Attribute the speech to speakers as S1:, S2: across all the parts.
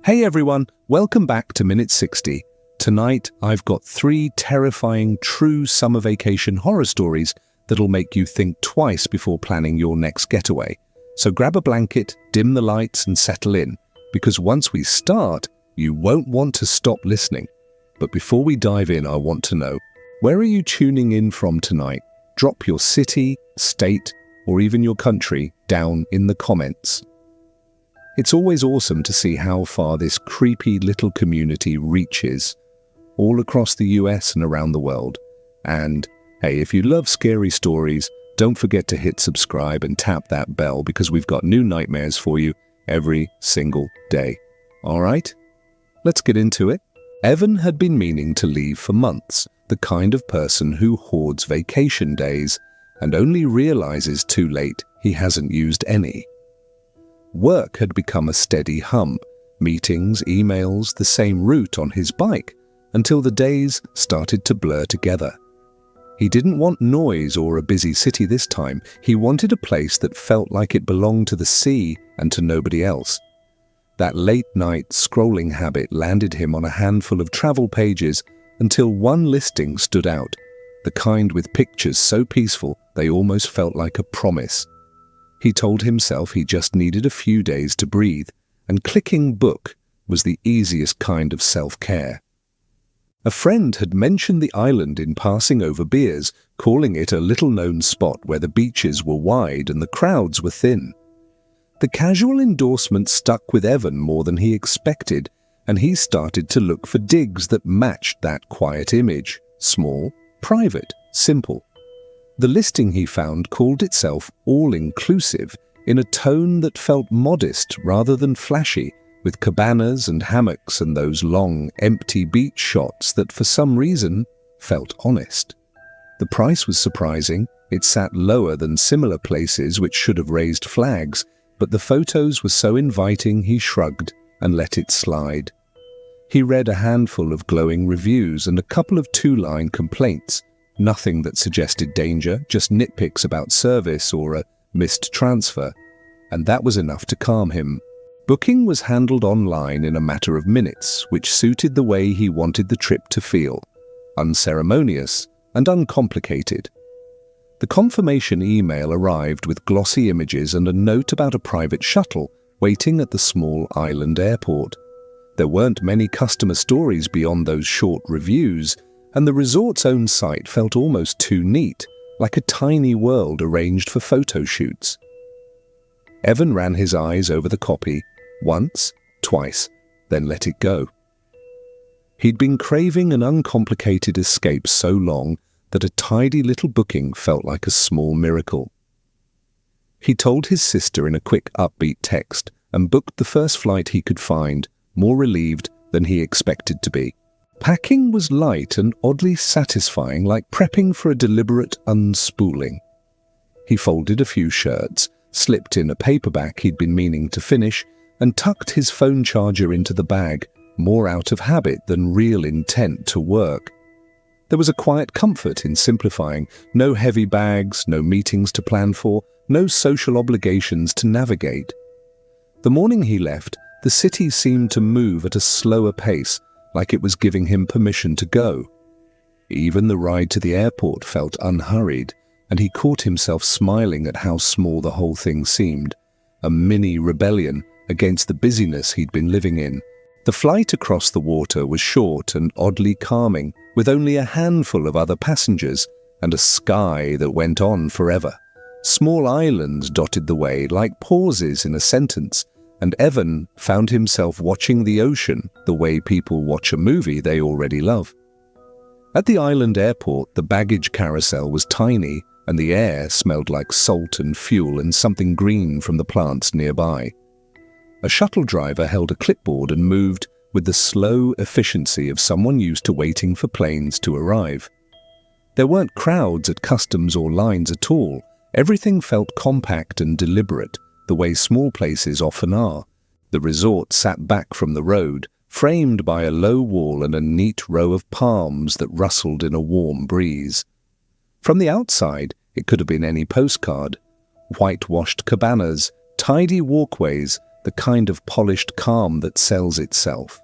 S1: Hey everyone, welcome back to Minute 60. Tonight, I've got 3 terrifying true summer vacation horror stories that'll make you think twice before planning your next getaway. So grab a blanket, dim the lights and settle in, because once we start, you won't want to stop listening. But before we dive in, I want to know, where are you tuning in from tonight? Drop your city, state, or even your country down in the comments. It's always awesome to see how far this creepy little community reaches, all across the US and around the world. And hey, if you love scary stories, don't forget to hit subscribe and tap that bell because we've got new nightmares for you every single day. All right, let's get into it. Evan had been meaning to leave for months, the kind of person who hoards vacation days and only realizes too late he hasn't used any. Work had become a steady hum, meetings, emails, the same route on his bike, until the days started to blur together. He didn't want noise or a busy city this time. He wanted a place that felt like it belonged to the sea and to nobody else. That late-night scrolling habit landed him on a handful of travel pages until one listing stood out, the kind with pictures so peaceful they almost felt like a promise. He told himself he just needed a few days to breathe, and clicking book was the easiest kind of self-care. A friend had mentioned the island in passing over beers, calling it a little-known spot where the beaches were wide and the crowds were thin. The casual endorsement stuck with Evan more than he expected, and he started to look for digs that matched that quiet image: small, private, simple. The listing he found called itself all-inclusive in a tone that felt modest rather than flashy, with cabanas and hammocks and those long, empty beach shots that for some reason felt honest. The price was surprising. It sat lower than similar places which should have raised flags, but the photos were so inviting he shrugged and let it slide. He read a handful of glowing reviews and a couple of 2-line complaints. Nothing that suggested danger, just nitpicks about service or a missed transfer, and that was enough to calm him. Booking was handled online in a matter of minutes, which suited the way he wanted the trip to feel: unceremonious and uncomplicated. The confirmation email arrived with glossy images and a note about a private shuttle waiting at the small island airport. There weren't many customer stories beyond those short reviews, and the resort's own site felt almost too neat, like a tiny world arranged for photo shoots. Evan ran his eyes over the copy, once, twice, then let it go. He'd been craving an uncomplicated escape so long that a tidy little booking felt like a small miracle. He told his sister in a quick, upbeat text and booked the first flight he could find, more relieved than he expected to be. Packing was light and oddly satisfying, like prepping for a deliberate unspooling. He folded a few shirts, slipped in a paperback he'd been meaning to finish, and tucked his phone charger into the bag, more out of habit than real intent to work. There was a quiet comfort in simplifying: no heavy bags, no meetings to plan for, no social obligations to navigate. The morning he left, the city seemed to move at a slower pace, like it was giving him permission to go. Even the ride to the airport felt unhurried, and he caught himself smiling at how small the whole thing seemed, a mini rebellion against the busyness he'd been living in. The flight across the water was short and oddly calming, with only a handful of other passengers and a sky that went on forever. Small islands dotted the way like pauses in a sentence, and Evan found himself watching the ocean the way people watch a movie they already love. At the island airport, the baggage carousel was tiny, and the air smelled like salt and fuel and something green from the plants nearby. A shuttle driver held a clipboard and moved with the slow efficiency of someone used to waiting for planes to arrive. There weren't crowds at customs or lines at all. Everything felt compact and deliberate, the way small places often are. The resort sat back from the road, framed by a low wall and a neat row of palms that rustled in a warm breeze. From the outside, it could have been any postcard. Whitewashed cabanas, tidy walkways, the kind of polished calm that sells itself.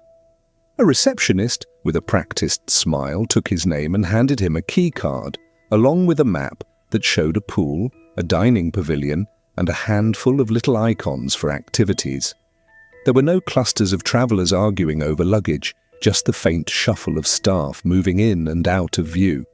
S1: A receptionist, with a practiced smile, took his name and handed him a key card, along with a map that showed a pool, a dining pavilion, and a handful of little icons for activities. There were no clusters of travelers arguing over luggage, just the faint shuffle of staff moving in and out of view.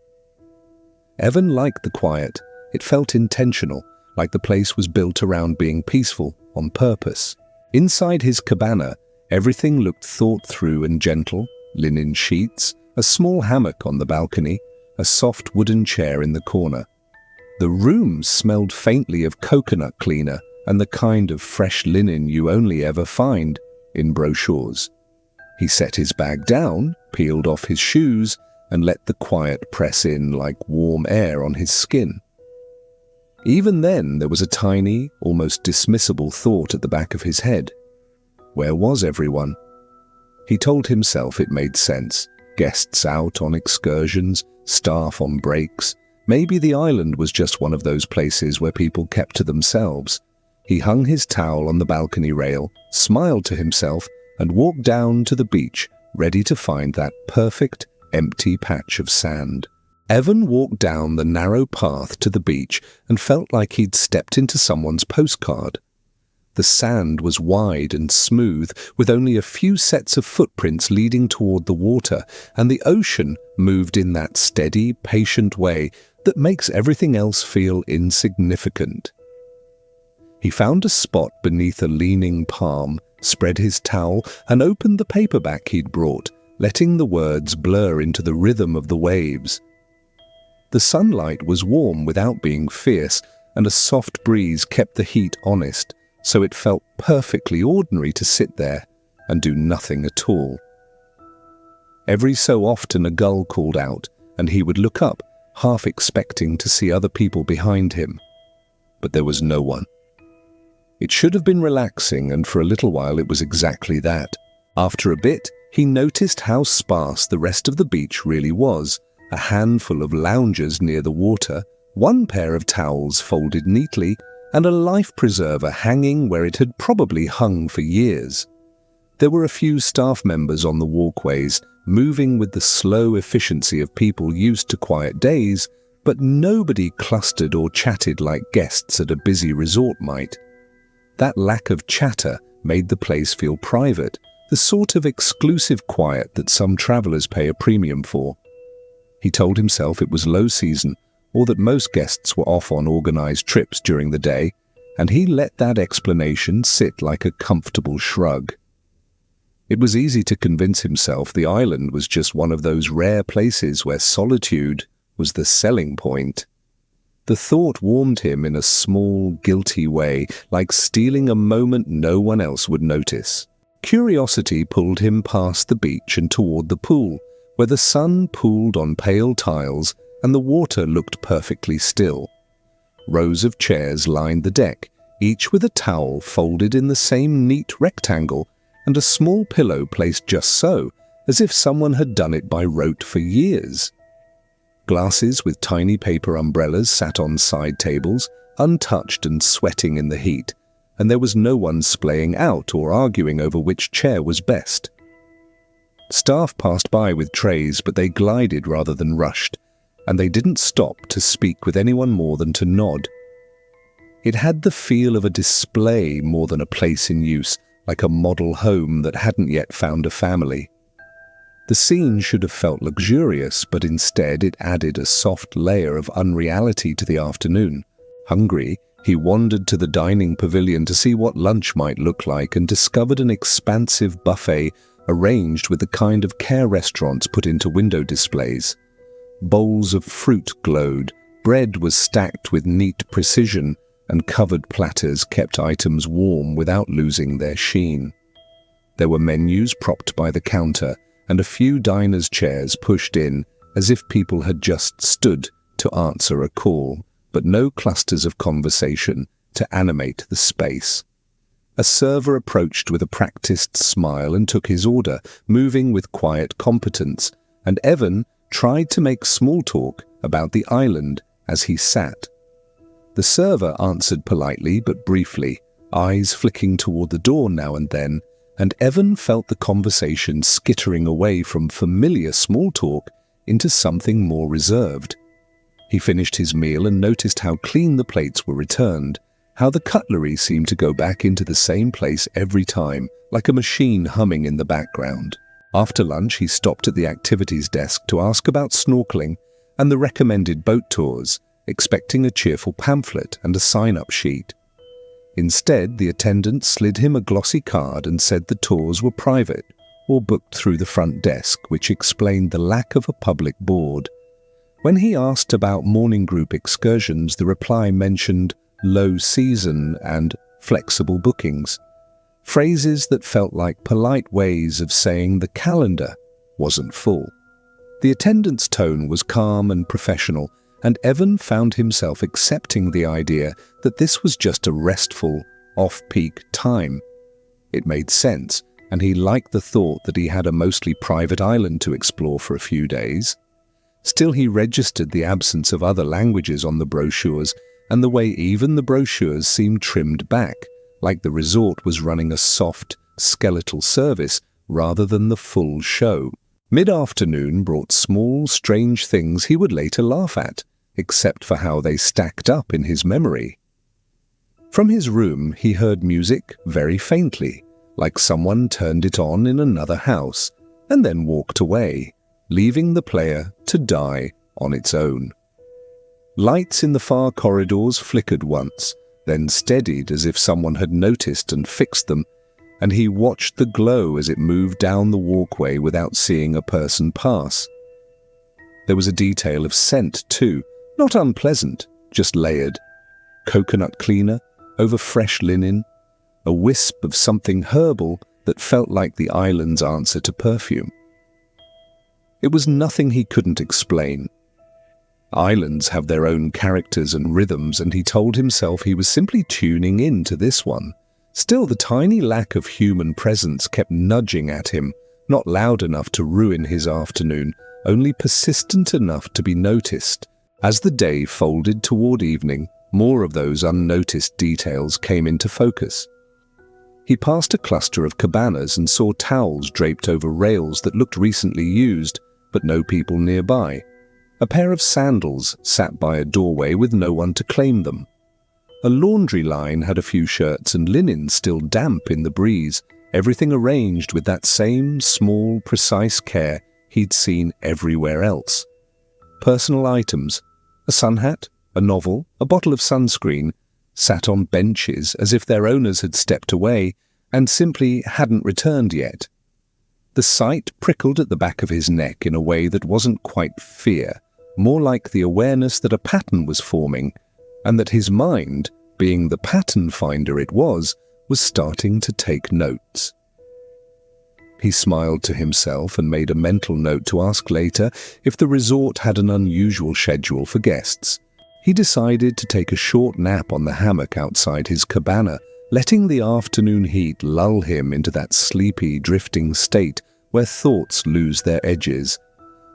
S1: Evan liked the quiet. It felt intentional, like the place was built around being peaceful, on purpose. Inside his cabana, everything looked thought through and gentle: linen sheets, a small hammock on the balcony, a soft wooden chair in the corner. The room smelled faintly of coconut cleaner and the kind of fresh linen you only ever find in brochures. He set his bag down, peeled off his shoes, and let the quiet press in like warm air on his skin. Even then, there was a tiny, almost dismissible thought at the back of his head. Where was everyone? He told himself it made sense. Guests out on excursions, staff on breaks. Maybe the island was just one of those places where people kept to themselves. He hung his towel on the balcony rail, smiled to himself, and walked down to the beach, ready to find that perfect, empty patch of sand. Evan walked down the narrow path to the beach and felt like he'd stepped into someone's postcard. The sand was wide and smooth, with only a few sets of footprints leading toward the water, and the ocean moved in that steady, patient way that makes everything else feel insignificant. He found a spot beneath a leaning palm, spread his towel, and opened the paperback he'd brought, letting the words blur into the rhythm of the waves. The sunlight was warm without being fierce, and a soft breeze kept the heat honest, so it felt perfectly ordinary to sit there and do nothing at all. Every so often a gull called out, and he would look up, half expecting to see other people behind him. But there was no one. It should have been relaxing, and for a little while it was exactly that. After a bit, he noticed how sparse the rest of the beach really was. A handful of loungers near the water, one pair of towels folded neatly, and a life preserver hanging where it had probably hung for years. There were a few staff members on the walkways, moving with the slow efficiency of people used to quiet days, but nobody clustered or chatted like guests at a busy resort might. That lack of chatter made the place feel private, the sort of exclusive quiet that some travelers pay a premium for. He told himself it was low season, or that most guests were off on organized trips during the day, and he let that explanation sit like a comfortable shrug. It was easy to convince himself the island was just one of those rare places where solitude was the selling point. The thought warmed him in a small, guilty way, like stealing a moment no one else would notice. Curiosity pulled him past the beach and toward the pool, where the sun pooled on pale tiles and the water looked perfectly still. Rows of chairs lined the deck, each with a towel folded in the same neat rectangle and a small pillow placed just so, as if someone had done it by rote for years. Glasses with tiny paper umbrellas sat on side tables, untouched and sweating in the heat, and there was no one splaying out or arguing over which chair was best. Staff passed by with trays, but they glided rather than rushed, and they didn't stop to speak with anyone more than to nod. It had the feel of a display more than a place in use, like a model home that hadn't yet found a family. The scene should have felt luxurious, but instead it added a soft layer of unreality to the afternoon. Hungry, he wandered to the dining pavilion to see what lunch might look like and discovered an expansive buffet arranged with the kind of care restaurants put into window displays. Bowls of fruit glowed, bread was stacked with neat precision, and covered platters kept items warm without losing their sheen. There were menus propped by the counter, and a few diners' chairs pushed in as if people had just stood to answer a call, but no clusters of conversation to animate the space. A server approached with a practiced smile and took his order, moving with quiet competence, and Evan tried to make small talk about the island as he sat. The server answered politely but briefly, eyes flicking toward the door now and then, and Evan felt the conversation skittering away from familiar small talk into something more reserved. He finished his meal and noticed how clean the plates were returned, how the cutlery seemed to go back into the same place every time, like a machine humming in the background. After lunch, he stopped at the activities desk to ask about snorkeling and the recommended boat tours, expecting a cheerful pamphlet and a sign-up sheet. Instead, the attendant slid him a glossy card and said the tours were private or booked through the front desk, which explained the lack of a public board. When he asked about morning group excursions, the reply mentioned low season and flexible bookings, phrases that felt like polite ways of saying the calendar wasn't full. The attendant's tone was calm and professional, and Evan found himself accepting the idea that this was just a restful, off-peak time. It made sense, and he liked the thought that he had a mostly private island to explore for a few days. Still, he registered the absence of other languages on the brochures and the way even the brochures seemed trimmed back, like the resort was running a soft, skeletal service rather than the full show. Mid-afternoon brought small, strange things he would later laugh at, except for how they stacked up in his memory. From his room, he heard music very faintly, like someone turned it on in another house, and then walked away, leaving the player to die on its own. Lights in the far corridors flickered once, then steadied as if someone had noticed and fixed them, and he watched the glow as it moved down the walkway without seeing a person pass. There was a detail of scent, too, not unpleasant, just layered. Coconut cleaner over fresh linen, a wisp of something herbal that felt like the island's answer to perfume. It was nothing he couldn't explain. Islands have their own characters and rhythms, and he told himself he was simply tuning in to this one. Still, the tiny lack of human presence kept nudging at him, not loud enough to ruin his afternoon, only persistent enough to be noticed. As the day folded toward evening, more of those unnoticed details came into focus. He passed a cluster of cabanas and saw towels draped over rails that looked recently used, but no people nearby. A pair of sandals sat by a doorway with no one to claim them. A laundry line had a few shirts and linen still damp in the breeze, everything arranged with that same small, precise care he'd seen everywhere else. Personal items, a sun hat, a novel, a bottle of sunscreen, sat on benches as if their owners had stepped away and simply hadn't returned yet. The sight prickled at the back of his neck in a way that wasn't quite fear, more like the awareness that a pattern was forming, and that his mind, being the pattern finder it was starting to take notes. He smiled to himself and made a mental note to ask later if the resort had an unusual schedule for guests. He decided to take a short nap on the hammock outside his cabana, letting the afternoon heat lull him into that sleepy, drifting state where thoughts lose their edges.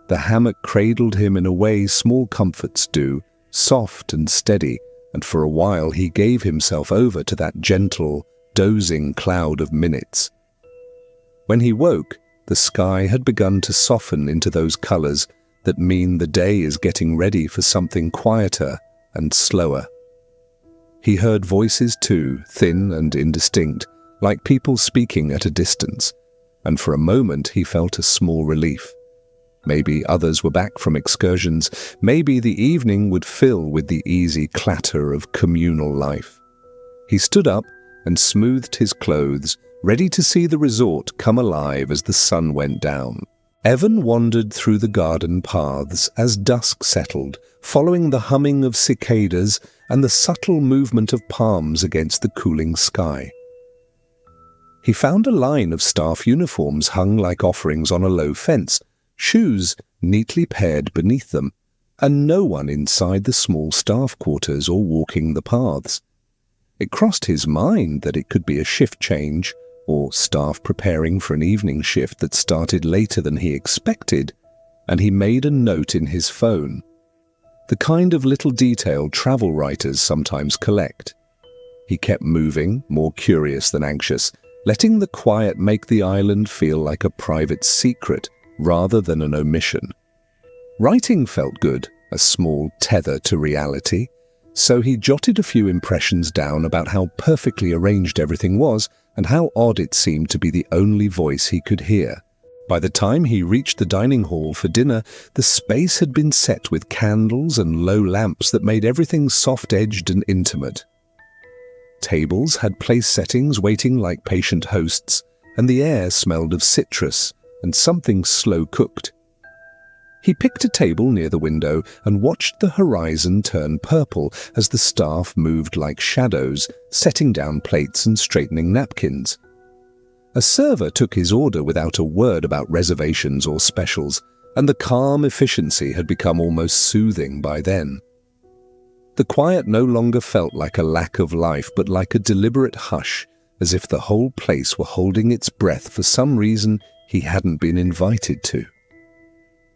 S1: The hammock cradled him in a way small comforts do, soft and steady, and for a while he gave himself over to that gentle, dozing cloud of minutes. When he woke, the sky had begun to soften into those colors that mean the day is getting ready for something quieter and slower. He heard voices too, thin and indistinct, like people speaking at a distance, and for a moment he felt a small relief. Maybe others were back from excursions. Maybe the evening would fill with the easy clatter of communal life. He stood up and smoothed his clothes, ready to see the resort come alive as the sun went down. Evan wandered through the garden paths as dusk settled, following the humming of cicadas and the subtle movement of palms against the cooling sky. He found a line of staff uniforms hung like offerings on a low fence, shoes neatly paired beneath them, and no one inside the small staff quarters or walking the paths. It crossed his mind that it could be a shift change, or staff preparing for an evening shift that started later than he expected, and he made a note in his phone. The kind of little detail travel writers sometimes collect. He kept moving, more curious than anxious, letting the quiet make the island feel like a private secret rather than an omission. Writing felt good, a small tether to reality, so he jotted a few impressions down about how perfectly arranged everything was and how odd it seemed to be the only voice he could hear. By the time he reached the dining hall for dinner, the space had been set with candles and low lamps that made everything soft-edged and intimate. Tables had place settings waiting like patient hosts, and the air smelled of citrus and something slow-cooked. He picked a table near the window and watched the horizon turn purple as the staff moved like shadows, setting down plates and straightening napkins. A server took his order without a word about reservations or specials, and the calm efficiency had become almost soothing by then. The quiet no longer felt like a lack of life, but like a deliberate hush, as if the whole place were holding its breath for some reason he hadn't been invited to.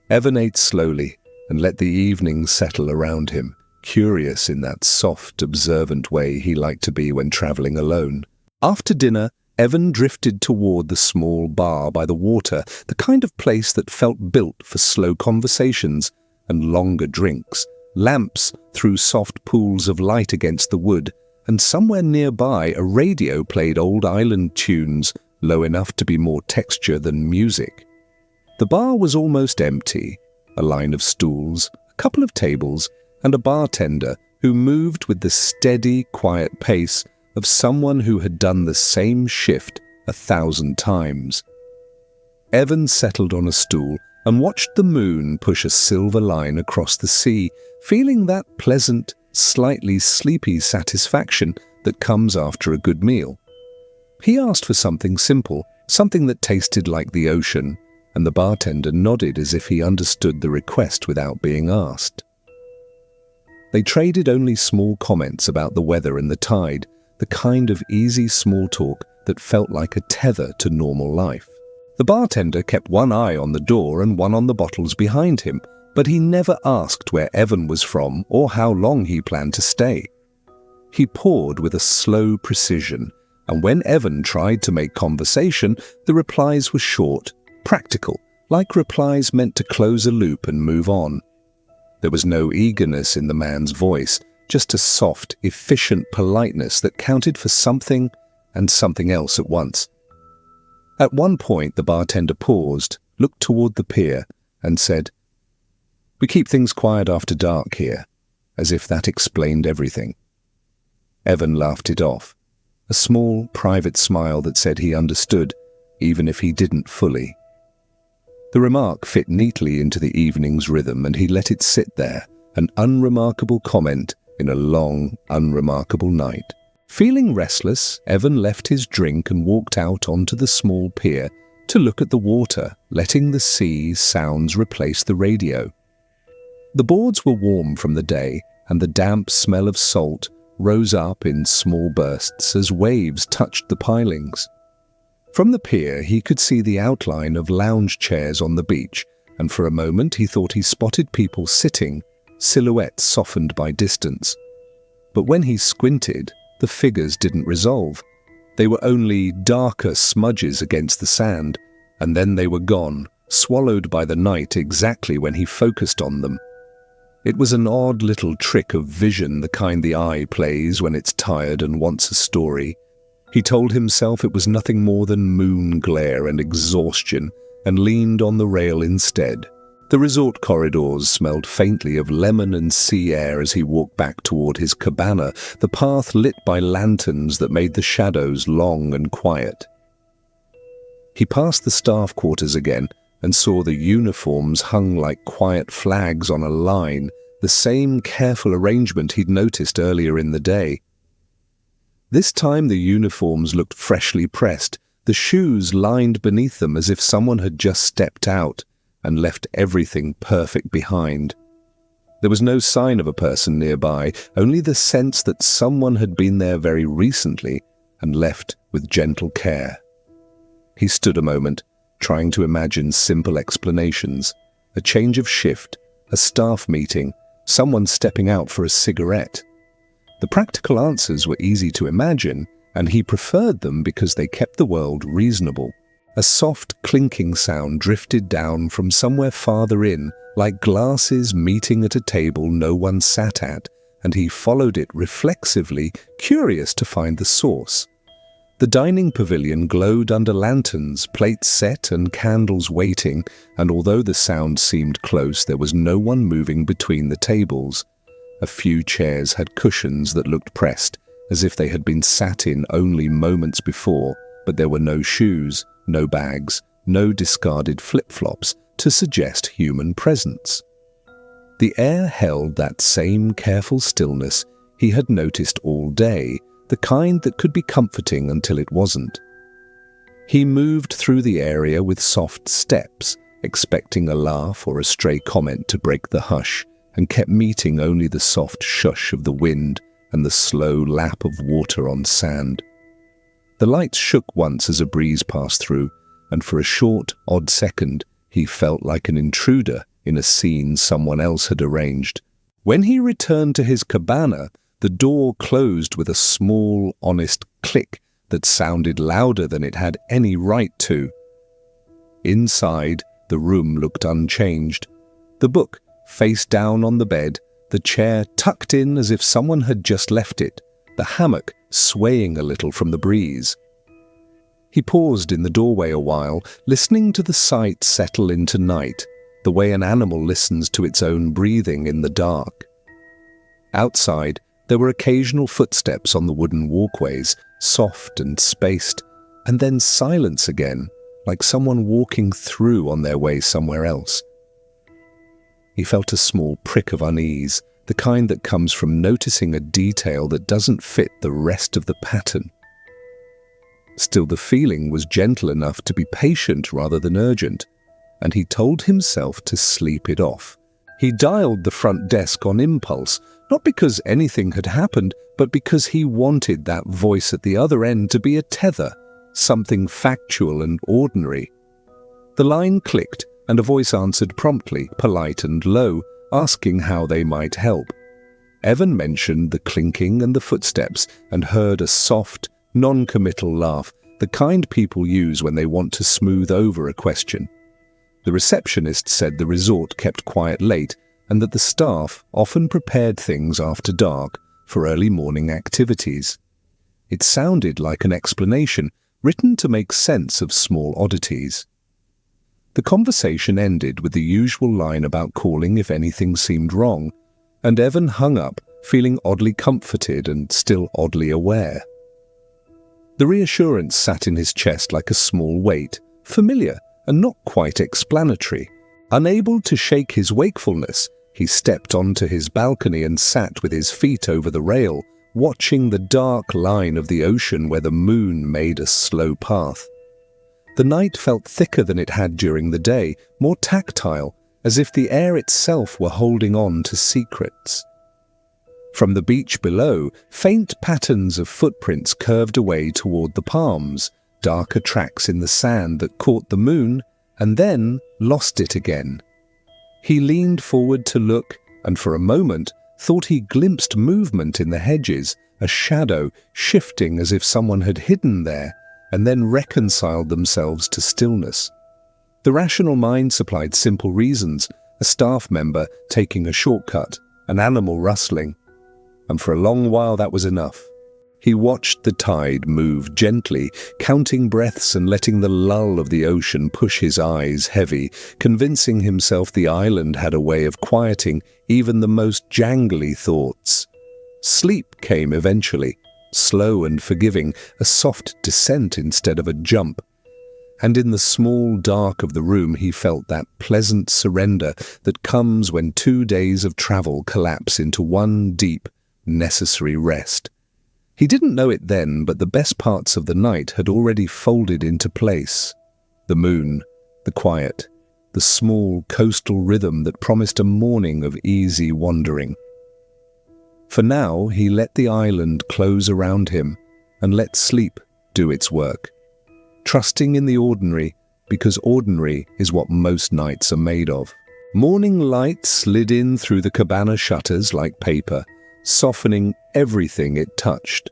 S1: Evan ate slowly and let the evening settle around him, curious in that soft, observant way he liked to be when traveling alone. After dinner, Evan drifted toward the small bar by the water, the kind of place that felt built for slow conversations and longer drinks. Lamps threw soft pools of light against the wood, and somewhere nearby a radio played old island tunes, low enough to be more texture than music. The bar was almost empty, a line of stools, a couple of tables, and a bartender who moved with the steady, quiet pace of someone who had done the same shift 1,000 times. Evan settled on a stool and watched the moon push a silver line across the sea, feeling that pleasant, slightly sleepy satisfaction that comes after a good meal. He asked for something simple, something that tasted like the ocean, and the bartender nodded as if he understood the request without being asked. They traded only small comments about the weather and the tide, the kind of easy small talk that felt like a tether to normal life. The bartender kept one eye on the door and one on the bottles behind him, but he never asked where Evan was from or how long he planned to stay. He poured with a slow precision, and when Evan tried to make conversation, the replies were short, practical, like replies meant to close a loop and move on. There was no eagerness in the man's voice, just a soft, efficient politeness that counted for something and something else at once. At one point, the bartender paused, looked toward the pier, and said, "We keep things quiet after dark here," as if that explained everything. Evan laughed it off, a small, private smile that said he understood, even if he didn't fully. The remark fit neatly into the evening's rhythm, and he let it sit there, an unremarkable comment in a long, unremarkable night. Feeling restless, Evan left his drink and walked out onto the small pier to look at the water, letting the sea sounds replace the radio. The boards were warm from the day, and the damp smell of salt rose up in small bursts as waves touched the pilings. From the pier, he could see the outline of lounge chairs on the beach, and for a moment he thought he spotted people sitting, silhouettes softened by distance. But when he squinted, the figures didn't resolve. They were only darker smudges against the sand, and then they were gone, swallowed by the night exactly when he focused on them. It was an odd little trick of vision, the kind the eye plays when it's tired and wants a story. He told himself it was nothing more than moon glare and exhaustion, and leaned on the rail instead. The resort corridors smelled faintly of lemon and sea air as he walked back toward his cabana, the path lit by lanterns that made the shadows long and quiet. He passed the staff quarters again and saw the uniforms hung like quiet flags on a line, the same careful arrangement he'd noticed earlier in the day. This time the uniforms looked freshly pressed, the shoes lined beneath them as if someone had just stepped out and left everything perfect behind. There was no sign of a person nearby, only the sense that someone had been there very recently and left with gentle care. He stood a moment, trying to imagine simple explanations: a change of shift, a staff meeting, someone stepping out for a cigarette. The practical answers were easy to imagine, and he preferred them because they kept the world reasonable. A soft clinking sound drifted down from somewhere farther in, like glasses meeting at a table no one sat at, and he followed it reflexively, curious to find the source. The dining pavilion glowed under lanterns, plates set and candles waiting, and although the sound seemed close, there was no one moving between the tables. A few chairs had cushions that looked pressed, as if they had been sat in only moments before, but there were no shoes, no bags, no discarded flip-flops to suggest human presence. The air held that same careful stillness he had noticed all day, the kind that could be comforting until it wasn't. He moved through the area with soft steps, expecting a laugh or a stray comment to break the hush, and kept meeting only the soft shush of the wind and the slow lap of water on sand. The lights shook once as a breeze passed through, and for a short, odd second, he felt like an intruder in a scene someone else had arranged. When he returned to his cabana, the door closed with a small, honest click that sounded louder than it had any right to. Inside, the room looked unchanged. The book, face down on the bed, the chair tucked in as if someone had just left it, the hammock swaying a little from the breeze. He paused in the doorway a while, listening to the sight settle into night, the way an animal listens to its own breathing in the dark. Outside, there were occasional footsteps on the wooden walkways, soft and spaced, and then silence again, like someone walking through on their way somewhere else. He felt a small prick of unease, the kind that comes from noticing a detail that doesn't fit the rest of the pattern. Still, the feeling was gentle enough to be patient rather than urgent, and he told himself to sleep it off. He dialed the front desk on impulse, not because anything had happened, but because he wanted that voice at the other end to be a tether, something factual and ordinary. The line clicked, and a voice answered promptly, polite and low, asking how they might help. Evan mentioned the clinking and the footsteps, and heard a soft, non-committal laugh, the kind people use when they want to smooth over a question. The receptionist said the resort kept quiet late, and that the staff often prepared things after dark for early morning activities. It sounded like an explanation, written to make sense of small oddities. The conversation ended with the usual line about calling if anything seemed wrong, and Evan hung up, feeling oddly comforted and still oddly aware. The reassurance sat in his chest like a small weight, familiar and not quite explanatory. Unable to shake his wakefulness, he stepped onto his balcony and sat with his feet over the rail, watching the dark line of the ocean where the moon made a slow path. The night felt thicker than it had during the day, more tactile, as if the air itself were holding on to secrets. From the beach below, faint patterns of footprints curved away toward the palms, darker tracks in the sand that caught the moon and then lost it again. He leaned forward to look, and for a moment thought he glimpsed movement in the hedges, a shadow shifting as if someone had hidden there, and then reconciled themselves to stillness. The rational mind supplied simple reasons, a staff member taking a shortcut, an animal rustling, and for a long while that was enough. He watched the tide move gently, counting breaths and letting the lull of the ocean push his eyes heavy, convincing himself the island had a way of quieting even the most jangly thoughts. Sleep came eventually, slow and forgiving, a soft descent instead of a jump. And in the small dark of the room he felt that pleasant surrender that comes when 2 days of travel collapse into one deep, necessary rest. He didn't know it then, but the best parts of the night had already folded into place. The moon, the quiet, the small coastal rhythm that promised a morning of easy wandering. For now, he let the island close around him and let sleep do its work, trusting in the ordinary, because ordinary is what most nights are made of. Morning light slid in through the cabana shutters like paper, softening everything it touched.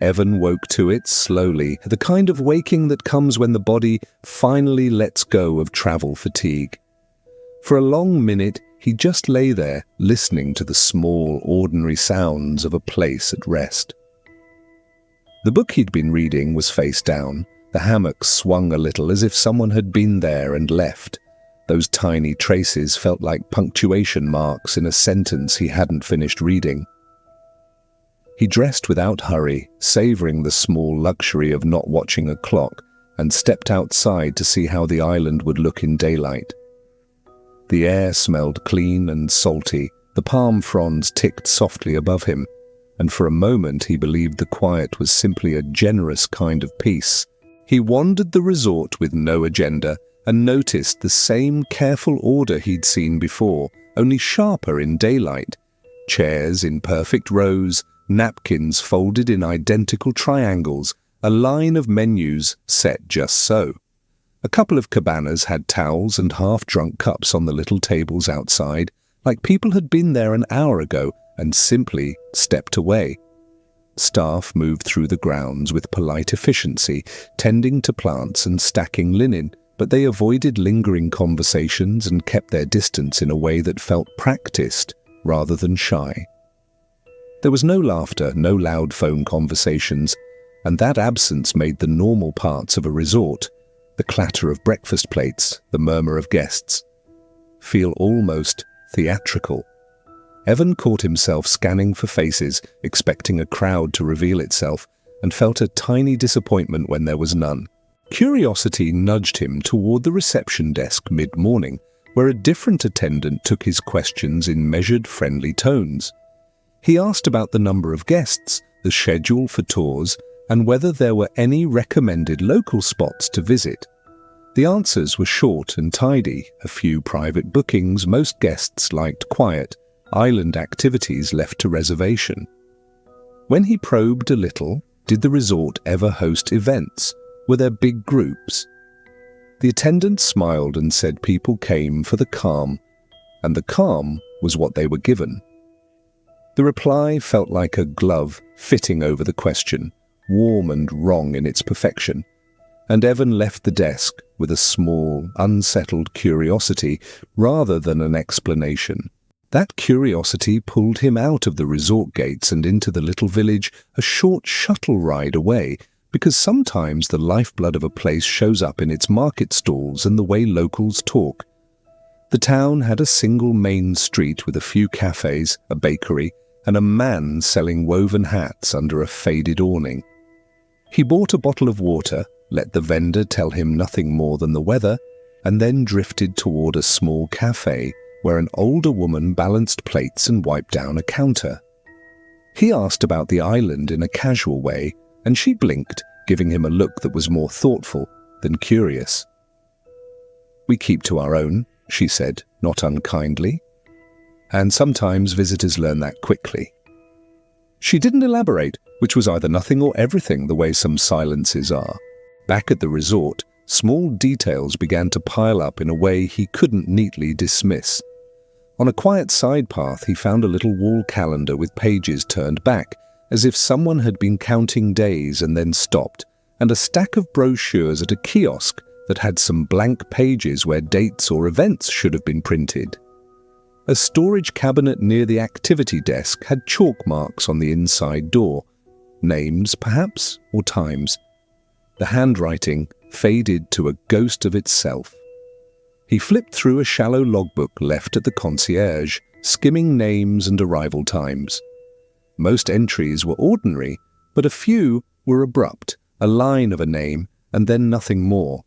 S1: Evan woke to it slowly, the kind of waking that comes when the body finally lets go of travel fatigue. For a long minute, he just lay there, listening to the small, ordinary sounds of a place at rest. The book he'd been reading was face down. The hammock swung a little as if someone had been there and left. Those tiny traces felt like punctuation marks in a sentence he hadn't finished reading. He dressed without hurry, savoring the small luxury of not watching a clock, and stepped outside to see how the island would look in daylight. The air smelled clean and salty, the palm fronds ticked softly above him, and for a moment he believed the quiet was simply a generous kind of peace. He wandered the resort with no agenda and noticed the same careful order he'd seen before, only sharper in daylight. Chairs in perfect rows, napkins folded in identical triangles, a line of menus set just so. A couple of cabanas had towels and half-drunk cups on the little tables outside, like people had been there an hour ago and simply stepped away. Staff moved through the grounds with polite efficiency, tending to plants and stacking linen, but they avoided lingering conversations and kept their distance in a way that felt practiced rather than shy. There was no laughter, no loud phone conversations, and that absence made the normal parts of a resort, the clatter of breakfast plates, the murmur of guests, feel almost theatrical. Evan caught himself scanning for faces, expecting a crowd to reveal itself, and felt a tiny disappointment when there was none. Curiosity nudged him toward the reception desk mid-morning, where a different attendant took his questions in measured, friendly tones. He asked about the number of guests, the schedule for tours, and whether there were any recommended local spots to visit. The answers were short and tidy, a few private bookings, most guests liked quiet, island activities left to reservation. When he probed a little, did the resort ever host events? Were there big groups? The attendant smiled and said people came for the calm, and the calm was what they were given. The reply felt like a glove fitting over the question, warm and wrong in its perfection, and Evan left the desk with a small, unsettled curiosity rather than an explanation. That curiosity pulled him out of the resort gates and into the little village, a short shuttle ride away, because sometimes the lifeblood of a place shows up in its market stalls and the way locals talk. The town had a single main street with a few cafes, a bakery, and a man selling woven hats under a faded awning. He bought a bottle of water, let the vendor tell him nothing more than the weather, and then drifted toward a small cafe where an older woman balanced plates and wiped down a counter. He asked about the island in a casual way, and she blinked, giving him a look that was more thoughtful than curious. "We keep to our own," she said, not unkindly. And sometimes visitors learn that quickly. She didn't elaborate, which was either nothing or everything, the way some silences are. Back at the resort, small details began to pile up in a way he couldn't neatly dismiss. On a quiet side path, he found a little wall calendar with pages turned back, as if someone had been counting days and then stopped, and a stack of brochures at a kiosk that had some blank pages where dates or events should have been printed. A storage cabinet near the activity desk had chalk marks on the inside door. Names, perhaps, or times. The handwriting faded to a ghost of itself. He flipped through a shallow logbook left at the concierge, skimming names and arrival times. Most entries were ordinary, but a few were abrupt, a line of a name, and then nothing more.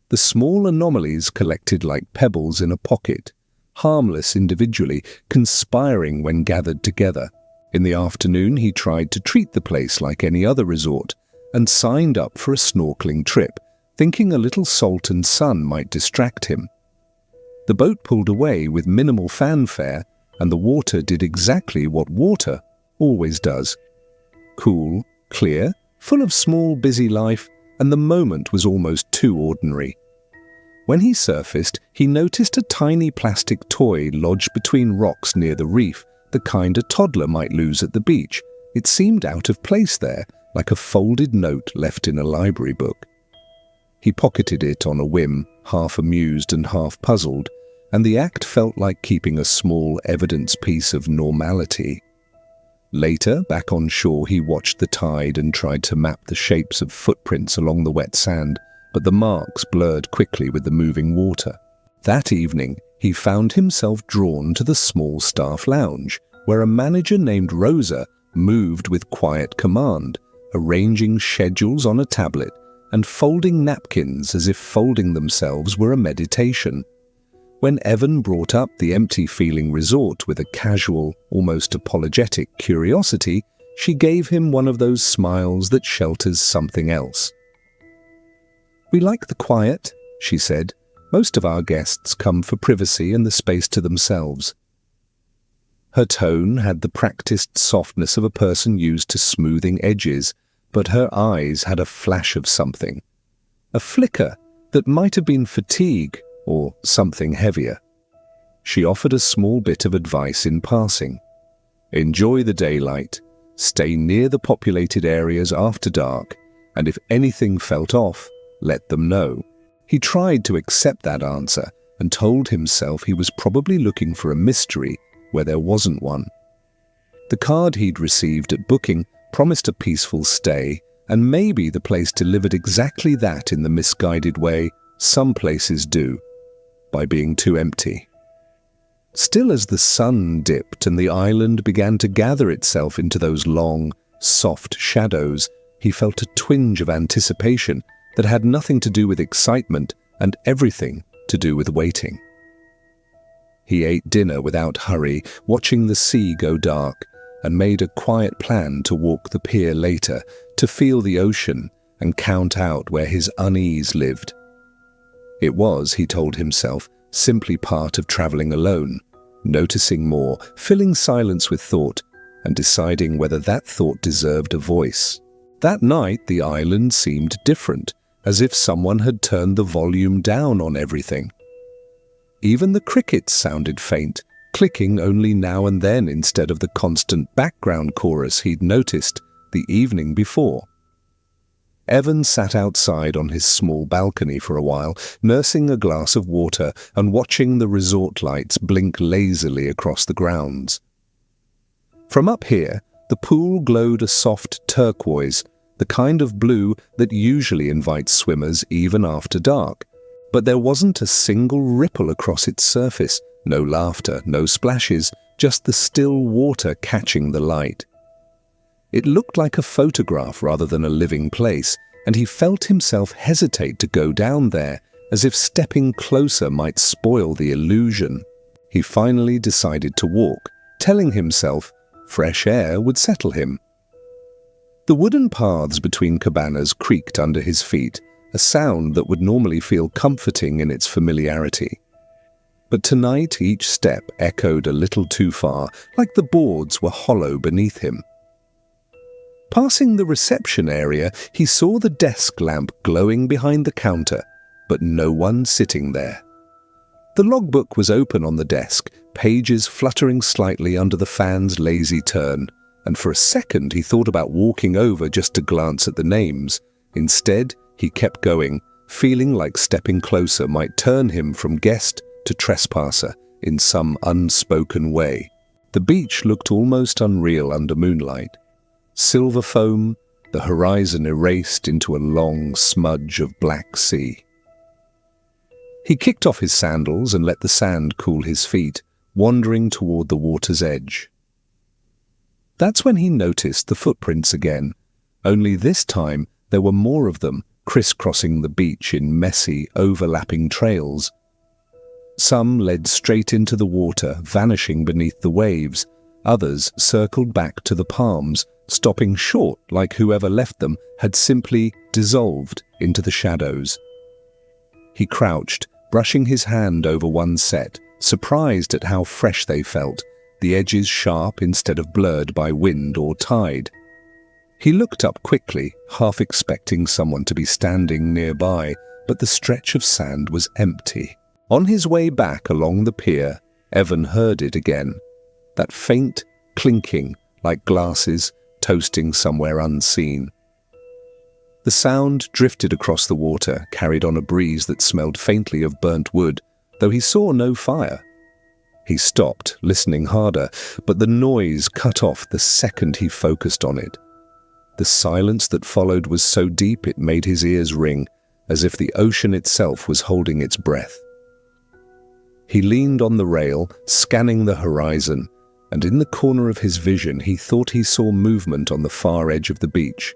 S1: The small anomalies collected like pebbles in a pocket, harmless individually, conspiring when gathered together. In the afternoon, he tried to treat the place like any other resort and signed up for a snorkeling trip, thinking a little salt and sun might distract him. The boat pulled away with minimal fanfare, and the water did exactly what water always does. Cool, clear, full of small, busy life, and the moment was almost too ordinary. When he surfaced, he noticed a tiny plastic toy lodged between rocks near the reef, the kind a toddler might lose at the beach. It seemed out of place there, like a folded note left in a library book. He pocketed it on a whim, half amused and half puzzled, and the act felt like keeping a small evidence piece of normality. Later, back on shore, he watched the tide and tried to map the shapes of footprints along the wet sand, but the marks blurred quickly with the moving water. That evening, he found himself drawn to the small staff lounge, where a manager named Rosa moved with quiet command, arranging schedules on a tablet and folding napkins as if folding themselves were a meditation. When Evan brought up the empty-feeling resort with a casual, almost apologetic curiosity, she gave him one of those smiles that shelters something else. "We like the quiet," she said. "Most of our guests come for privacy and the space to themselves." Her tone had the practiced softness of a person used to smoothing edges, but her eyes had a flash of something, a flicker that might have been fatigue or something heavier. She offered a small bit of advice in passing. Enjoy the daylight, stay near the populated areas after dark, and if anything felt off, let them know. He tried to accept that answer and told himself he was probably looking for a mystery where there wasn't one. The card he'd received at booking promised a peaceful stay, and maybe the place delivered exactly that in the misguided way some places do, by being too empty. Still, as the sun dipped and the island began to gather itself into those long, soft shadows, he felt a twinge of anticipation that had nothing to do with excitement and everything to do with waiting. He ate dinner without hurry, watching the sea go dark, and made a quiet plan to walk the pier later, to feel the ocean and count out where his unease lived. It was, he told himself, simply part of traveling alone, noticing more, filling silence with thought, and deciding whether that thought deserved a voice. That night the island seemed different, as if someone had turned the volume down on everything. Even the crickets sounded faint, clicking only now and then instead of the constant background chorus he'd noticed the evening before. Evan sat outside on his small balcony for a while, nursing a glass of water and watching the resort lights blink lazily across the grounds. From up here, the pool glowed a soft turquoise, the kind of blue that usually invites swimmers even after dark. But there wasn't a single ripple across its surface, no laughter, no splashes, just the still water catching the light. It looked like a photograph rather than a living place, and he felt himself hesitate to go down there, as if stepping closer might spoil the illusion. He finally decided to walk, telling himself fresh air would settle him. The wooden paths between cabanas creaked under his feet, a sound that would normally feel comforting in its familiarity. But tonight each step echoed a little too far, like the boards were hollow beneath him. Passing the reception area, he saw the desk lamp glowing behind the counter, but no one sitting there. The logbook was open on the desk, pages fluttering slightly under the fan's lazy turn, and for a second he thought about walking over just to glance at the names. Instead, he kept going, feeling like stepping closer might turn him from guest to trespasser in some unspoken way. The beach looked almost unreal under moonlight. Silver foam, the horizon erased into a long smudge of black sea. He kicked off his sandals and let the sand cool his feet, wandering toward the water's edge. That's when he noticed the footprints again, only this time there were more of them, crisscrossing the beach in messy, overlapping trails. Some led straight into the water, vanishing beneath the waves. Others circled back to the palms, stopping short like whoever left them had simply dissolved into the shadows. He crouched, brushing his hand over one set, surprised at how fresh they felt, the edges sharp instead of blurred by wind or tide. He looked up quickly, half expecting someone to be standing nearby, but the stretch of sand was empty. On his way back along the pier, Evan heard it again. that faint clinking like glasses toasting somewhere unseen. The sound drifted across the water, carried on a breeze that smelled faintly of burnt wood, though he saw no fire. He stopped, listening harder, but the noise cut off the second he focused on it. The silence that followed was so deep it made his ears ring, as if the ocean itself was holding its breath. He leaned on the rail, scanning the horizon, and in the corner of his vision he thought he saw movement on the far edge of the beach.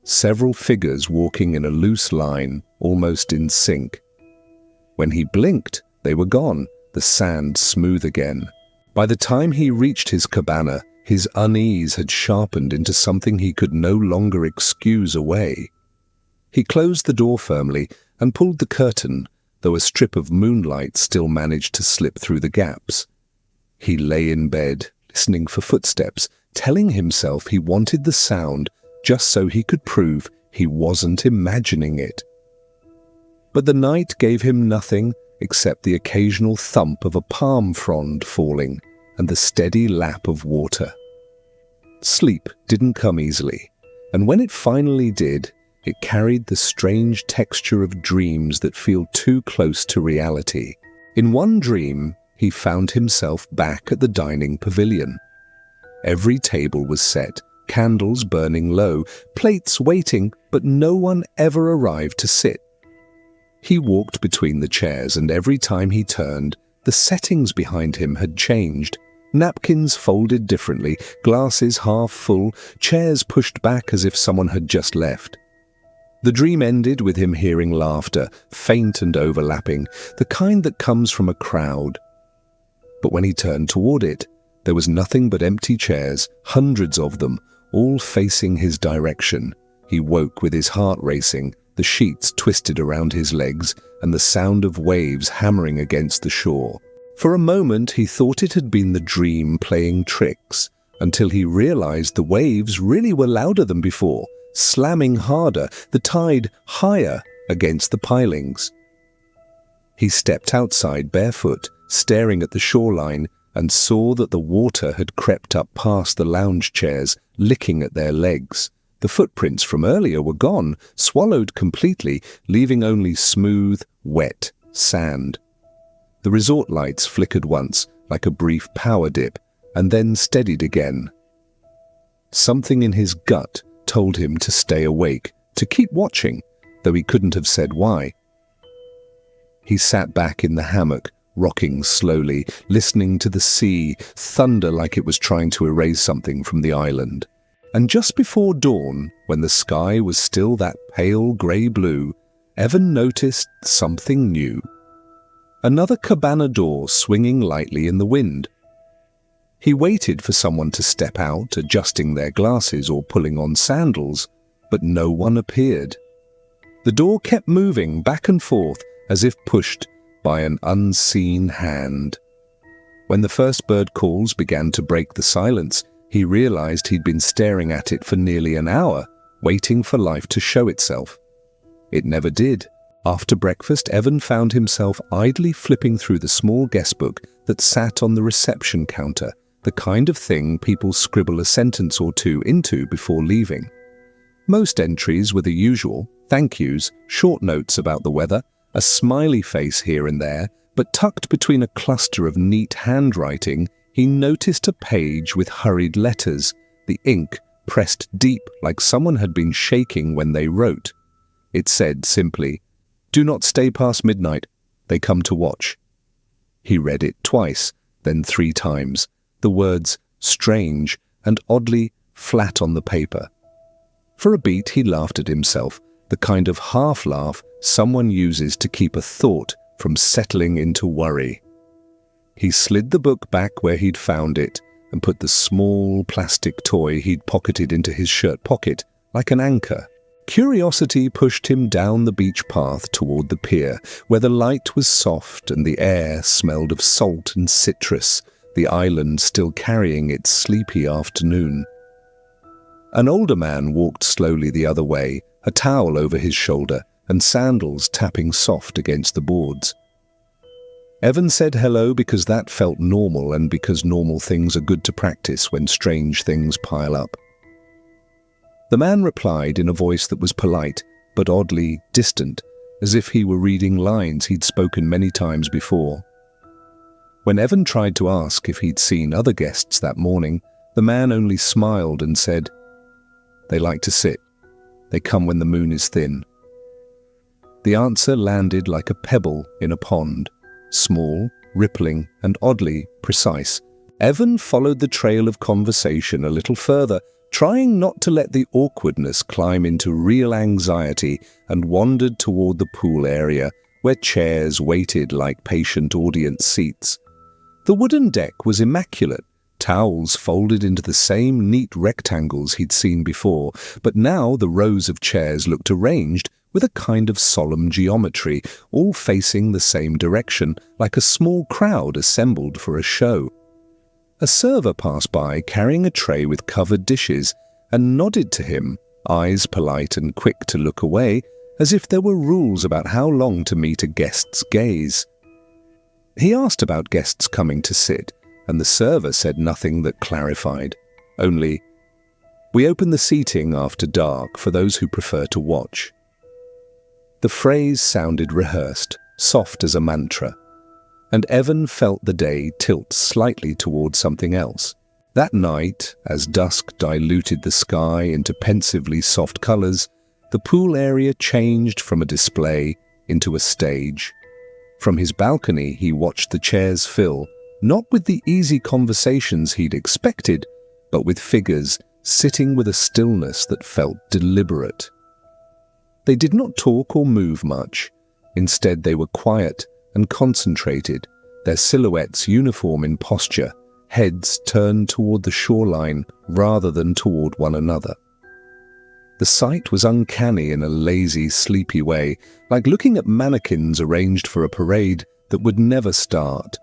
S1: Several figures walking in a loose line, almost in sync. When he blinked, they were gone, the sand smooth again. By the time he reached his cabana, his unease had sharpened into something he could no longer excuse away. He closed the door firmly and pulled the curtain, though a strip of moonlight still managed to slip through the gaps. He lay in bed, listening for footsteps, telling himself he wanted the sound just so he could prove he wasn't imagining it. But the night gave him nothing except the occasional thump of a palm frond falling and the steady lap of water. Sleep didn't come easily, and when it finally did, it carried the strange texture of dreams that feel too close to reality. In one dream, he found himself back at the dining pavilion. Every table was set, candles burning low, plates waiting, but no one ever arrived to sit. He walked between the chairs, and every time he turned, the settings behind him had changed. Napkins folded differently, glasses half full, chairs pushed back as if someone had just left. The dream ended with him hearing laughter, faint and overlapping, the kind that comes from a crowd. But when he turned toward it, there was nothing but empty chairs, hundreds of them, all facing his direction. He woke with his heart racing, the sheets twisted around his legs, and the sound of waves hammering against the shore. For a moment he thought it had been the dream playing tricks, until he realized the waves really were louder than before, slamming harder, the tide higher against the pilings. He stepped outside barefoot, staring at the shoreline, and saw that the water had crept up past the lounge chairs, licking at their legs. The footprints from earlier were gone, swallowed completely, leaving only smooth, wet sand. The resort lights flickered once, like a brief power dip, and then steadied again. Something in his gut told him to stay awake, to keep watching, though he couldn't have said why. He sat back in the hammock, rocking slowly, listening to the sea thunder like it was trying to erase something from the island. And just before dawn, when the sky was still that pale grey blue, Evan noticed something new. Another cabana door swinging lightly in the wind. He waited for someone to step out, adjusting their glasses or pulling on sandals, but no one appeared. The door kept moving back and forth as if pushed by an unseen hand. When the first bird calls began to break the silence, he realized he'd been staring at it for nearly an hour, waiting for life to show itself. It never did. After breakfast, Evan found himself idly flipping through the small guestbook that sat on the reception counter, the kind of thing people scribble a sentence or two into before leaving. Most entries were the usual: thank yous, short notes about the weather, a smiley face here and there, but tucked between a cluster of neat handwriting, he noticed a page with hurried letters, the ink pressed deep like someone had been shaking when they wrote. It said simply, "Do not stay past midnight. They come to watch." He read it twice, then 3 times, the words strange and oddly flat on the paper. For a beat he laughed at himself, the kind of half-laugh someone uses to keep a thought from settling into worry. He slid the book back where he'd found it and put the small plastic toy he'd pocketed into his shirt pocket like an anchor. Curiosity pushed him down the beach path toward the pier, where the light was soft and the air smelled of salt and citrus, the island still carrying its sleepy afternoon. An older man walked slowly the other way, a towel over his shoulder and sandals tapping soft against the boards. Evan said hello because that felt normal and because normal things are good to practice when strange things pile up. The man replied in a voice that was polite, but oddly distant, as if he were reading lines he'd spoken many times before. When Evan tried to ask if he'd seen other guests that morning, the man only smiled and said, "They like to sit. They come when the moon is thin." The answer landed like a pebble in a pond, small, rippling, and oddly precise. Evan followed the trail of conversation a little further, trying not to let the awkwardness climb into real anxiety, and wandered toward the pool area, where chairs waited like patient audience seats. The wooden deck was immaculate, towels folded into the same neat rectangles he'd seen before, but now the rows of chairs looked arranged with a kind of solemn geometry, all facing the same direction, like a small crowd assembled for a show. A server passed by carrying a tray with covered dishes and nodded to him, eyes polite and quick to look away, as if there were rules about how long to meet a guest's gaze. He asked about guests coming to sit, and the server said nothing that clarified. Only, "We open the seating after dark for those who prefer to watch." The phrase sounded rehearsed, soft as a mantra, and Evan felt the day tilt slightly toward something else. That night, as dusk diluted the sky into pensively soft colors, the pool area changed from a display into a stage. From his balcony, he watched the chairs fill, not with the easy conversations he'd expected, but with figures sitting with a stillness that felt deliberate. They did not talk or move much. Instead, they were quiet and concentrated, their silhouettes uniform in posture, heads turned toward the shoreline rather than toward one another. The sight was uncanny in a lazy, sleepy way, like looking at mannequins arranged for a parade that would never start.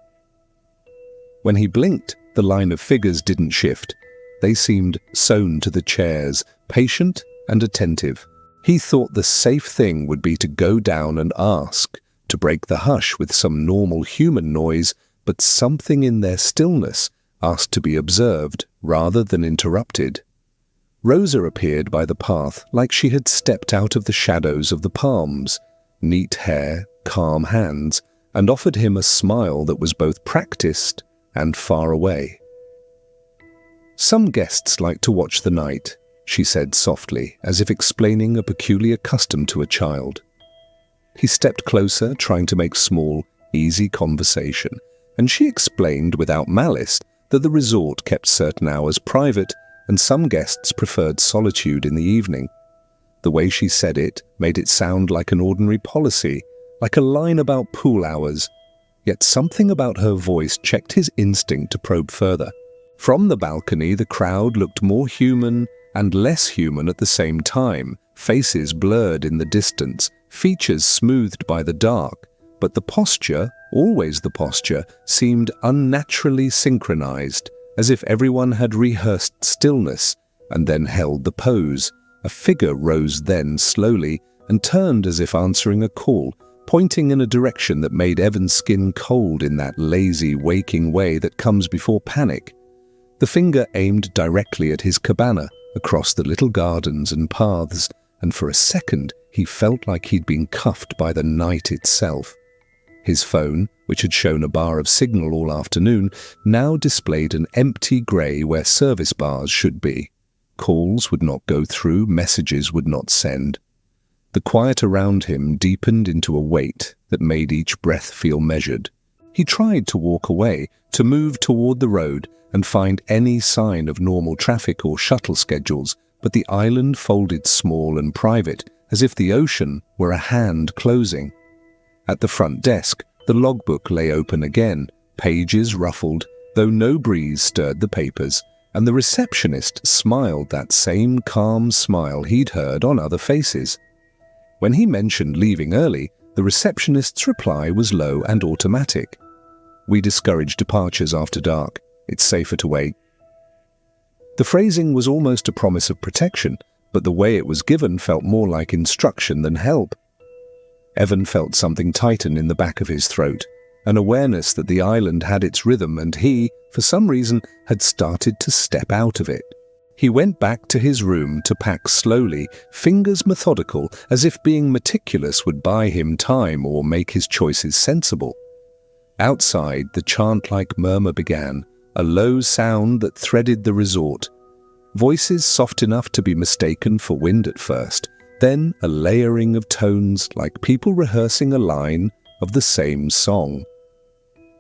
S1: When he blinked, the line of figures didn't shift. They seemed sewn to the chairs, patient and attentive. He thought the safe thing would be to go down and ask, to break the hush with some normal human noise, but something in their stillness asked to be observed rather than interrupted. Rosa appeared by the path like she had stepped out of the shadows of the palms, neat hair, calm hands, and offered him a smile that was both practiced and far away. "Some guests like to watch the night," she said softly, as if explaining a peculiar custom to a child. He stepped closer, trying to make small, easy conversation, and she explained without malice that the resort kept certain hours private and some guests preferred solitude in the evening. The way she said it made it sound like an ordinary policy, like a line about pool hours, yet something about her voice checked his instinct to probe further. From the balcony, the crowd looked more human and less human at the same time, faces blurred in the distance, features smoothed by the dark, but the posture, always the posture, seemed unnaturally synchronized, as if everyone had rehearsed stillness and then held the pose. A figure rose then slowly and turned as if answering a call, pointing in a direction that made Evan's skin cold in that lazy, waking way that comes before panic. The finger aimed directly at his cabana, across the little gardens and paths, and for a second he felt like he'd been cuffed by the night itself. His phone, which had shown a bar of signal all afternoon, now displayed an empty grey where service bars should be. Calls would not go through, messages would not send. The quiet around him deepened into a weight that made each breath feel measured. He tried to walk away, to move toward the road and find any sign of normal traffic or shuttle schedules, but the island folded small and private, as if the ocean were a hand closing. At the front desk, the logbook lay open again, pages ruffled, though no breeze stirred the papers, and the receptionist smiled that same calm smile he'd heard on other faces. When he mentioned leaving early, the receptionist's reply was low and automatic. "We discourage departures after dark. It's safer to wait." The phrasing was almost a promise of protection, but the way it was given felt more like instruction than help. Evan felt something tighten in the back of his throat. an awareness that the island had its rhythm and he, for some reason, had started to step out of it. He went back to his room to pack slowly, fingers methodical, as if being meticulous would buy him time or make his choices sensible. Outside, the chant-like murmur began, a low sound that threaded the resort. Voices soft enough to be mistaken for wind at first, then a layering of tones like people rehearsing a line of the same song.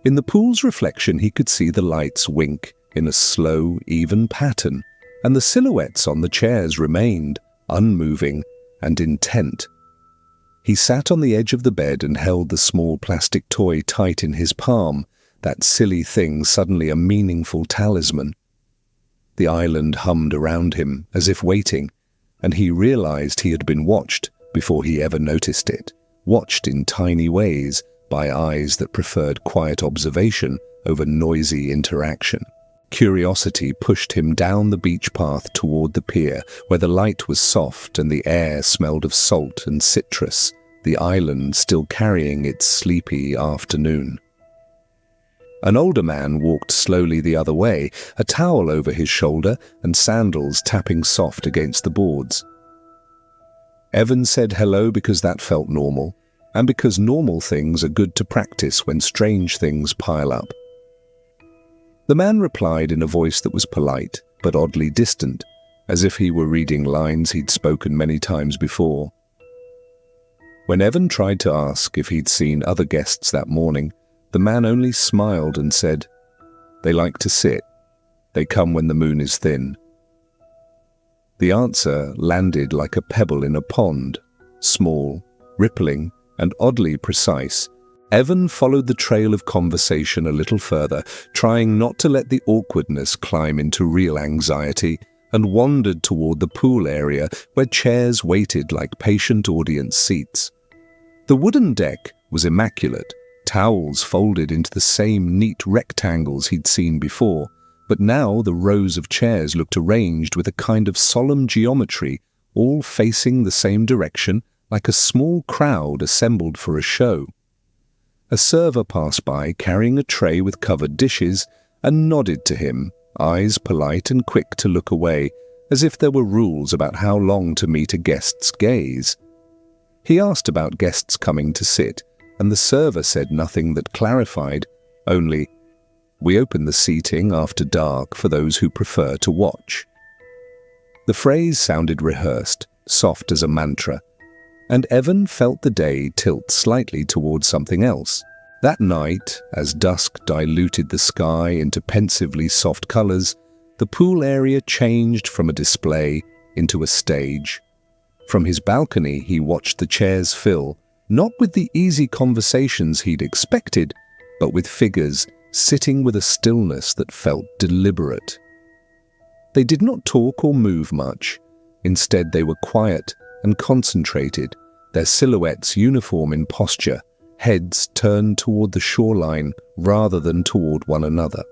S1: In the pool's reflection, he could see the lights wink in a slow, even pattern, and the silhouettes on the chairs remained, unmoving and intent. He sat on the edge of the bed and held the small plastic toy tight in his palm, that silly thing suddenly a meaningful talisman. The island hummed around him, as if waiting, and he realized he had been watched before he ever noticed it, watched in tiny ways by eyes that preferred quiet observation over noisy interaction. Curiosity pushed him down the beach path toward the pier, where the light was soft and the air smelled of salt and citrus, the island still carrying its sleepy afternoon. An older man walked slowly the other way, a towel over his shoulder and sandals tapping soft against the boards. Evan said hello because that felt normal, and because normal things are good to practice when strange things pile up. The man replied in a voice that was polite, but oddly distant, as if he were reading lines he'd spoken many times before. When Evan tried to ask if he'd seen other guests that morning, the man only smiled and said, "They like to sit. They come when the moon is thin." The answer landed like a pebble in a pond, small, rippling, and oddly precise. Evan followed the trail of conversation a little further, trying not to let the awkwardness climb into real anxiety, and wandered toward the pool area where chairs waited like patient audience seats. The wooden deck was immaculate, towels folded into the same neat rectangles he'd seen before, but now the rows of chairs looked arranged with a kind of solemn geometry, all facing the same direction, like a small crowd assembled for a show. A server passed by carrying a tray with covered dishes and nodded to him, eyes polite and quick to look away, as if there were rules about how long to meet a guest's gaze. He asked about guests coming to sit, and the server said nothing that clarified, only, "We open the seating after dark for those who prefer to watch." The phrase sounded rehearsed, soft as a mantra, and Evan felt the day tilt slightly towards something else. That night, as dusk diluted the sky into pensively soft colors, the pool area changed from a display into a stage. From his balcony, he watched the chairs fill, not with the easy conversations he'd expected, but with figures sitting with a stillness that felt deliberate. They did not talk or move much. Instead, they were quiet and concentrated, their silhouettes uniform in posture, heads turned toward the shoreline rather than toward one another.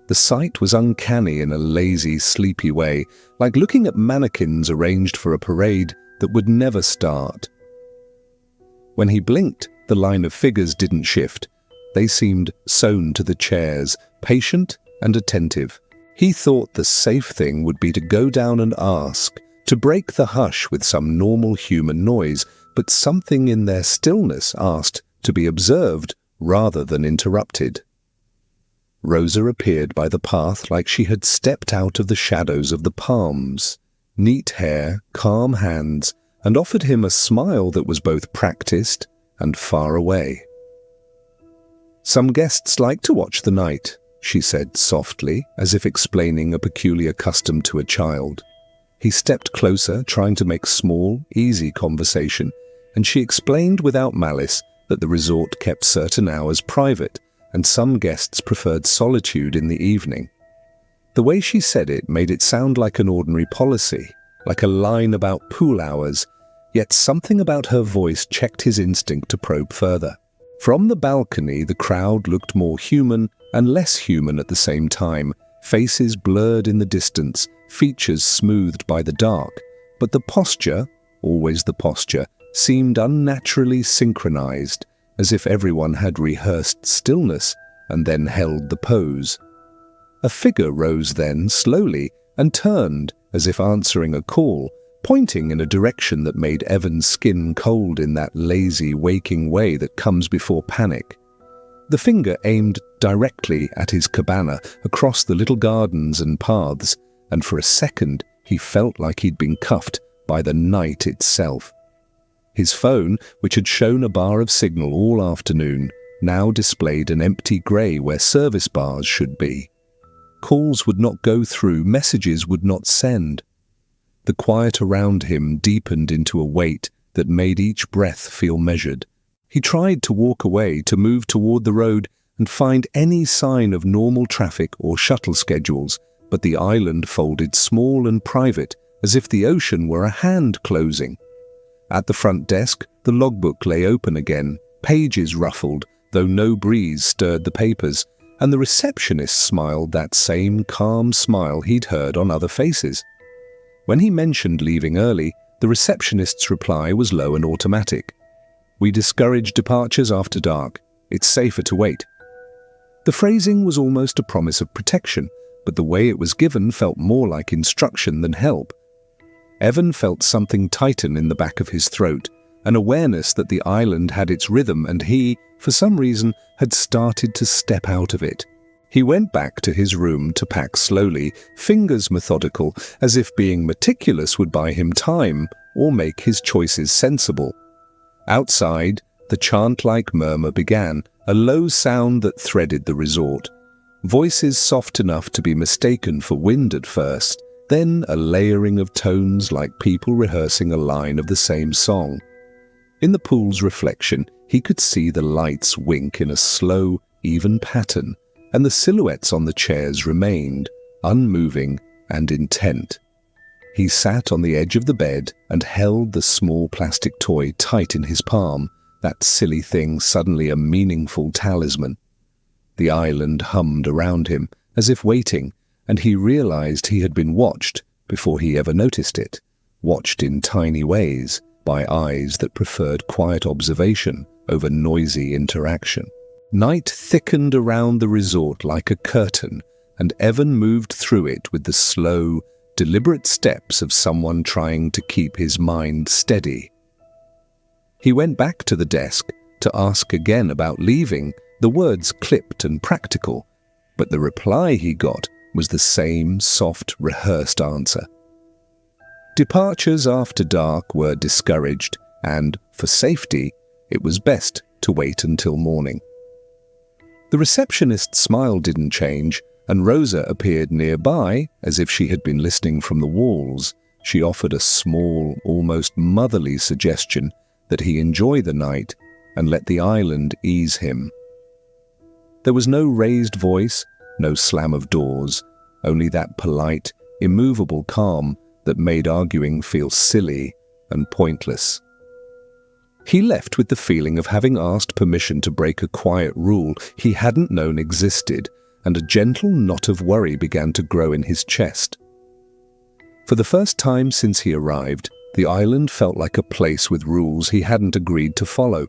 S1: The sight was uncanny in a lazy, sleepy way, like looking at mannequins arranged for a parade that would never start. When he blinked, the line of figures didn't shift. They seemed sewn to the chairs, patient and attentive. He thought the safe thing would be to go down and ask, to break the hush with some normal human noise, but something in their stillness asked to be observed rather than interrupted. Rosa appeared by the path like she had stepped out of the shadows of the palms, neat hair, calm hands, and offered him a smile that was both practiced and far away. "Some guests like to watch the night," she said softly, as if explaining a peculiar custom to a child. He stepped closer, trying to make small, easy conversation, and she explained without malice that the resort kept certain hours private, and some guests preferred solitude in the evening. The way she said it made it sound like an ordinary policy, like a line about pool hours, yet something about her voice checked his instinct to probe further. From the balcony, the crowd looked more human and less human at the same time, faces blurred in the distance, features smoothed by the dark, but the posture, always the posture, seemed unnaturally synchronized, as if everyone had rehearsed stillness and then held the pose. A figure rose then slowly and turned as if answering a call, pointing in a direction that made Evan's skin cold in that lazy, waking way that comes before panic. The finger aimed directly at his cabana across the little gardens and paths, and for a second he felt like he'd been cuffed by the night itself. His phone, which had shown a bar of signal all afternoon, now displayed an empty grey where service bars should be. Calls would not go through, messages would not send. The quiet around him deepened into a weight that made each breath feel measured. He tried to walk away, to move toward the road and find any sign of normal traffic or shuttle schedules, but the island folded small and private, as if the ocean were a hand closing. At the front desk, the logbook lay open again, pages ruffled, though no breeze stirred the papers, and the receptionist smiled that same calm smile he'd heard on other faces. When he mentioned leaving early, the receptionist's reply was low and automatic. "We discourage departures after dark. It's safer to wait." The phrasing was almost a promise of protection, but the way it was given felt more like instruction than help. Evan felt something tighten in the back of his throat, an awareness that the island had its rhythm and he, for some reason, had started to step out of it. He went back to his room to pack slowly, fingers methodical, as if being meticulous would buy him time or make his choices sensible. Outside, the chant-like murmur began, a low sound that threaded the resort. Voices soft enough to be mistaken for wind at first, then a layering of tones like people rehearsing a line of the same song. In the pool's reflection, he could see the lights wink in a slow, even pattern, and the silhouettes on the chairs remained, unmoving and intent. He sat on the edge of the bed and held the small plastic toy tight in his palm, that silly thing suddenly a meaningful talisman. The island hummed around him, as if waiting, and he realized he had been watched before he ever noticed it, watched in tiny ways, by eyes that preferred quiet observation over noisy interaction. Night thickened around the resort like a curtain, and Evan moved through it with the slow, deliberate steps of someone trying to keep his mind steady. He went back to the desk to ask again about leaving, the words clipped and practical, but the reply he got was the same soft, rehearsed answer. Departures after dark were discouraged, and, for safety, it was best to wait until morning. The receptionist's smile didn't change, and Rosa appeared nearby, as if she had been listening from the walls. She offered a small, almost motherly suggestion that he enjoy the night and let the island ease him. There was no raised voice, no slam of doors, only that polite, immovable calm that made arguing feel silly and pointless. He left with the feeling of having asked permission to break a quiet rule he hadn't known existed, and a gentle knot of worry began to grow in his chest. For the first time since he arrived, the island felt like a place with rules he hadn't agreed to follow.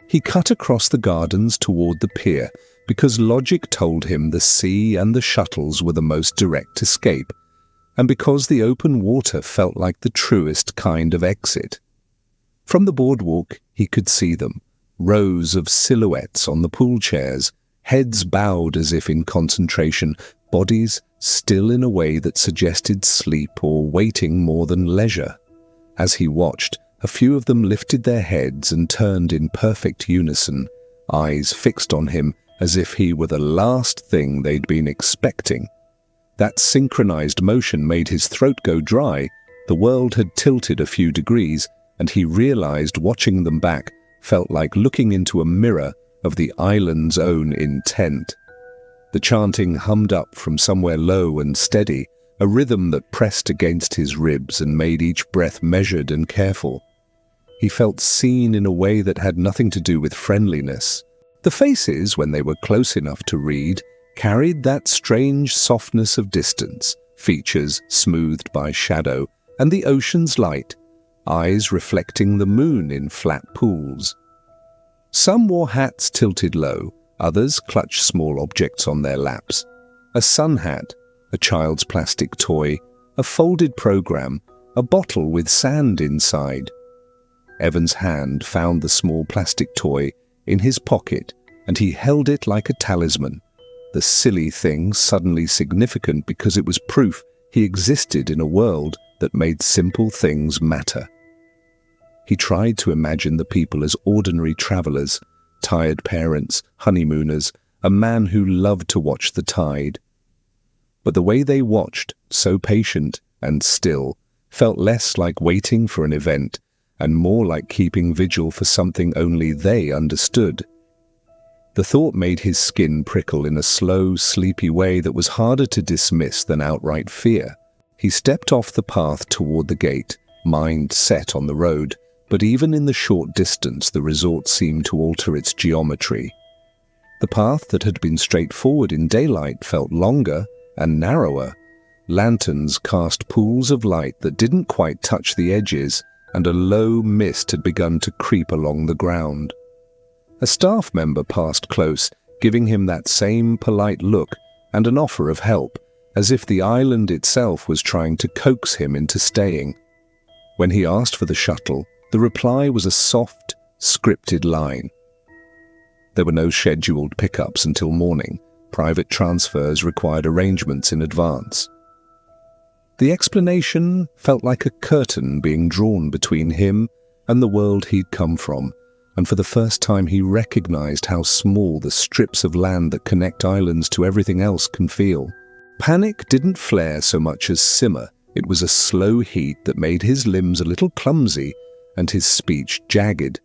S1: He cut across the gardens toward the pier because logic told him the sea and the shuttles were the most direct escape, and because the open water felt like the truest kind of exit. From the boardwalk, he could see them, rows of silhouettes on the pool chairs, heads bowed as if in concentration, bodies still in a way that suggested sleep or waiting more than leisure. As he watched, a few of them lifted their heads and turned in perfect unison, eyes fixed on him as if he were the last thing they'd been expecting. That synchronized motion made his throat go dry. The world had tilted a few degrees, and he realized watching them back felt like looking into a mirror of the island's own intent. The chanting hummed up from somewhere low and steady, a rhythm that pressed against his ribs and made each breath measured and careful. He felt seen in a way that had nothing to do with friendliness. The faces, when they were close enough to read, carried that strange softness of distance, features smoothed by shadow, and the ocean's light, eyes reflecting the moon in flat pools. Some wore hats tilted low, others clutched small objects on their laps. A sun hat, a child's plastic toy, a folded program, a bottle with sand inside. Evan's hand found the small plastic toy in his pocket, and he held it like a talisman, the silly thing suddenly significant because it was proof he existed in a world that made simple things matter. He tried to imagine the people as ordinary travelers, tired parents, honeymooners, a man who loved to watch the tide. But the way they watched, so patient and still, felt less like waiting for an event and more like keeping vigil for something only they understood. The thought made his skin prickle in a slow, sleepy way that was harder to dismiss than outright fear. He stepped off the path toward the gate, mind set on the road, but even in the short distance the resort seemed to alter its geometry. The path that had been straightforward in daylight felt longer and narrower. Lanterns cast pools of light that didn't quite touch the edges, and a low mist had begun to creep along the ground. A staff member passed close, giving him that same polite look and an offer of help, as if the island itself was trying to coax him into staying. When he asked for the shuttle, the reply was a soft, scripted line. There were no scheduled pickups until morning. Private transfers required arrangements in advance. The explanation felt like a curtain being drawn between him and the world he'd come from, and for the first time he recognized how small the strips of land that connect islands to everything else can feel. Panic didn't flare so much as simmer. It was a slow heat that made his limbs a little clumsy and his speech jagged.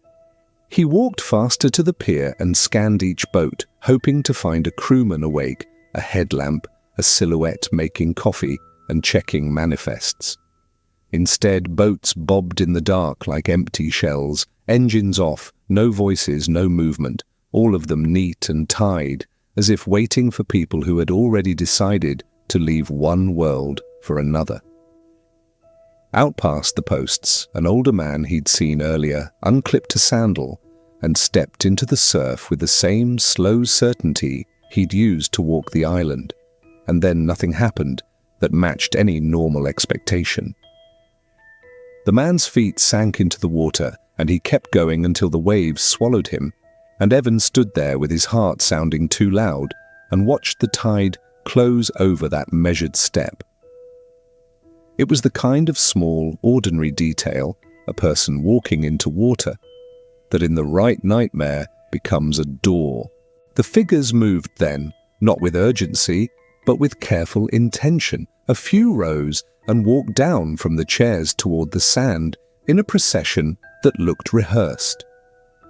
S1: He walked faster to the pier and scanned each boat, hoping to find a crewman awake, a headlamp, a silhouette making coffee, and checking manifests. Instead, boats bobbed in the dark like empty shells, engines off, no voices, no movement, all of them neat and tied, as if waiting for people who had already decided to leave one world for another. Out past the posts, an older man he'd seen earlier unclipped a sandal and stepped into the surf with the same slow certainty he'd used to walk the island, and then nothing happened that matched any normal expectation. The man's feet sank into the water, and he kept going until the waves swallowed him, and Evan stood there with his heart sounding too loud and watched the tide close over that measured step. It was the kind of small, ordinary detail, a person walking into water, that in the right nightmare becomes a door. The figures moved then, not with urgency, but with careful intention, a few rows, and walked down from the chairs toward the sand in a procession that looked rehearsed.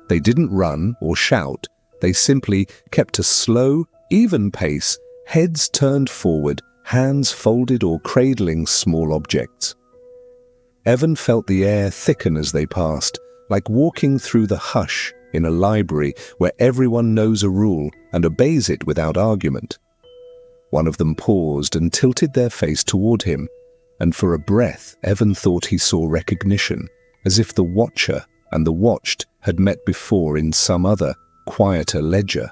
S1: They didn't run or shout, they simply kept a slow, even pace, heads turned forward, hands folded or cradling small objects. Evan felt the air thicken as they passed, like walking through the hush in a library where everyone knows a rule and obeys it without argument. One of them paused and tilted their face toward him, and for a breath Evan thought he saw recognition, as if the watcher and the watched had met before in some other, quieter ledger.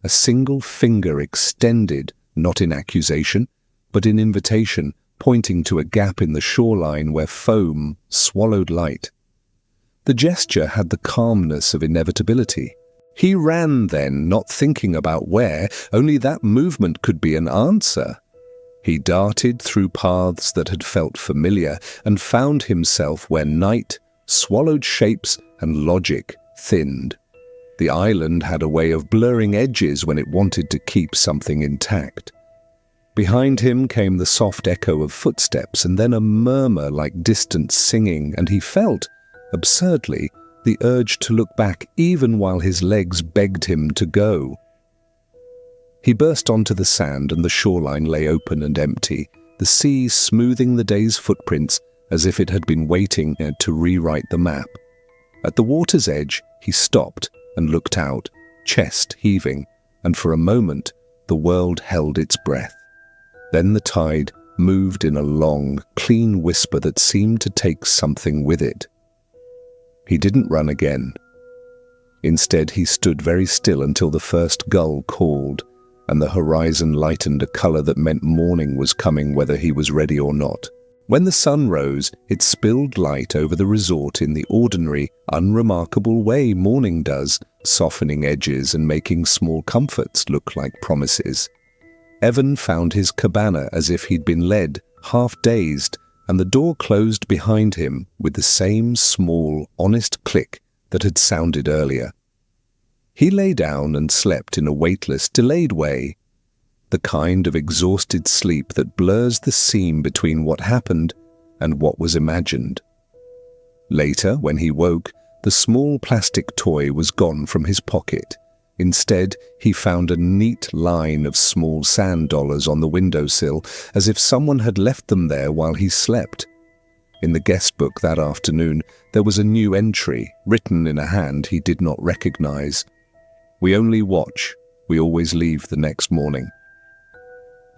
S1: A single finger extended, not in accusation, but in invitation, pointing to a gap in the shoreline where foam swallowed light. The gesture had the calmness of inevitability. He ran then, not thinking about where, only that movement could be an answer. He darted through paths that had felt familiar and found himself where night swallowed shapes and logic thinned. The island had a way of blurring edges when it wanted to keep something intact. Behind him came the soft echo of footsteps and then a murmur like distant singing, and he felt, absurdly, the urge to look back even while his legs begged him to go. He burst onto the sand and the shoreline lay open and empty, the sea smoothing the day's footprints as if it had been waiting to rewrite the map. At the water's edge, he stopped and looked out, chest heaving, and for a moment the world held its breath. Then the tide moved in a long, clean whisper that seemed to take something with it. He didn't run again. Instead, he stood very still until the first gull called, and the horizon lightened a color that meant morning was coming whether he was ready or not. When the sun rose, it spilled light over the resort in the ordinary, unremarkable way morning does, softening edges and making small comforts look like promises. Evan found his cabana as if he'd been led, half-dazed, and the door closed behind him with the same small, honest click that had sounded earlier. He lay down and slept in a weightless, delayed way, the kind of exhausted sleep that blurs the seam between what happened and what was imagined. Later, when he woke, the small plastic toy was gone from his pocket. Instead, he found a neat line of small sand dollars on the windowsill, as if someone had left them there while he slept. In the guest book that afternoon, there was a new entry, written in a hand he did not recognize. "We only watch. We always leave the next morning."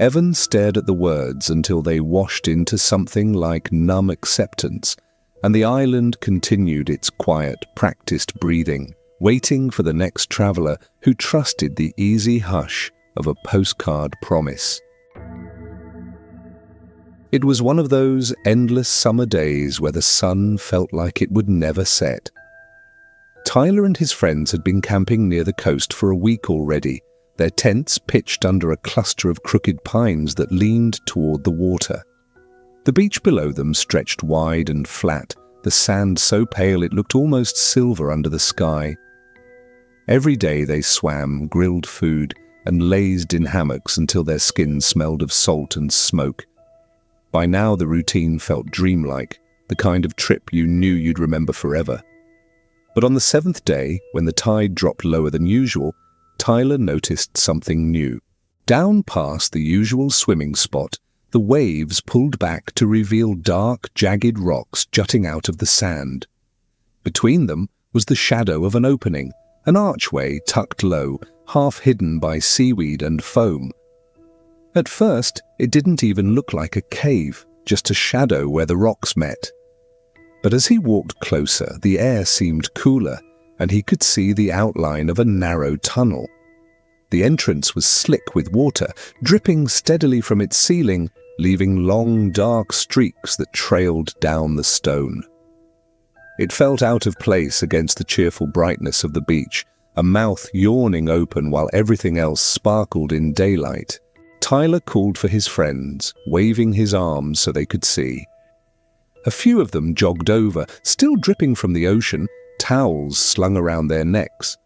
S1: Evan stared at the words until they washed into something like numb acceptance, and the island continued its quiet, practiced breathing, waiting for the next traveler who trusted the easy hush of a postcard promise. It was one of those endless summer days where the sun felt like it would never set. Tyler and his friends had been camping near the coast for a week already, their tents pitched under a cluster of crooked pines that leaned toward the water. The beach below them stretched wide and flat, the sand so pale it looked almost silver under the sky. Every day they swam, grilled food, and lazed in hammocks until their skins smelled of salt and smoke. By now the routine felt dreamlike, the kind of trip you knew you'd remember forever. But on the seventh day, when the tide dropped lower than usual, Tyler noticed something new. Down past the usual swimming spot, the waves pulled back to reveal dark, jagged rocks jutting out of the sand. Between them was the shadow of an opening, an archway tucked low, half hidden by seaweed and foam. At first, it didn't even look like a cave, just a shadow where the rocks met. But as he walked closer, the air seemed cooler, and he could see the outline of a narrow tunnel. The entrance was slick with water, dripping steadily from its ceiling, leaving long, dark streaks that trailed down the stone. It felt out of place against the cheerful brightness of the beach, a mouth yawning open while everything else sparkled in daylight. Tyler called for his friends, waving his arms so they could see. A few of them jogged over, still dripping from the ocean, towels slung around their necks.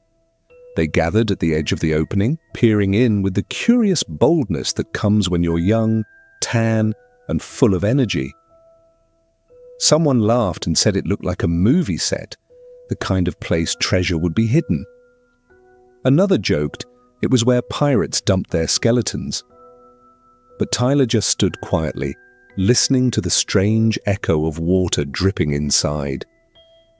S1: They gathered at the edge of the opening, peering in with the curious boldness that comes when you're young, tan, and full of energy. Someone laughed and said it looked like a movie set, the kind of place treasure would be hidden. Another joked it was where pirates dumped their skeletons. But Tyler just stood quietly, listening to the strange echo of water dripping inside.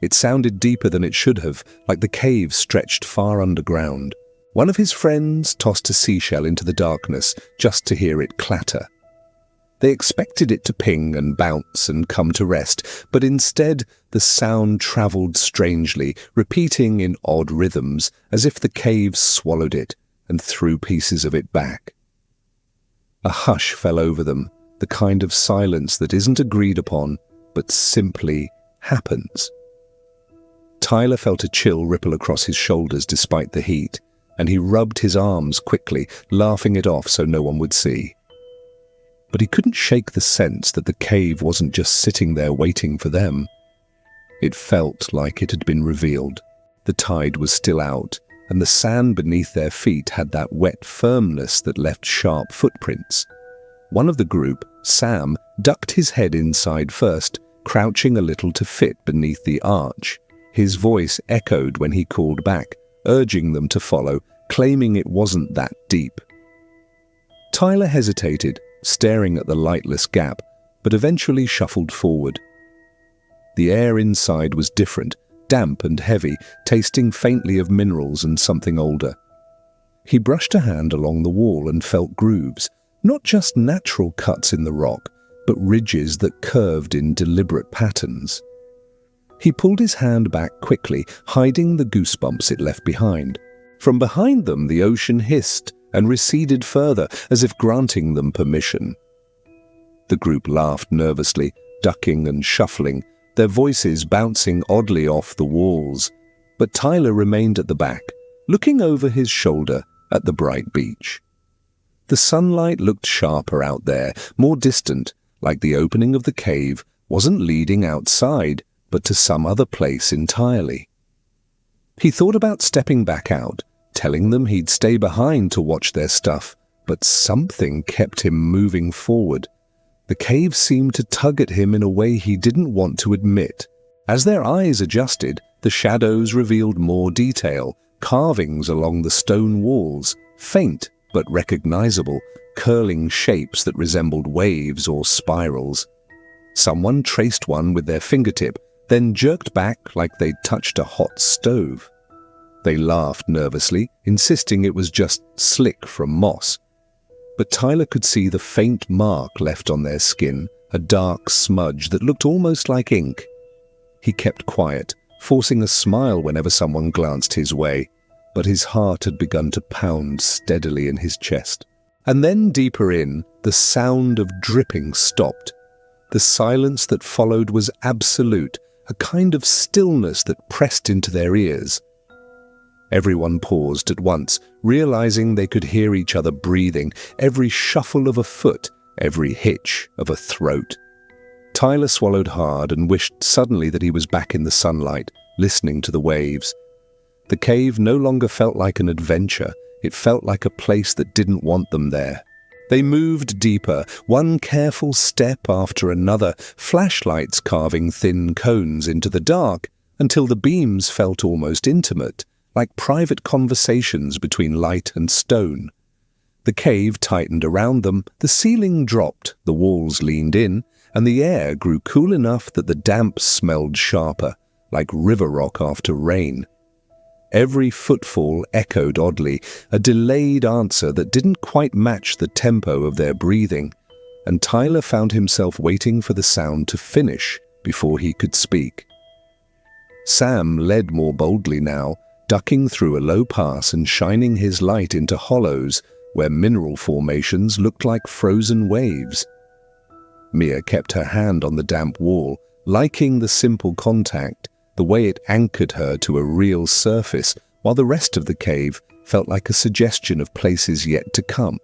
S1: It sounded deeper than it should have, like the cave stretched far underground. One of his friends tossed a seashell into the darkness just to hear it clatter. They expected it to ping and bounce and come to rest, but instead the sound traveled strangely, repeating in odd rhythms, as if the cave swallowed it and threw pieces of it back. A hush fell over them, the kind of silence that isn't agreed upon, but simply happens. Tyler felt a chill ripple across his shoulders despite the heat, and he rubbed his arms quickly, laughing it off so no one would see. But he couldn't shake the sense that the cave wasn't just sitting there waiting for them. It felt like it had been revealed. The tide was still out, and the sand beneath their feet had that wet firmness that left sharp footprints. One of the group, Sam, ducked his head inside first, crouching a little to fit beneath the arch. His voice echoed when he called back, urging them to follow, claiming it wasn't that deep. Tyler hesitated, staring at the lightless gap, but eventually shuffled forward. The air inside was different, damp and heavy, tasting faintly of minerals and something older. He brushed a hand along the wall and felt grooves, not just natural cuts in the rock, but ridges that curved in deliberate patterns. He pulled his hand back quickly, hiding the goosebumps it left behind. From behind them, the ocean hissed and receded further, as if granting them permission. The group laughed nervously, ducking and shuffling, their voices bouncing oddly off the walls. But Tyler remained at the back, looking over his shoulder at the bright beach. The sunlight looked sharper out there, more distant, like the opening of the cave wasn't leading outside, but to some other place entirely. He thought about stepping back out, telling them he'd stay behind to watch their stuff, but something kept him moving forward. The cave seemed to tug at him in a way he didn't want to admit. As their eyes adjusted, the shadows revealed more detail, carvings along the stone walls, faint but recognizable, curling shapes that resembled waves or spirals. Someone traced one with their fingertip, then jerked back like they'd touched a hot stove. They laughed nervously, insisting it was just slick from moss. But Tyler could see the faint mark left on their skin, a dark smudge that looked almost like ink. He kept quiet, forcing a smile whenever someone glanced his way, but his heart had begun to pound steadily in his chest. And then deeper in, the sound of dripping stopped. The silence that followed was absolute, a kind of stillness that pressed into their ears. Everyone paused at once, realizing they could hear each other breathing, every shuffle of a foot, every hitch of a throat. Tyler swallowed hard and wished suddenly that he was back in the sunlight, listening to the waves. The cave no longer felt like an adventure, it felt like a place that didn't want them there. They moved deeper, one careful step after another, flashlights carving thin cones into the dark, until the beams felt almost intimate, like private conversations between light and stone. The cave tightened around them, the ceiling dropped, the walls leaned in, and the air grew cool enough that the damp smelled sharper, like river rock after rain. Every footfall echoed oddly, a delayed answer that didn't quite match the tempo of their breathing, and Tyler found himself waiting for the sound to finish before he could speak. Sam led more boldly now, ducking through a low pass and shining his light into hollows where mineral formations looked like frozen waves. Mia kept her hand on the damp wall, liking the simple contact, the way it anchored her to a real surface, while the rest of the cave felt like a suggestion of places yet to come.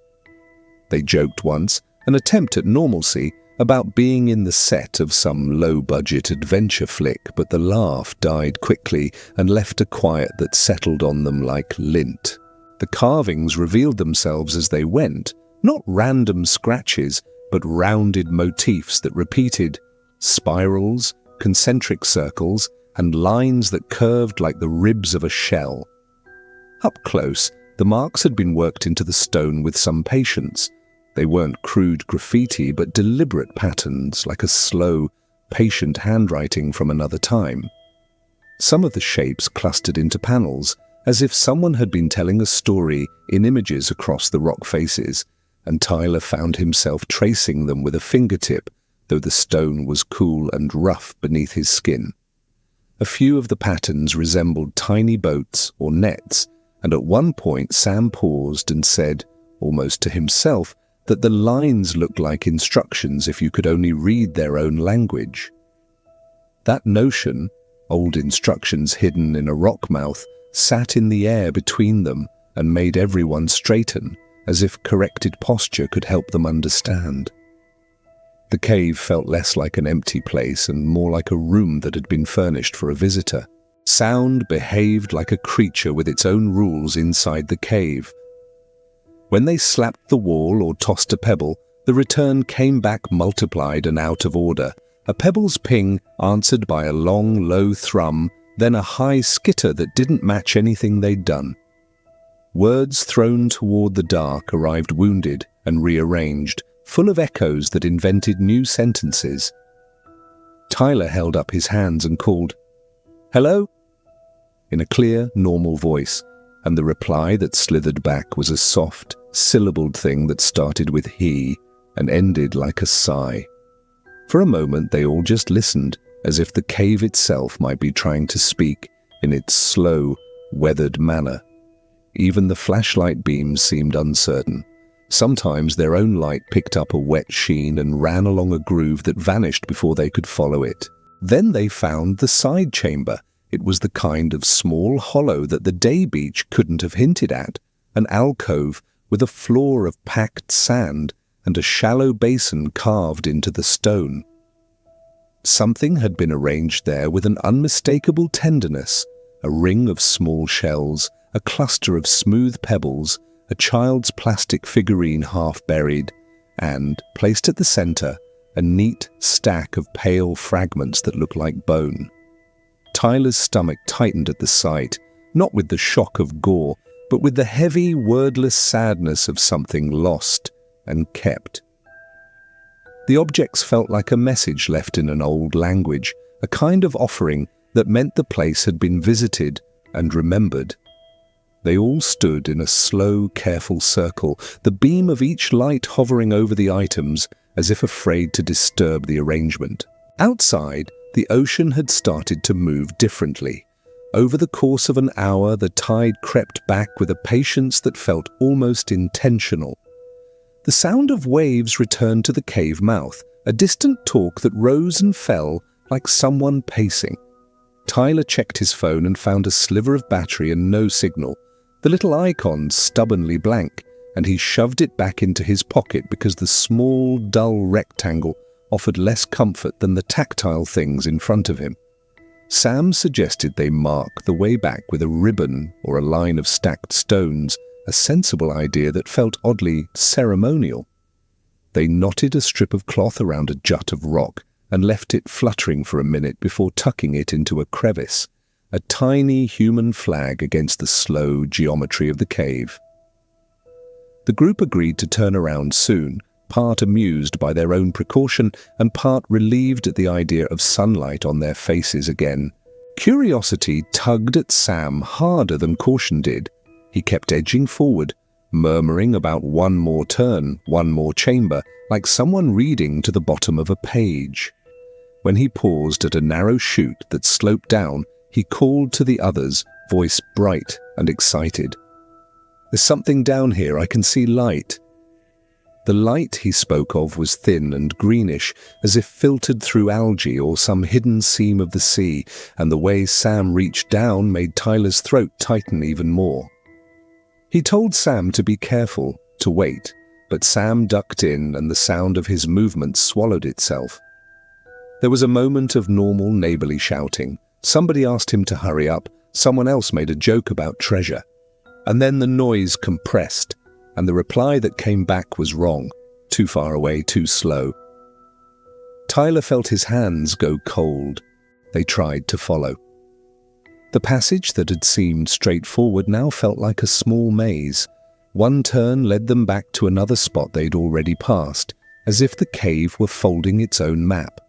S1: They joked once, an attempt at normalcy, about being in the set of some low-budget adventure flick, but the laugh died quickly and left a quiet that settled on them like lint. The carvings revealed themselves as they went, not random scratches, but rounded motifs that repeated, spirals, concentric circles, and lines that curved like the ribs of a shell. Up close, the marks had been worked into the stone with some patience. They weren't crude graffiti, but deliberate patterns, like a slow, patient handwriting from another time. Some of the shapes clustered into panels, as if someone had been telling a story in images across the rock faces, and Tyler found himself tracing them with a fingertip, though the stone was cool and rough beneath his skin. A few of the patterns resembled tiny boats or nets, and at one point Sam paused and said, almost to himself, that the lines looked like instructions if you could only read their own language. That notion, old instructions hidden in a rock mouth, sat in the air between them and made everyone straighten, as if corrected posture could help them understand. The cave felt less like an empty place and more like a room that had been furnished for a visitor. Sound behaved like a creature with its own rules inside the cave. When they slapped the wall or tossed a pebble, the return came back multiplied and out of order. A pebble's ping answered by a long, low thrum, then a high skitter that didn't match anything they'd done. Words thrown toward the dark arrived wounded and rearranged, full of echoes that invented new sentences. Tyler held up his hands and called, "Hello?" in a clear, normal voice, and the reply that slithered back was a soft, syllabled thing that started with he and ended like a sigh. For a moment they all just listened, as if the cave itself might be trying to speak in its slow, weathered manner. Even the flashlight beams seemed uncertain. Sometimes their own light picked up a wet sheen and ran along a groove that vanished before they could follow it. Then they found the side chamber. It was the kind of small hollow that the day beach couldn't have hinted at, an alcove with a floor of packed sand and a shallow basin carved into the stone. Something had been arranged there with an unmistakable tenderness, a ring of small shells, a cluster of smooth pebbles, a child's plastic figurine half buried, and, placed at the center, a neat stack of pale fragments that looked like bone. Tyler's stomach tightened at the sight, not with the shock of gore, but with the heavy, wordless sadness of something lost and kept. The objects felt like a message left in an old language, a kind of offering that meant the place had been visited and remembered. They all stood in a slow, careful circle, the beam of each light hovering over the items as if afraid to disturb the arrangement. Outside, the ocean had started to move differently. Over the course of an hour, the tide crept back with a patience that felt almost intentional. The sound of waves returned to the cave mouth, a distant talk that rose and fell like someone pacing. Tyler checked his phone and found a sliver of battery and no signal, the little icon stubbornly blank, and he shoved it back into his pocket because the small, dull rectangle offered less comfort than the tactile things in front of him. Sam suggested they mark the way back with a ribbon or a line of stacked stones, a sensible idea that felt oddly ceremonial. They knotted a strip of cloth around a jut of rock and left it fluttering for a minute before tucking it into a crevice, a tiny human flag against the slow geometry of the cave. The group agreed to turn around soon, part amused by their own precaution and part relieved at the idea of sunlight on their faces again. Curiosity tugged at Sam harder than caution did. He kept edging forward, murmuring about one more turn, one more chamber, like someone reading to the bottom of a page. When he paused at a narrow chute that sloped down, he called to the others, voice bright and excited. "There's something down here, I can see light." The light he spoke of was thin and greenish, as if filtered through algae or some hidden seam of the sea, and the way Sam reached down made Tyler's throat tighten even more. He told Sam to be careful, to wait, but Sam ducked in and the sound of his movements swallowed itself. There was a moment of normal neighborly shouting. Somebody asked him to hurry up, someone else made a joke about treasure. And then the noise compressed, and the reply that came back was wrong, too far away, too slow. Tyler felt his hands go cold. They tried to follow. The passage that had seemed straightforward now felt like a small maze. One turn led them back to another spot they'd already passed, as if the cave were folding its own map.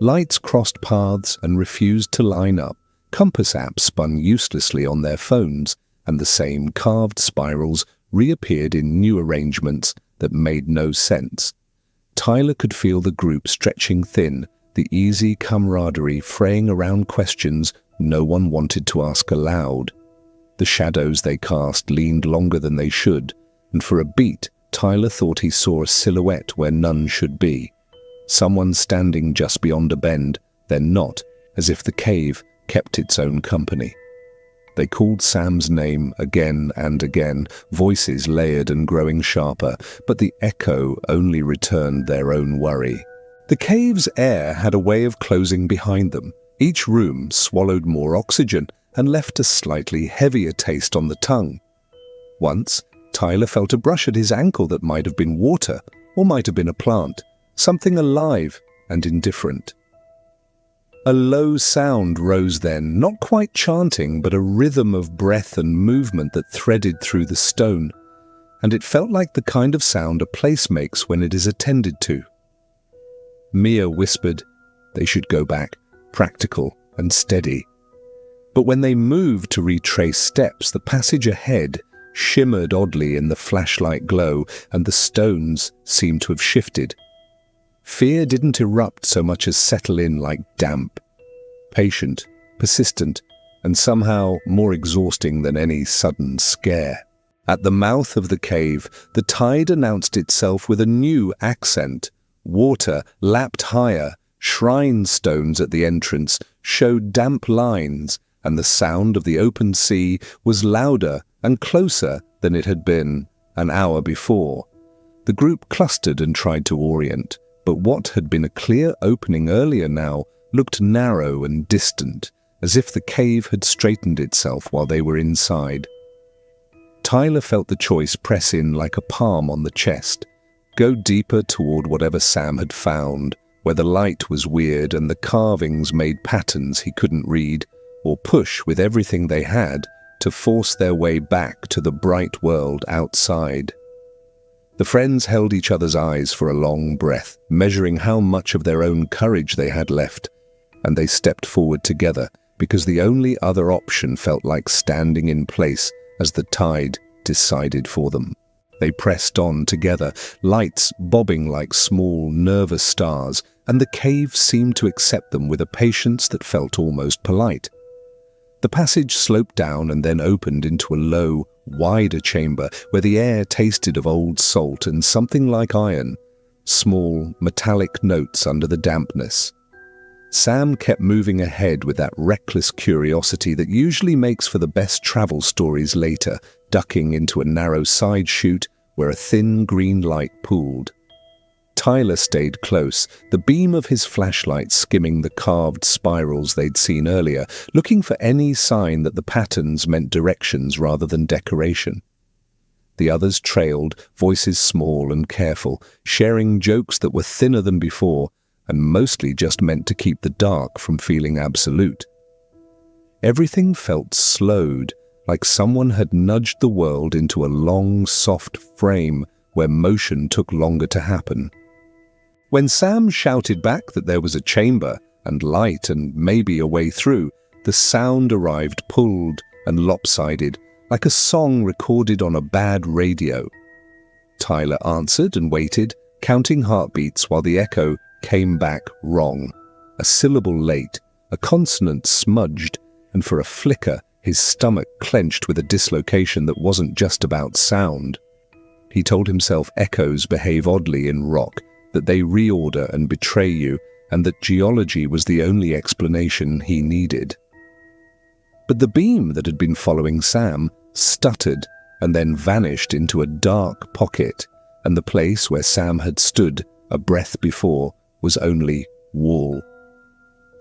S1: Lights crossed paths and refused to line up. Compass apps spun uselessly on their phones, and the same carved spirals reappeared in new arrangements that made no sense. Tyler could feel the group stretching thin, the easy camaraderie fraying around questions no one wanted to ask aloud. The shadows they cast leaned longer than they should, and for a beat, Tyler thought he saw a silhouette where none should be. Someone standing just beyond a bend, then not, as if the cave kept its own company. They called Sam's name again and again, voices layered and growing sharper, but the echo only returned their own worry. The cave's air had a way of closing behind them. Each room swallowed more oxygen and left a slightly heavier taste on the tongue. Once, Tyler felt a brush at his ankle that might have been water, or might have been a plant, something alive and indifferent. A low sound rose then, not quite chanting, but a rhythm of breath and movement that threaded through the stone, and it felt like the kind of sound a place makes when it is attended to. Mia whispered they should go back, practical and steady. But when they moved to retrace steps, the passage ahead shimmered oddly in the flashlight glow, and the stones seemed to have shifted. Fear didn't erupt so much as settle in like damp. Patient, persistent, and somehow more exhausting than any sudden scare. At the mouth of the cave, the tide announced itself with a new accent. Water lapped higher, shrine stones at the entrance showed damp lines, and the sound of the open sea was louder and closer than it had been an hour before. The group clustered and tried to orient, but what had been a clear opening earlier now looked narrow and distant, as if the cave had straightened itself while they were inside. Tyler felt the choice press in like a palm on the chest. Go deeper toward whatever Sam had found, where the light was weird and the carvings made patterns he couldn't read, or push with everything they had to force their way back to the bright world outside. The friends held each other's eyes for a long breath, measuring how much of their own courage they had left, and they stepped forward together because the only other option felt like standing in place as the tide decided for them. They pressed on together, lights bobbing like small, nervous stars, and the cave seemed to accept them with a patience that felt almost polite. The passage sloped down and then opened into a low, wider chamber where the air tasted of old salt and something like iron, small, metallic notes under the dampness. Sam kept moving ahead with that reckless curiosity that usually makes for the best travel stories later, ducking into a narrow side chute where a thin green light pooled. Tyler stayed close, the beam of his flashlight skimming the carved spirals they'd seen earlier, looking for any sign that the patterns meant directions rather than decoration. The others trailed, voices small and careful, sharing jokes that were thinner than before, and mostly just meant to keep the dark from feeling absolute. Everything felt slowed, like someone had nudged the world into a long, soft frame where motion took longer to happen. When Sam shouted back that there was a chamber and light and maybe a way through, the sound arrived pulled and lopsided, like a song recorded on a bad radio. Tyler answered and waited, counting heartbeats while the echo came back wrong, a syllable late, a consonant smudged, and for a flicker his stomach clenched with a dislocation that wasn't just about sound. He told himself echoes behave oddly in rock, that they reorder and betray you, and that geology was the only explanation he needed. But the beam that had been following Sam stuttered and then vanished into a dark pocket, and the place where Sam had stood a breath before was only wall.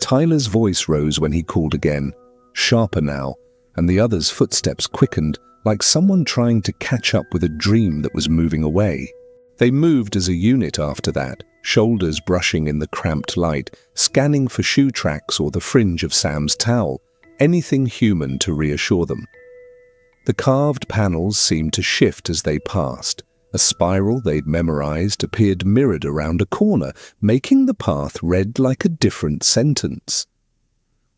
S1: Tyler's voice rose when he called again, sharper now, and the others' footsteps quickened, like someone trying to catch up with a dream that was moving away. They moved as a unit after that, shoulders brushing in the cramped light, scanning for shoe tracks or the fringe of Sam's towel, anything human to reassure them. The carved panels seemed to shift as they passed. A spiral they'd memorized appeared mirrored around a corner, making the path read like a different sentence.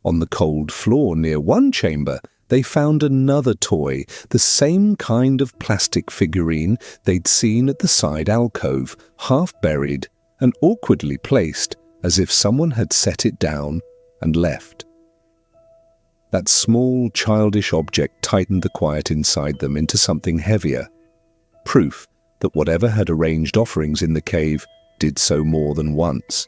S1: On the cold floor near one chamber, they found another toy, the same kind of plastic figurine they'd seen at the side alcove, half buried and awkwardly placed as if someone had set it down and left. That small, childish object tightened the quiet inside them into something heavier, proof that whatever had arranged offerings in the cave did so more than once.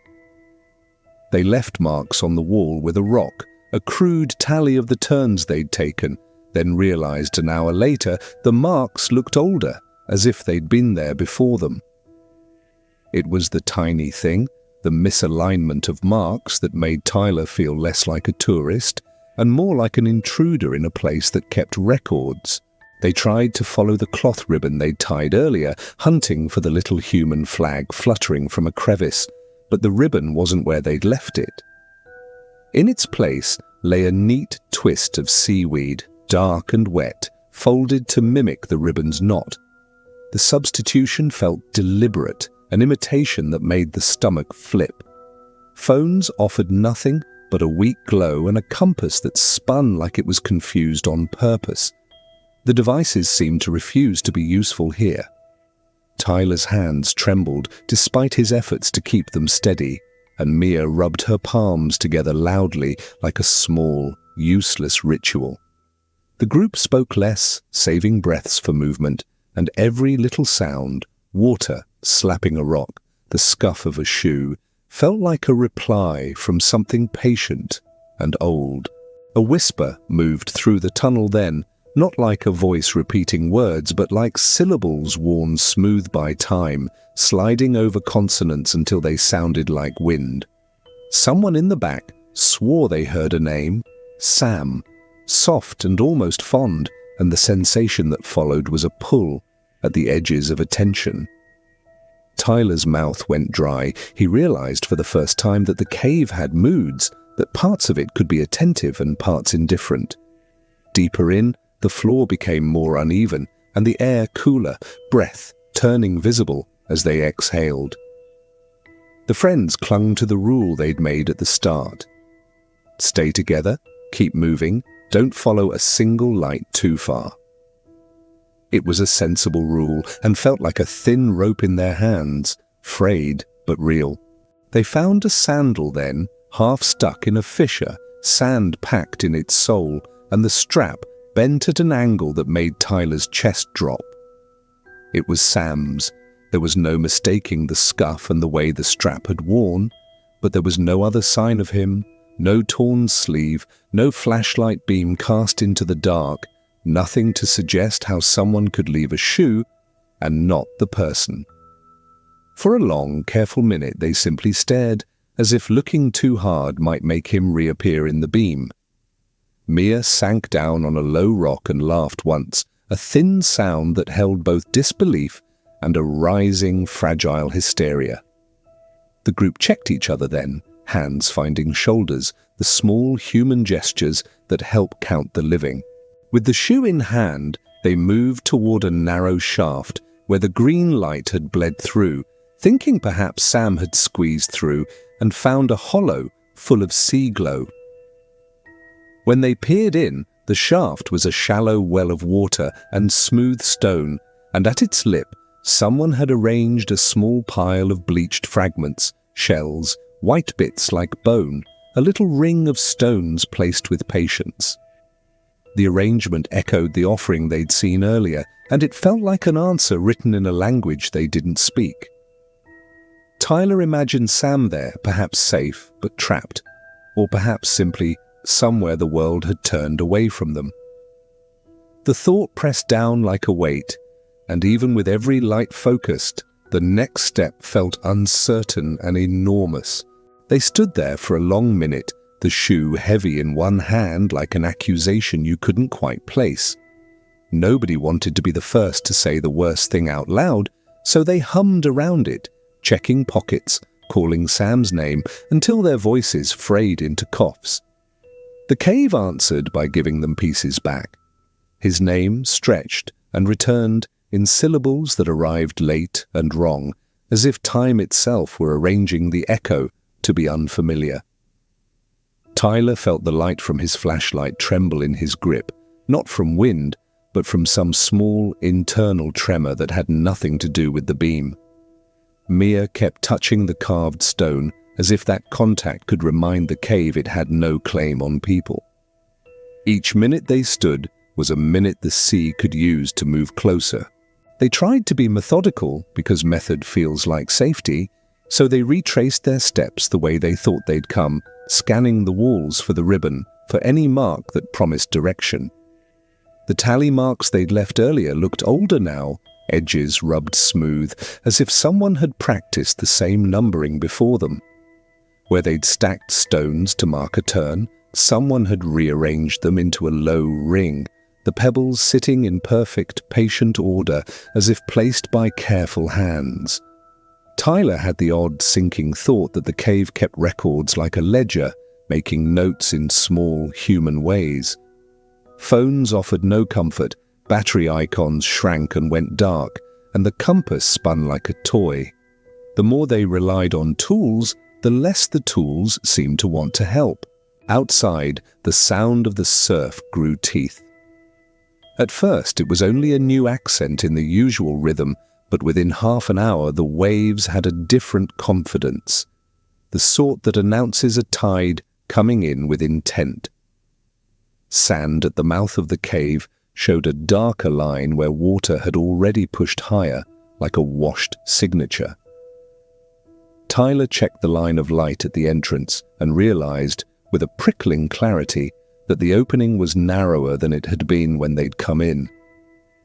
S1: They left marks on the wall with a rock, a crude tally of the turns they'd taken, then realized an hour later the marks looked older, as if they'd been there before them. It was the tiny thing, the misalignment of marks, that made Tyler feel less like a tourist and more like an intruder in a place that kept records. They tried to follow the cloth ribbon they'd tied earlier, hunting for the little human flag fluttering from a crevice, but the ribbon wasn't where they'd left it. In its place lay a neat twist of seaweed, dark and wet, folded to mimic the ribbon's knot. The substitution felt deliberate, an imitation that made the stomach flip. Phones offered nothing but a weak glow and a compass that spun like it was confused on purpose. The devices seemed to refuse to be useful here. Tyler's hands trembled despite his efforts to keep them steady, and Mia rubbed her palms together loudly like a small, useless ritual. The group spoke less, saving breaths for movement, and every little sound, water slapping a rock, the scuff of a shoe, felt like a reply from something patient and old. A whisper moved through the tunnel then, not like a voice repeating words, but like syllables worn smooth by time, sliding over consonants until they sounded like wind. Someone in the back swore they heard a name, Sam, soft and almost fond, and the sensation that followed was a pull at the edges of attention. Tyler's mouth went dry. He realized for the first time that the cave had moods, that parts of it could be attentive and parts indifferent. Deeper in, the floor became more uneven, and the air cooler, breath turning visible as they exhaled. The friends clung to the rule they'd made at the start. Stay together, keep moving, don't follow a single light too far. It was a sensible rule and felt like a thin rope in their hands, frayed but real. They found a sandal then, half stuck in a fissure, sand packed in its sole, and the strap bent at an angle that made Tyler's chest drop. It was Sam's. There was no mistaking the scuff and the way the strap had worn, but there was no other sign of him, no torn sleeve, no flashlight beam cast into the dark, nothing to suggest how someone could leave a shoe and not the person. For a long, careful minute they simply stared, as if looking too hard might make him reappear in the beam. Mia sank down on a low rock and laughed once, a thin sound that held both disbelief and a rising, fragile hysteria. The group checked each other then, hands finding shoulders, the small human gestures that help count the living. With the shoe in hand, they moved toward a narrow shaft where the green light had bled through, thinking perhaps Sam had squeezed through and found a hollow full of sea glow. When they peered in, the shaft was a shallow well of water and smooth stone, and at its lip, someone had arranged a small pile of bleached fragments, shells, white bits like bone, a little ring of stones placed with patience. The arrangement echoed the offering they'd seen earlier, and it felt like an answer written in a language they didn't speak. Tyler imagined Sam there, perhaps safe but trapped, or perhaps simply somewhere the world had turned away from them. The thought pressed down like a weight, and even with every light focused, the next step felt uncertain and enormous. They stood there for a long minute, the shoe heavy in one hand like an accusation you couldn't quite place. Nobody wanted to be the first to say the worst thing out loud, so they hummed around it, checking pockets, calling Sam's name until their voices frayed into coughs. The cave answered by giving them pieces back. His name stretched and returned in syllables that arrived late and wrong, as if time itself were arranging the echo to be unfamiliar. Tyler felt the light from his flashlight tremble in his grip, not from wind, but from some small internal tremor that had nothing to do with the beam. Mia kept touching the carved stone, as if that contact could remind the cave it had no claim on people. Each minute they stood was a minute the sea could use to move closer. They tried to be methodical because method feels like safety, so they retraced their steps the way they thought they'd come, scanning the walls for the ribbon, for any mark that promised direction. The tally marks they'd left earlier looked older now, edges rubbed smooth, as if someone had practiced the same numbering before them. Where they'd stacked stones to mark a turn, someone had rearranged them into a low ring, the pebbles sitting in perfect, patient order as if placed by careful hands. Tyler had the odd, sinking thought that the cave kept records like a ledger, making notes in small, human ways. Phones offered no comfort, battery icons shrank and went dark, and the compass spun like a toy. The more they relied on tools, the less the tools seemed to want to help. Outside, the sound of the surf grew teeth. At first, it was only a new accent in the usual rhythm, but within half an hour the waves had a different confidence, the sort that announces a tide coming in with intent. Sand at the mouth of the cave showed a darker line where water had already pushed higher, like a washed signature. Tyler checked the line of light at the entrance and realized, with a prickling clarity, that the opening was narrower than it had been when they'd come in.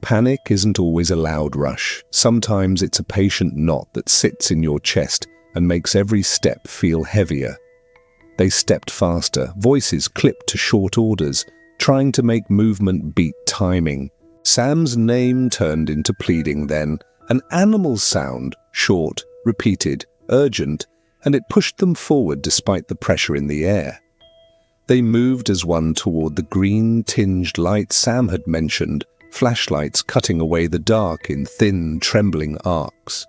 S1: Panic isn't always a loud rush. Sometimes it's a patient knot that sits in your chest and makes every step feel heavier. They stepped faster, voices clipped to short orders, trying to make movement beat timing. Sam's name turned into pleading then, an animal sound, short, repeated, urgent, and it pushed them forward despite the pressure in the air. They moved as one toward the green-tinged light Sam had mentioned, flashlights cutting away the dark in thin, trembling arcs.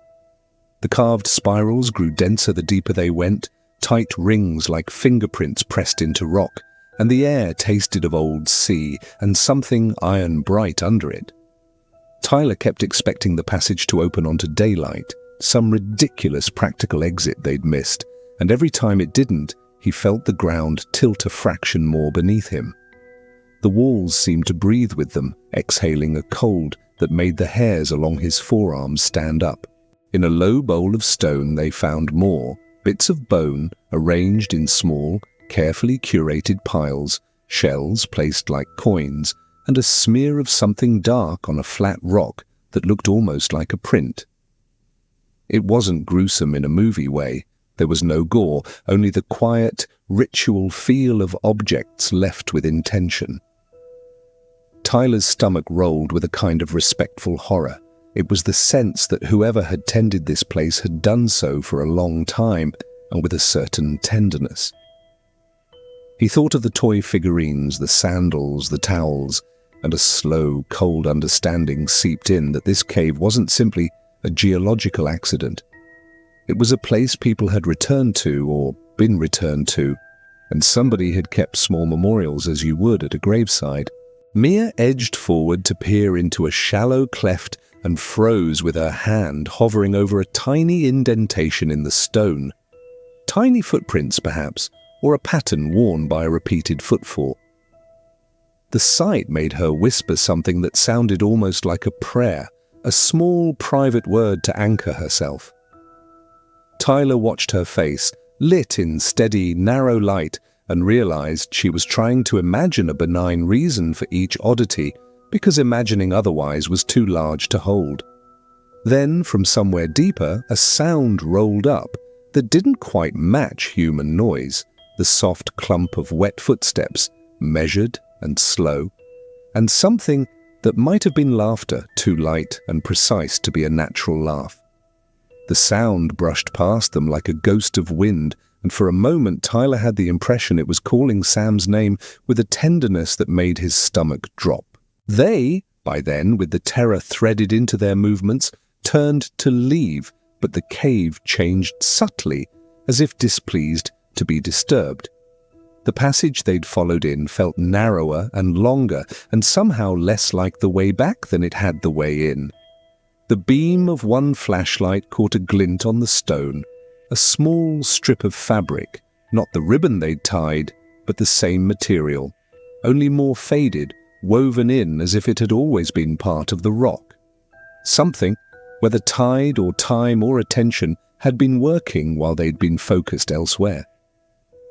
S1: The carved spirals grew denser the deeper they went, tight rings like fingerprints pressed into rock, and the air tasted of old sea and something iron-bright under it. Tyler kept expecting the passage to open onto daylight, some ridiculous practical exit they'd missed, and every time it didn't, he felt the ground tilt a fraction more beneath him. The walls seemed to breathe with them, exhaling a cold that made the hairs along his forearms stand up. In a low bowl of stone they found more, bits of bone arranged in small, carefully curated piles, shells placed like coins, and a smear of something dark on a flat rock that looked almost like a print. It wasn't gruesome in a movie way. There was no gore, only the quiet, ritual feel of objects left with intention. Tyler's stomach rolled with a kind of respectful horror. It was the sense that whoever had tended this place had done so for a long time, and with a certain tenderness. He thought of the toy figurines, the sandals, the towels, and a slow, cold understanding seeped in that this cave wasn't simply a geological accident. It was a place people had returned to or been returned to, and somebody had kept small memorials as you would at a graveside. Mia edged forward to peer into a shallow cleft and froze with her hand hovering over a tiny indentation in the stone. Tiny footprints, perhaps, or a pattern worn by a repeated footfall. The sight made her whisper something that sounded almost like a prayer, a small private word to anchor herself. Tyler watched her face, lit in steady, narrow light, and realized she was trying to imagine a benign reason for each oddity, because imagining otherwise was too large to hold. Then, from somewhere deeper, a sound rolled up that didn't quite match human noise, the soft clump of wet footsteps, measured and slow, and something that might have been laughter, too light and precise to be a natural laugh. The sound brushed past them like a ghost of wind, and for a moment Tyler had the impression it was calling Sam's name with a tenderness that made his stomach drop. They, by then, with the terror threaded into their movements, turned to leave, but the cave changed subtly, as if displeased to be disturbed. The passage they'd followed in felt narrower and longer, and somehow less like the way back than it had the way in. The beam of one flashlight caught a glint on the stone, a small strip of fabric, not the ribbon they'd tied, but the same material, only more faded, woven in as if it had always been part of the rock. Something, whether tide or time or attention, had been working while they'd been focused elsewhere.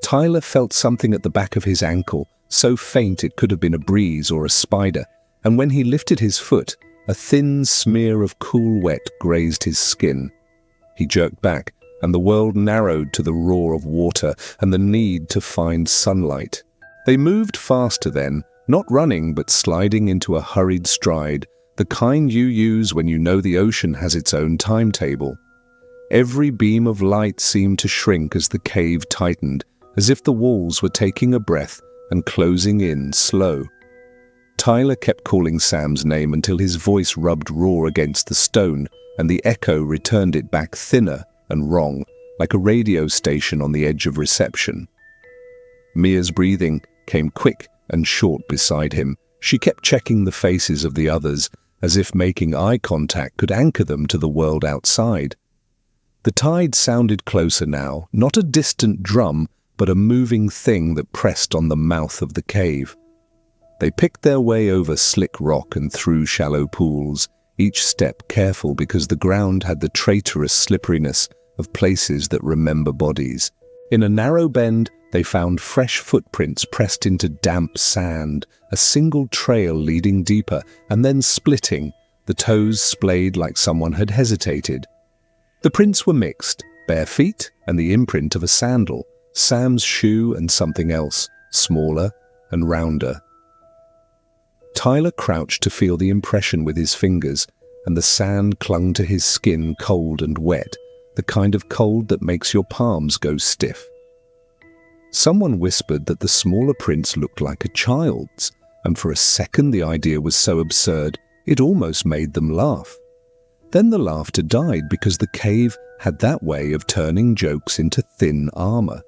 S1: Tyler felt something at the back of his ankle, so faint it could have been a breeze or a spider, and when he lifted his foot, a thin smear of cool wet grazed his skin. He jerked back, and the world narrowed to the roar of water and the need to find sunlight. They moved faster then, not running but sliding into a hurried stride, the kind you use when you know the ocean has its own timetable. Every beam of light seemed to shrink as the cave tightened, as if the walls were taking a breath and closing in slow. Tyler kept calling Sam's name until his voice rubbed raw against the stone, and the echo returned it back thinner and wrong, like a radio station on the edge of reception. Mia's breathing came quick and short beside him. She kept checking the faces of the others, as if making eye contact could anchor them to the world outside. The tide sounded closer now, not a distant drum, but a moving thing that pressed on the mouth of the cave. They picked their way over slick rock and through shallow pools, each step careful because the ground had the traitorous slipperiness of places that remember bodies. In a narrow bend, they found fresh footprints pressed into damp sand, a single trail leading deeper and then splitting, the toes splayed like someone had hesitated. The prints were mixed, bare feet and the imprint of a sandal, Sam's shoe and something else, smaller and rounder. Tyler crouched to feel the impression with his fingers, and the sand clung to his skin cold and wet, the kind of cold that makes your palms go stiff. Someone whispered that the smaller prints looked like a child's, and for a second the idea was so absurd it almost made them laugh. Then the laughter died because the cave had that way of turning jokes into thin armor.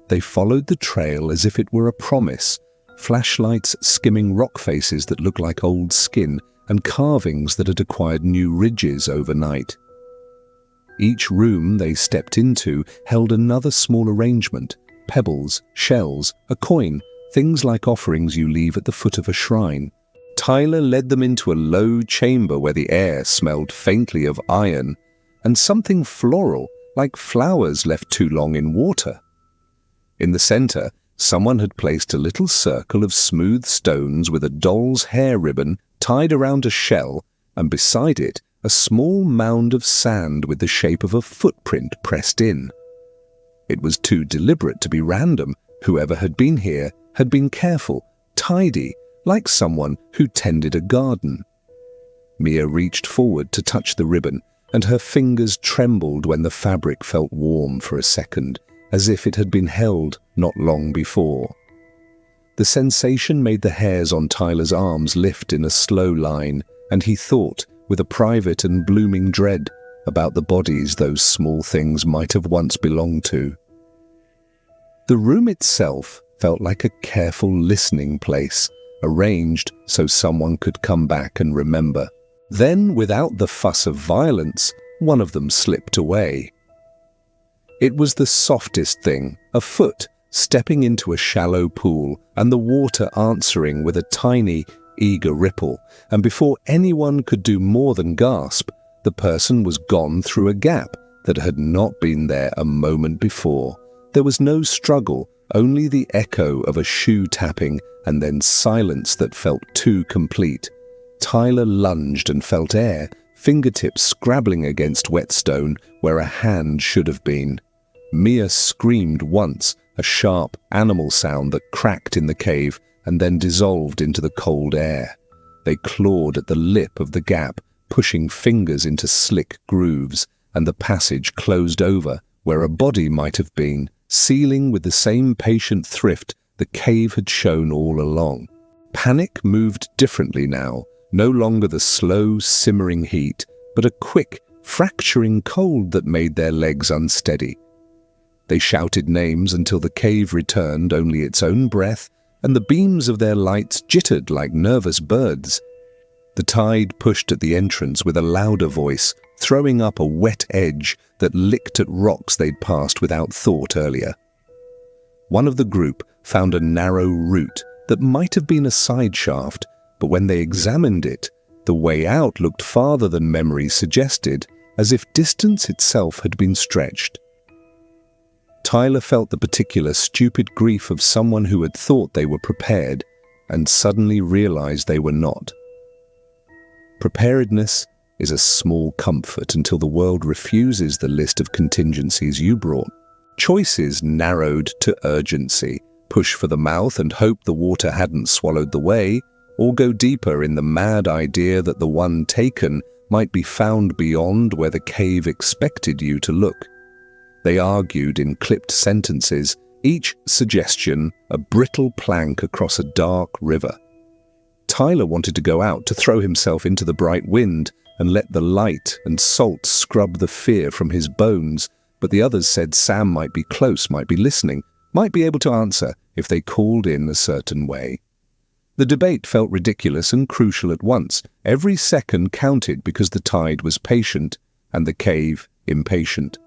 S1: They followed the trail as if it were a promise, flashlights skimming rock faces that looked like old skin and carvings that had acquired new ridges overnight. Each room they stepped into held another small arrangement, pebbles, shells, a coin, things like offerings you leave at the foot of a shrine. Tyler led them into a low chamber where the air smelled faintly of iron and something floral, like flowers left too long in water. In the center, someone had placed a little circle of smooth stones with a doll's hair ribbon tied around a shell, and beside it, a small mound of sand with the shape of a footprint pressed in. It was too deliberate to be random. Whoever had been here had been careful, tidy, like someone who tended a garden. Mia reached forward to touch the ribbon, and her fingers trembled when the fabric felt warm for a second, as if it had been held not long before. The sensation made the hairs on Tyler's arms lift in a slow line, and he thought, with a private and blooming dread, about the bodies those small things might have once belonged to. The room itself felt like a careful listening place, arranged so someone could come back and remember. Then, without the fuss of violence, one of them slipped away. It was the softest thing, a foot stepping into a shallow pool and the water answering with a tiny, eager ripple, and before anyone could do more than gasp, the person was gone through a gap that had not been there a moment before. There was no struggle, only the echo of a shoe tapping and then silence that felt too complete. Tyler lunged and felt air, fingertips scrabbling against wet stone where a hand should have been. Mia screamed once, a sharp animal sound that cracked in the cave and then dissolved into the cold air. They clawed at the lip of the gap, pushing fingers into slick grooves, and the passage closed over where a body might have been, sealing with the same patient thrift the cave had shown all along. Panic moved differently now, no longer the slow, simmering heat, but a quick, fracturing cold that made their legs unsteady. They shouted names until the cave returned only its own breath, and the beams of their lights jittered like nervous birds. The tide pushed at the entrance with a louder voice, throwing up a wet edge that licked at rocks they'd passed without thought earlier. One of the group found a narrow route that might have been a side shaft, but when they examined it, the way out looked farther than memory suggested, as if distance itself had been stretched. Tyler felt the particular stupid grief of someone who had thought they were prepared and suddenly realized they were not. Preparedness is a small comfort until the world refuses the list of contingencies you brought. Choices narrowed to urgency, push for the mouth and hope the water hadn't swallowed the way, or go deeper in the mad idea that the one taken might be found beyond where the cave expected you to look. They argued in clipped sentences, each suggestion a brittle plank across a dark river. Tyler wanted to go out to throw himself into the bright wind and let the light and salt scrub the fear from his bones, but the others said Sam might be close, might be listening, might be able to answer if they called in a certain way. The debate felt ridiculous and crucial at once. Every second counted because the tide was patient and the cave impatient.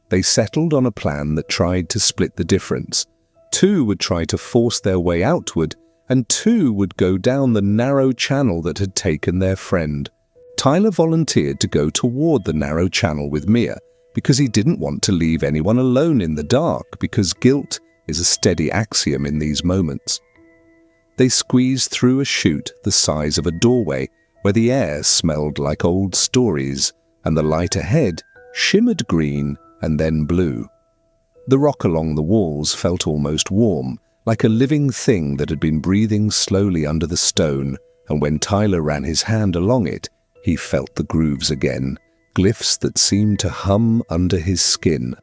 S1: They settled on a plan that tried to split the difference. 2 would try to force their way outward, and 2 would go down the narrow channel that had taken their friend. Tyler volunteered to go toward the narrow channel with Mia, because he didn't want to leave anyone alone in the dark, because guilt is a steady axiom in these moments. They squeezed through a chute the size of a doorway, where the air smelled like old stories, and the light ahead shimmered green and then blue. The rock along the walls felt almost warm, like a living thing that had been breathing slowly under the stone, and when Tyler ran his hand along it, he felt the grooves again, glyphs that seemed to hum under his skin.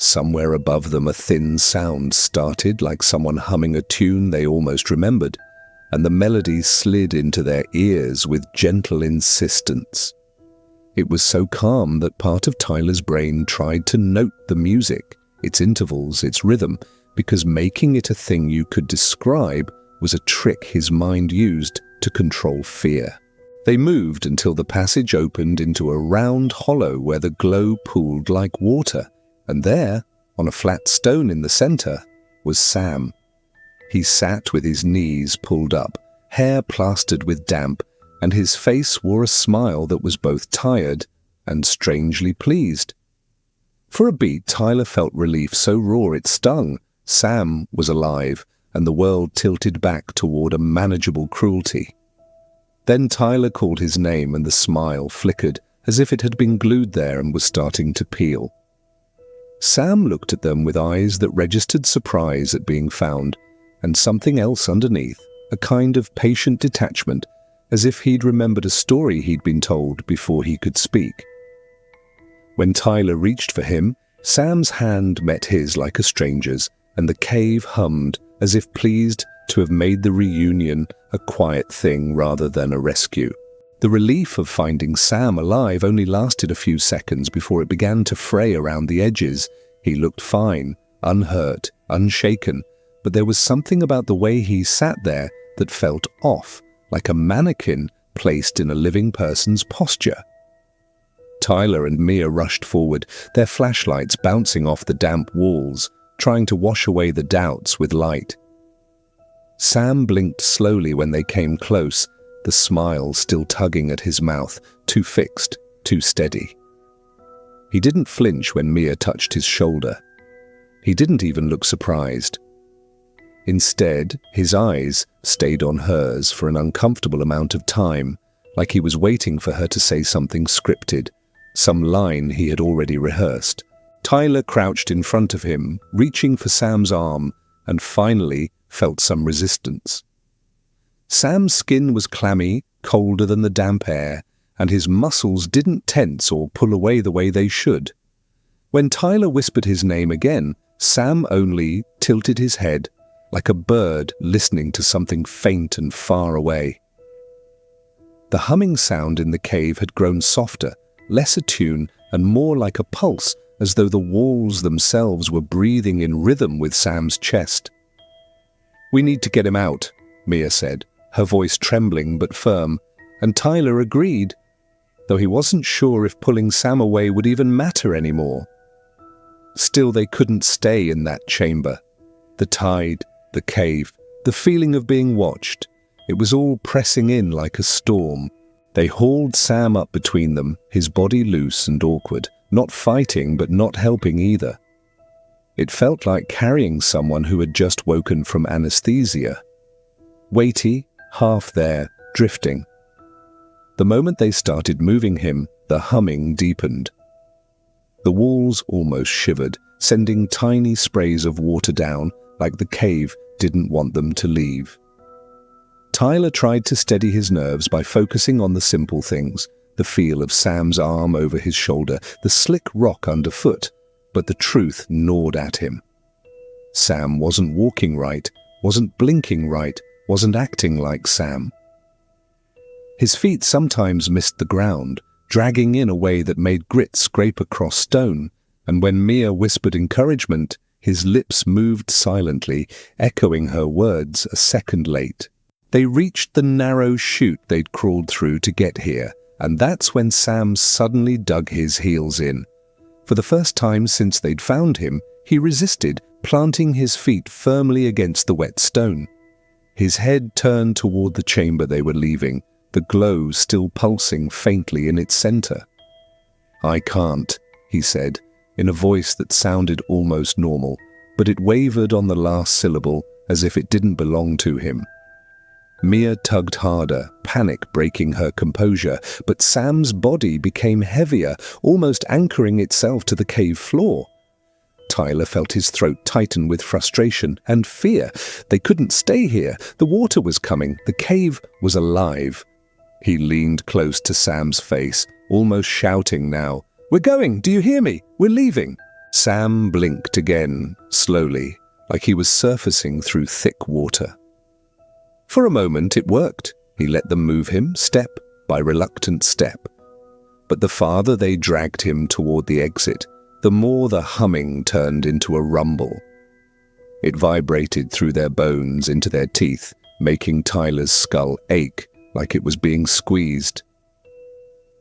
S1: Somewhere above them a thin sound started, like someone humming a tune they almost remembered, and the melody slid into their ears with gentle insistence. It was so calm that part of Tyler's brain tried to note the music, its intervals, its rhythm, because making it a thing you could describe was a trick his mind used to control fear. They moved until the passage opened into a round hollow where the glow pooled like water, and there, on a flat stone in the center, was Sam. He sat with his knees pulled up, hair plastered with damp, and his face wore a smile that was both tired and strangely pleased. For a beat, Tyler felt relief so raw it stung. Sam was alive, and the world tilted back toward a manageable cruelty. Then Tyler called his name, and the smile flickered, as if it had been glued there and was starting to peel. Sam looked at them with eyes that registered surprise at being found, and something else underneath, a kind of patient detachment, as if he'd remembered a story he'd been told before he could speak. When Tyler reached for him, Sam's hand met his like a stranger's, and the cave hummed, as if pleased to have made the reunion a quiet thing rather than a rescue. The relief of finding Sam alive only lasted a few seconds before it began to fray around the edges. He looked fine, unhurt, unshaken, but there was something about the way he sat there that felt off, like a mannequin placed in a living person's posture. Tyler and Mia rushed forward, their flashlights bouncing off the damp walls, trying to wash away the doubts with light. Sam blinked slowly when they came close, the smile still tugging at his mouth, too fixed, too steady. He didn't flinch when Mia touched his shoulder. He didn't even look surprised. Instead, his eyes stayed on hers for an uncomfortable amount of time, like he was waiting for her to say something scripted, some line he had already rehearsed. Tyler crouched in front of him, reaching for Sam's arm, and finally felt some resistance. Sam's skin was clammy, colder than the damp air, and his muscles didn't tense or pull away the way they should. When Tyler whispered his name again, Sam only tilted his head, like a bird listening to something faint and far away. The humming sound in the cave had grown softer, less attuned, and more like a pulse, as though the walls themselves were breathing in rhythm with Sam's chest. "We need to get him out," Mia said, her voice trembling but firm, and Tyler agreed, though he wasn't sure if pulling Sam away would even matter anymore. Still, they couldn't stay in that chamber. The tide, the cave, the feeling of being watched, it was all pressing in like a storm. They hauled Sam up between them, his body loose and awkward, not fighting but not helping either. It felt like carrying someone who had just woken from anesthesia. Weighty, half there, drifting. The moment they started moving him, the humming deepened. The walls almost shivered, sending tiny sprays of water down, like the cave didn't want them to leave. Tyler tried to steady his nerves by focusing on the simple things, the feel of Sam's arm over his shoulder, the slick rock underfoot, but the truth gnawed at him. Sam wasn't walking right, wasn't blinking right, wasn't acting like Sam. His feet sometimes missed the ground, dragging in a way that made grit scrape across stone, and when Mia whispered encouragement, his lips moved silently, echoing her words a second late. They reached the narrow chute they'd crawled through to get here, and that's when Sam suddenly dug his heels in. For the first time since they'd found him, he resisted, planting his feet firmly against the wet stone. His head turned toward the chamber they were leaving, the glow still pulsing faintly in its center. "I can't," he said, in a voice that sounded almost normal, but it wavered on the last syllable as if it didn't belong to him. Mia tugged harder, panic breaking her composure, but Sam's body became heavier, almost anchoring itself to the cave floor. Tyler felt his throat tighten with frustration and fear. They couldn't stay here. The water was coming. The cave was alive. He leaned close to Sam's face, almost shouting now, "We're going! Do you hear me? We're leaving!" Sam blinked again, slowly, like he was surfacing through thick water. For a moment it worked. He let them move him, step by reluctant step. But the farther they dragged him toward the exit, the more the humming turned into a rumble. It vibrated through their bones into their teeth, making Tyler's skull ache like it was being squeezed.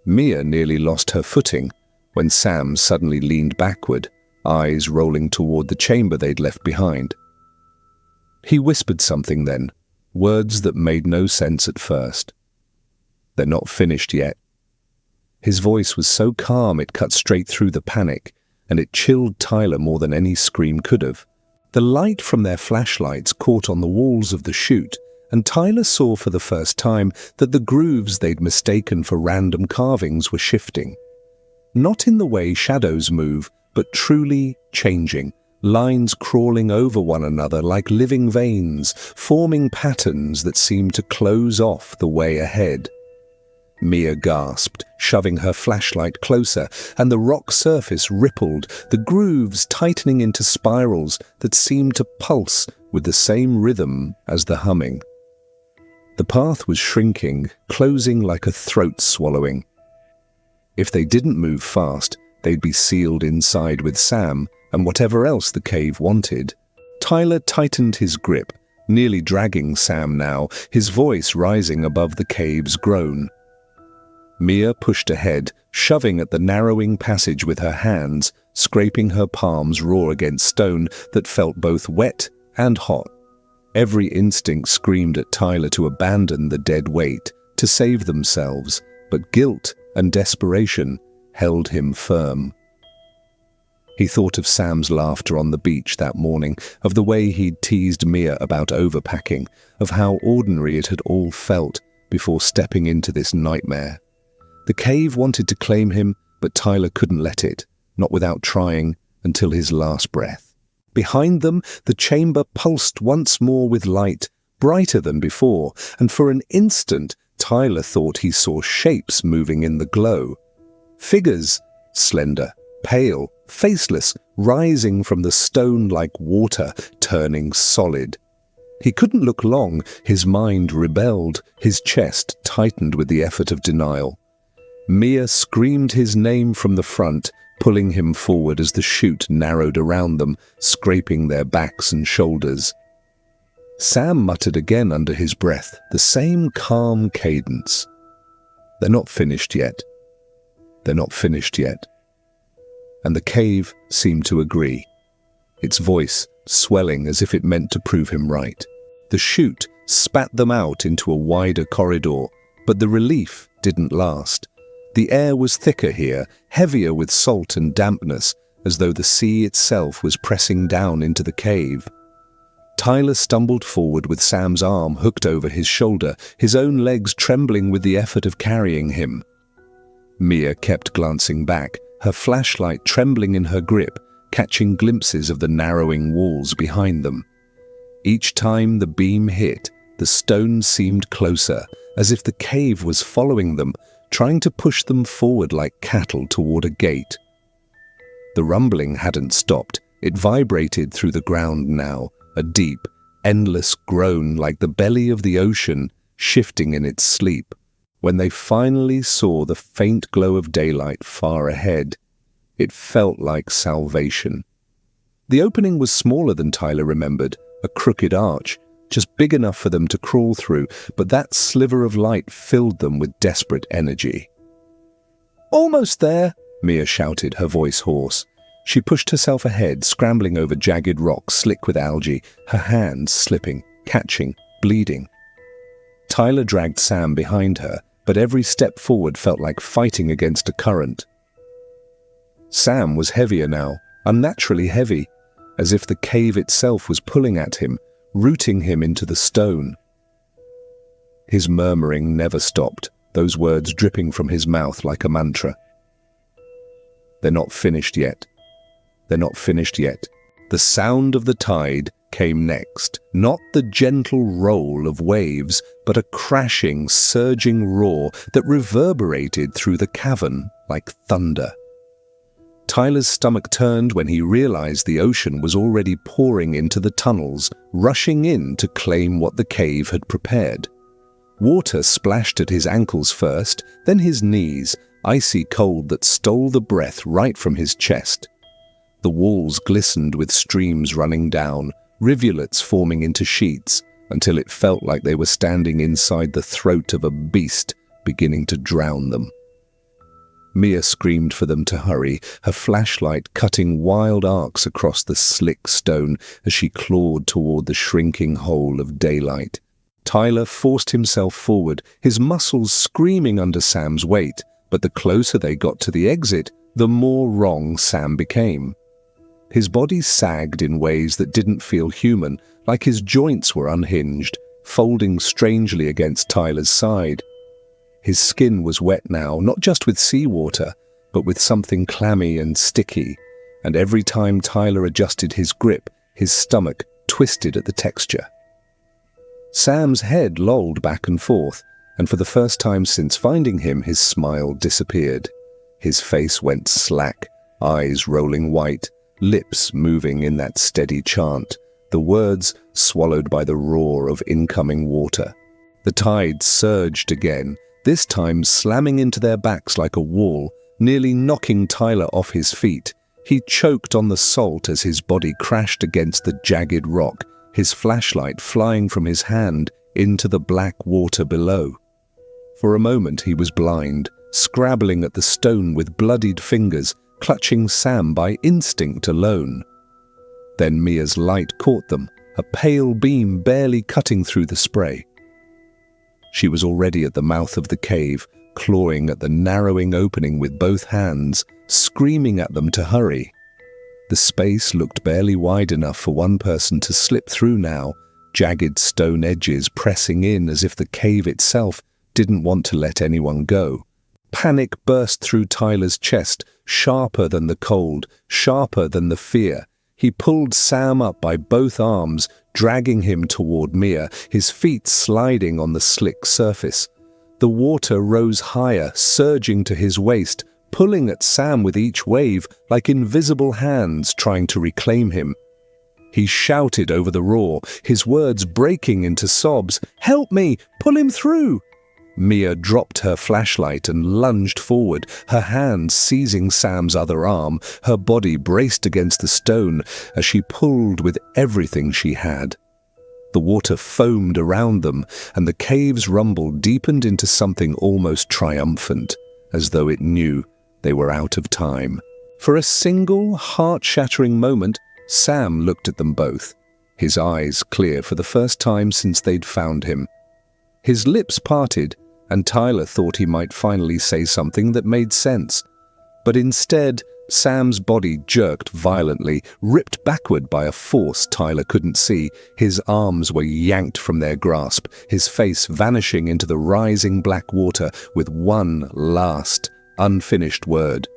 S1: Mia nearly lost her footing when Sam suddenly leaned backward, eyes rolling toward the chamber they'd left behind. He whispered something then, words that made no sense at first. "They're not finished yet." His voice was so calm it cut straight through the panic, and it chilled Tyler more than any scream could have. The light from their flashlights caught on the walls of the chute, and Tyler saw for the first time that the grooves they'd mistaken for random carvings were shifting. Not in the way shadows move, but truly changing, lines crawling over one another like living veins, forming patterns that seemed to close off the way ahead. Mia gasped, shoving her flashlight closer, and the rock surface rippled, the grooves tightening into spirals that seemed to pulse with the same rhythm as the humming. The path was shrinking, closing like a throat swallowing. If they didn't move fast, they'd be sealed inside with Sam and whatever else the cave wanted. Tyler tightened his grip, nearly dragging Sam now, his voice rising above the cave's groan. Mia pushed ahead, shoving at the narrowing passage with her hands, scraping her palms raw against stone that felt both wet and hot. Every instinct screamed at Tyler to abandon the dead weight, to save themselves, but guilt and desperation held him firm. He thought of Sam's laughter on the beach that morning, of the way he'd teased Mia about overpacking, of how ordinary it had all felt before stepping into this nightmare. The cave wanted to claim him, but Tyler couldn't let it, not without trying, until his last breath. Behind them, the chamber pulsed once more with light, brighter than before, and for an instant, Tyler thought he saw shapes moving in the glow. Figures, slender, pale, faceless, rising from the stone like water, turning solid. He couldn't look long, his mind rebelled, his chest tightened with the effort of denial. Mia screamed his name from the front, pulling him forward as the chute narrowed around them, scraping their backs and shoulders. Sam muttered again under his breath, the same calm cadence. "They're not finished yet. They're not finished yet." And the cave seemed to agree, its voice swelling as if it meant to prove him right. The chute spat them out into a wider corridor, but the relief didn't last. The air was thicker here, heavier with salt and dampness, as though the sea itself was pressing down into the cave. Tyler stumbled forward with Sam's arm hooked over his shoulder, his own legs trembling with the effort of carrying him. Mia kept glancing back, her flashlight trembling in her grip, catching glimpses of the narrowing walls behind them. Each time the beam hit, the stone seemed closer, as if the cave was following them, trying to push them forward like cattle toward a gate. The rumbling hadn't stopped. It vibrated through the ground now, a deep, endless groan like the belly of the ocean shifting in its sleep. When they finally saw the faint glow of daylight far ahead, it felt like salvation. The opening was smaller than Tyler remembered, a crooked arch, just big enough for them to crawl through, but that sliver of light filled them with desperate energy. "Almost there," Mia shouted, her voice hoarse. She pushed herself ahead, scrambling over jagged rocks slick with algae, her hands slipping, catching, bleeding. Tyler dragged Sam behind her, but every step forward felt like fighting against a current. Sam was heavier now, unnaturally heavy, as if the cave itself was pulling at him, rooting him into the stone. His murmuring never stopped, those words dripping from his mouth like a mantra. "They're not finished yet. They're not finished yet." The sound of the tide came next, not the gentle roll of waves, but a crashing, surging roar that reverberated through the cavern like thunder. Tyler's stomach turned when he realized the ocean was already pouring into the tunnels, rushing in to claim what the cave had prepared. Water splashed at his ankles first, then his knees, icy cold that stole the breath right from his chest. The walls glistened with streams running down, rivulets forming into sheets, until it felt like they were standing inside the throat of a beast, beginning to drown them. Mia screamed for them to hurry, her flashlight cutting wild arcs across the slick stone as she clawed toward the shrinking hole of daylight. Tyler forced himself forward, his muscles screaming under Sam's weight, but the closer they got to the exit, the more wrong Sam became. His body sagged in ways that didn't feel human, like his joints were unhinged, folding strangely against Tyler's side. His skin was wet now, not just with seawater, but with something clammy and sticky, and every time Tyler adjusted his grip, his stomach twisted at the texture. Sam's head lolled back and forth, and for the first time since finding him, his smile disappeared. His face went slack, eyes rolling white, lips moving in that steady chant, the words swallowed by the roar of incoming water. The tide surged again, this time slamming into their backs like a wall, nearly knocking Tyler off his feet. He choked on the salt as his body crashed against the jagged rock, his flashlight flying from his hand into the black water below. For a moment he was blind, scrabbling at the stone with bloodied fingers, clutching Sam by instinct alone. Then Mia's light caught them, a pale beam barely cutting through the spray. She was already at the mouth of the cave, clawing at the narrowing opening with both hands, screaming at them to hurry. The space looked barely wide enough for one person to slip through now, jagged stone edges pressing in as if the cave itself didn't want to let anyone go. Panic burst through Tyler's chest, sharper than the cold, sharper than the fear. He pulled Sam up by both arms, dragging him toward Mia, his feet sliding on the slick surface. The water rose higher, surging to his waist, pulling at Sam with each wave like invisible hands trying to reclaim him. He shouted over the roar, his words breaking into sobs. "Help me! Pull him through!" Mia dropped her flashlight and lunged forward, her hand seizing Sam's other arm, her body braced against the stone as she pulled with everything she had. The water foamed around them, and the cave's rumble deepened into something almost triumphant, as though it knew they were out of time. For a single, heart-shattering moment, Sam looked at them both, his eyes clear for the first time since they'd found him. His lips parted, and Tyler thought he might finally say something that made sense. But instead, Sam's body jerked violently, ripped backward by a force Tyler couldn't see. His arms were yanked from their grasp, his face vanishing into the rising black water with one last, unfinished word.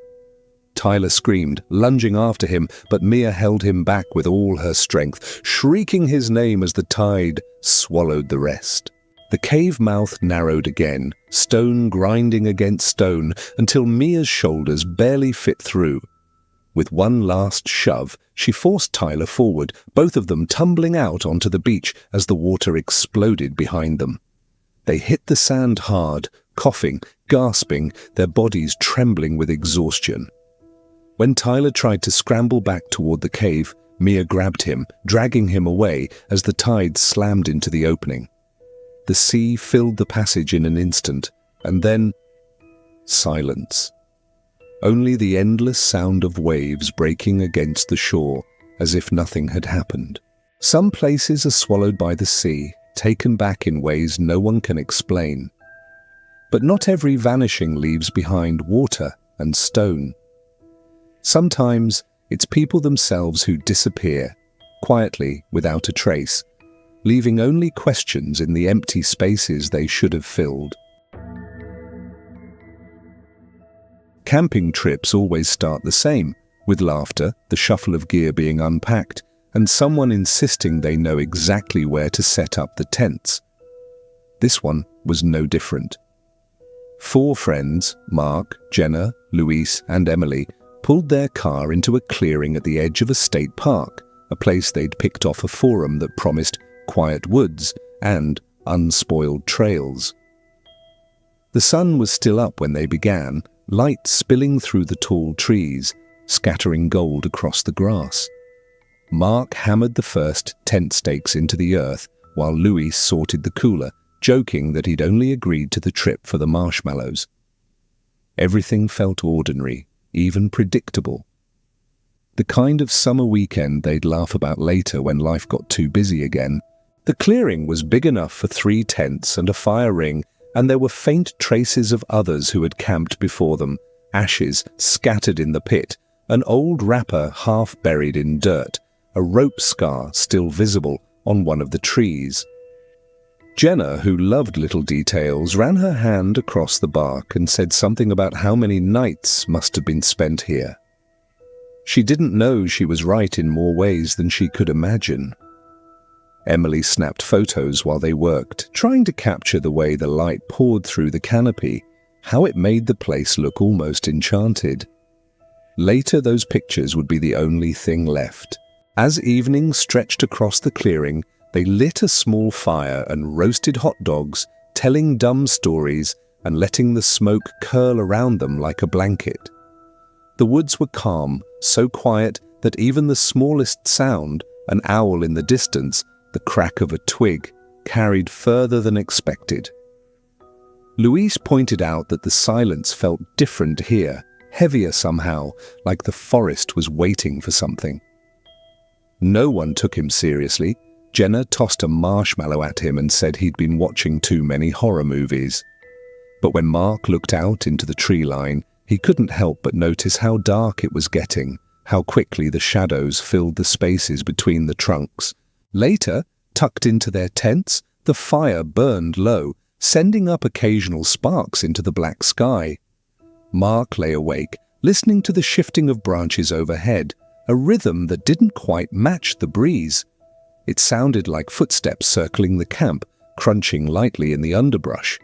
S1: Tyler screamed, lunging after him, but Mia held him back with all her strength, shrieking his name as the tide swallowed the rest. The cave mouth narrowed again, stone grinding against stone, until Mia's shoulders barely fit through. With one last shove, she forced Tyler forward, both of them tumbling out onto the beach as the water exploded behind them. They hit the sand hard, coughing, gasping, their bodies trembling with exhaustion. When Tyler tried to scramble back toward the cave, Mia grabbed him, dragging him away as the tide slammed into the opening. The sea filled the passage in an instant, and then silence. Only the endless sound of waves breaking against the shore, as if nothing had happened. Some places are swallowed by the sea, taken back in ways no one can explain. But not every vanishing leaves behind water and stone. Sometimes it's people themselves who disappear, quietly, without a trace, leaving only questions in the empty spaces they should have filled. Camping trips always start the same, with laughter, the shuffle of gear being unpacked, and someone insisting they know exactly where to set up the tents. This one was no different. 4 friends, Mark, Jenna, Louise, and Emily, pulled their car into a clearing at the edge of a state park, a place they'd picked off a forum that promised quiet woods and unspoiled trails. The sun was still up when they began, light spilling through the tall trees, scattering gold across the grass. Mark hammered the first tent stakes into the earth, while Louis sorted the cooler, joking that he'd only agreed to the trip for the marshmallows. Everything felt ordinary, even predictable. The kind of summer weekend they'd laugh about later when life got too busy again. The clearing was big enough for 3 tents and a fire ring, and there were faint traces of others who had camped before them, ashes scattered in the pit, an old wrapper half buried in dirt, a rope scar still visible on one of the trees. Jenna, who loved little details, ran her hand across the bark and said something about how many nights must have been spent here. She didn't know she was right in more ways than she could imagine. Emily snapped photos while they worked, trying to capture the way the light poured through the canopy, how it made the place look almost enchanted. Later, those pictures would be the only thing left. As evening stretched across the clearing, they lit a small fire and roasted hot dogs, telling dumb stories and letting the smoke curl around them like a blanket. The woods were calm, so quiet that even the smallest sound, an owl in the distance, the crack of a twig, carried further than expected. Louise pointed out that the silence felt different here, heavier somehow, like the forest was waiting for something. No one took him seriously. Jenna tossed a marshmallow at him and said he'd been watching too many horror movies. But when Mark looked out into the tree line, he couldn't help but notice how dark it was getting, how quickly the shadows filled the spaces between the trunks. Later, tucked into their tents, the fire burned low, sending up occasional sparks into the black sky. Mark lay awake, listening to the shifting of branches overhead, a rhythm that didn't quite match the breeze. It sounded like footsteps circling the camp, crunching lightly in the underbrush.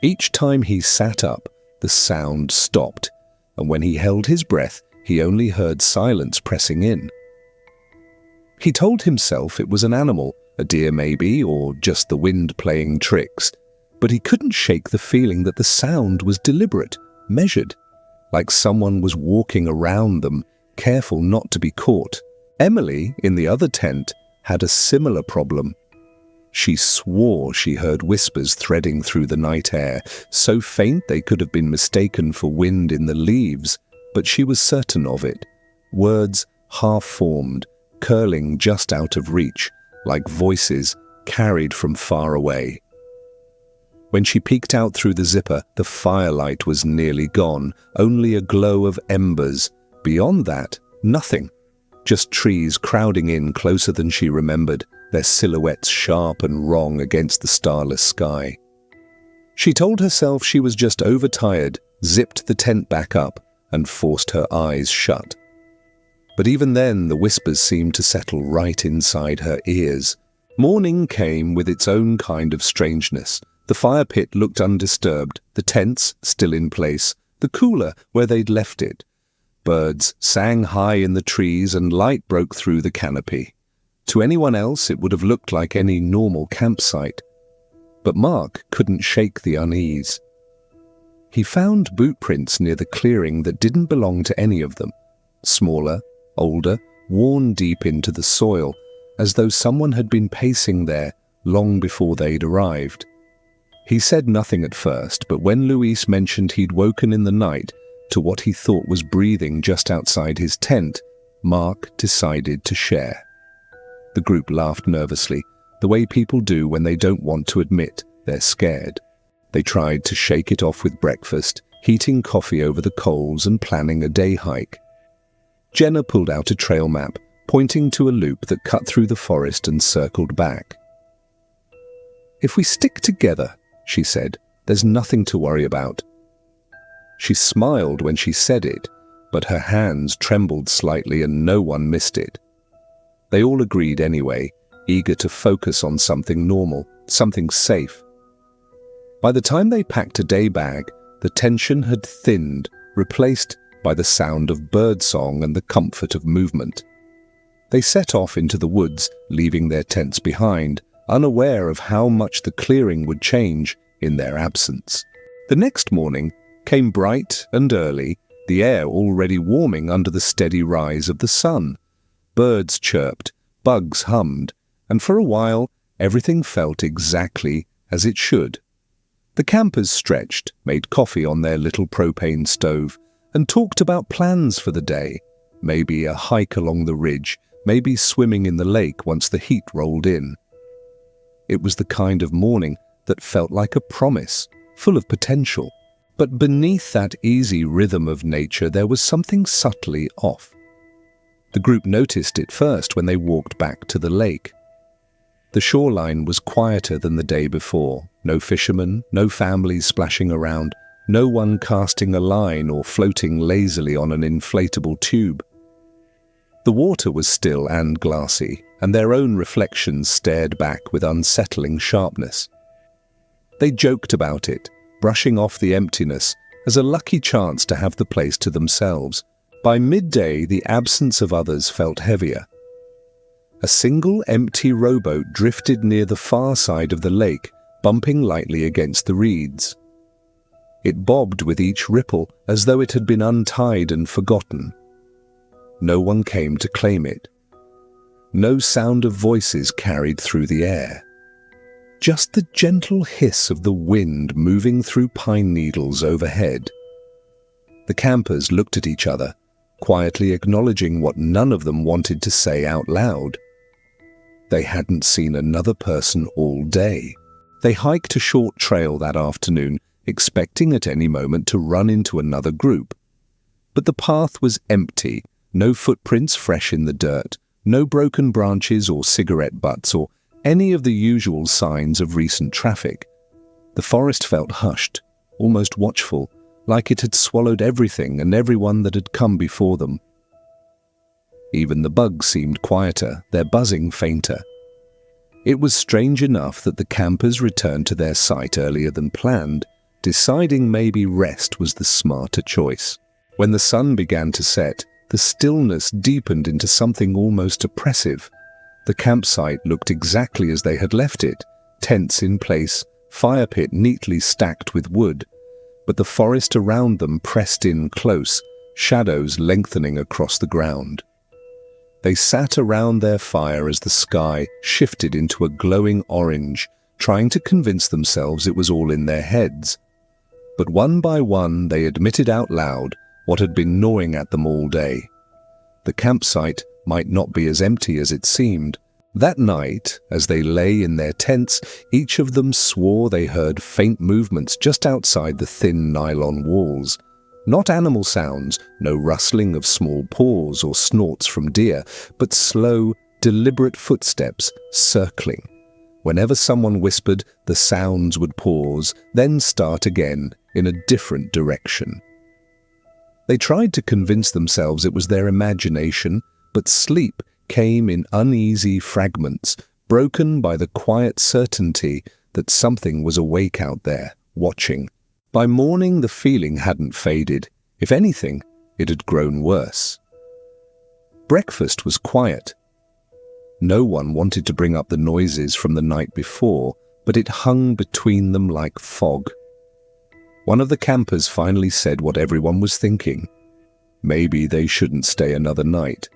S1: Each time he sat up, the sound stopped, and when he held his breath, he only heard silence pressing in. He told himself it was an animal, a deer maybe, or just the wind playing tricks, but he couldn't shake the feeling that the sound was deliberate, measured, like someone was walking around them, careful not to be caught. Emily, in the other tent, had a similar problem. She swore she heard whispers threading through the night air, so faint they could have been mistaken for wind in the leaves, but she was certain of it. Words half-formed, curling just out of reach, like voices carried from far away. When she peeked out through the zipper, the firelight was nearly gone, only a glow of embers. Beyond that, nothing. Just trees crowding in closer than she remembered, their silhouettes sharp and wrong against the starless sky. She told herself she was just overtired, zipped the tent back up, and forced her eyes shut. But even then, the whispers seemed to settle right inside her ears. Morning came with its own kind of strangeness. The fire pit looked undisturbed, the tents still in place, the cooler where they'd left it. Birds sang high in the trees and light broke through the canopy. To anyone else, it would have looked like any normal campsite. But Mark couldn't shake the unease. He found boot prints near the clearing that didn't belong to any of them. Smaller, older, worn deep into the soil, as though someone had been pacing there long before they'd arrived. He said nothing at first, but when Luis mentioned he'd woken in the night to what he thought was breathing just outside his tent, Mark decided to share. The group laughed nervously, the way people do when they don't want to admit they're scared. They tried to shake it off with breakfast, heating coffee over the coals and planning a day hike. Jenna pulled out a trail map, pointing to a loop that cut through the forest and circled back. "If we stick together," she said, "there's nothing to worry about." She smiled when she said it, but her hands trembled slightly and no one missed it. They all agreed anyway, eager to focus on something normal, something safe. By the time they packed a day bag, the tension had thinned, replaced by the sound of birdsong and the comfort of movement. They set off into the woods, leaving their tents behind, unaware of how much the clearing would change in their absence. The next morning came bright and early, the air already warming under the steady rise of the sun. Birds chirped, bugs hummed, and for a while everything felt exactly as it should. The campers stretched, made coffee on their little propane stove, and talked about plans for the day. Maybe a hike along the ridge, maybe swimming in the lake once the heat rolled in. It was the kind of morning that felt like a promise, full of potential. But beneath that easy rhythm of nature there was something subtly off. The group noticed it first when they walked back to the lake. The shoreline was quieter than the day before. No fishermen, no families splashing around, no one casting a line or floating lazily on an inflatable tube. The water was still and glassy, and their own reflections stared back with unsettling sharpness. They joked about it, brushing off the emptiness as a lucky chance to have the place to themselves. By midday, the absence of others felt heavier. A single empty rowboat drifted near the far side of the lake, bumping lightly against the reeds. It bobbed with each ripple as though it had been untied and forgotten. No one came to claim it. No sound of voices carried through the air. Just the gentle hiss of the wind moving through pine needles overhead. The campers looked at each other, quietly acknowledging what none of them wanted to say out loud. They hadn't seen another person all day. They hiked a short trail that afternoon, expecting at any moment to run into another group. But the path was empty, no footprints fresh in the dirt, no broken branches or cigarette butts or any of the usual signs of recent traffic. The forest felt hushed, almost watchful, like it had swallowed everything and everyone that had come before them. Even the bugs seemed quieter, their buzzing fainter. It was strange enough that the campers returned to their site earlier than planned, deciding maybe rest was the smarter choice. When the sun began to set, the stillness deepened into something almost oppressive. The campsite looked exactly as they had left it, tents in place, fire pit neatly stacked with wood, but the forest around them pressed in close, shadows lengthening across the ground. They sat around their fire as the sky shifted into a glowing orange, trying to convince themselves it was all in their heads. But one by one they admitted out loud what had been gnawing at them all day. The campsite might not be as empty as it seemed. That night, as they lay in their tents, each of them swore they heard faint movements just outside the thin nylon walls. Not animal sounds, no rustling of small paws or snorts from deer, but slow, deliberate footsteps circling. Whenever someone whispered, the sounds would pause, then start again in a different direction. They tried to convince themselves it was their imagination, but sleep came in uneasy fragments, broken by the quiet certainty that something was awake out there, watching. By morning, the feeling hadn't faded. If anything, it had grown worse. Breakfast was quiet. No one wanted to bring up the noises from the night before, but it hung between them like fog. One of the campers finally said what everyone was thinking. Maybe they shouldn't stay another night.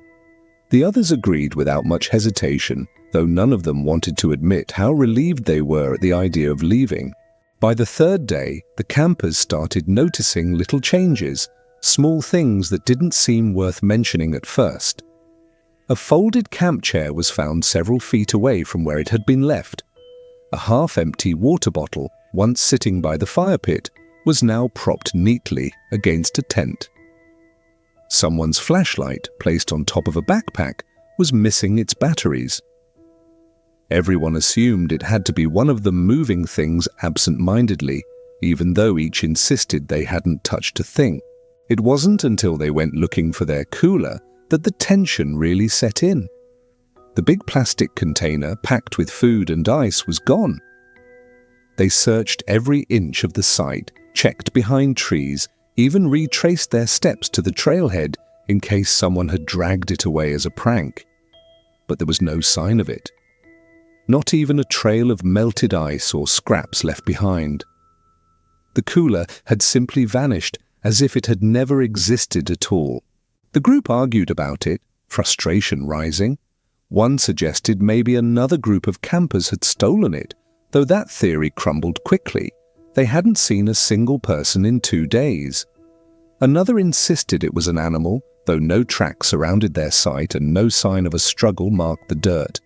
S1: The others agreed without much hesitation, though none of them wanted to admit how relieved they were at the idea of leaving. By the third day, the campers started noticing little changes, small things that didn't seem worth mentioning at first. A folded camp chair was found several feet away from where it had been left. A half-empty water bottle, once sitting by the fire pit, was now propped neatly against a tent. Someone's flashlight, placed on top of a backpack, was missing its batteries. Everyone assumed it had to be one of them moving things absent-mindedly, even though each insisted they hadn't touched a thing. It wasn't until they went looking for their cooler that the tension really set in. The big plastic container packed with food and ice was gone. They searched every inch of the site, checked behind trees, even retraced their steps to the trailhead in case someone had dragged it away as a prank. But there was no sign of it. Not even a trail of melted ice or scraps left behind. The cooler had simply vanished, as if it had never existed at all. The group argued about it, frustration rising. One suggested maybe another group of campers had stolen it, though that theory crumbled quickly. They hadn't seen a single person in 2 days. Another insisted it was an animal, though no tracks surrounded their site and no sign of a struggle marked the dirt.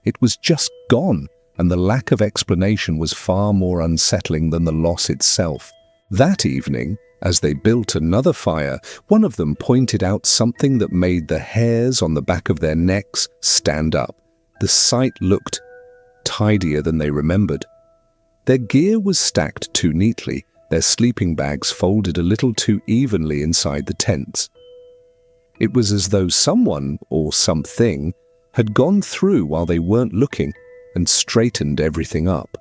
S1: It was just gone, and the lack of explanation was far more unsettling than the loss itself. That evening, as they built another fire, one of them pointed out something that made the hairs on the back of their necks stand up. The site looked tidier than they remembered. Their gear was stacked too neatly, their sleeping bags folded a little too evenly inside the tents. It was as though someone, or something, had gone through while they weren't looking and straightened everything up.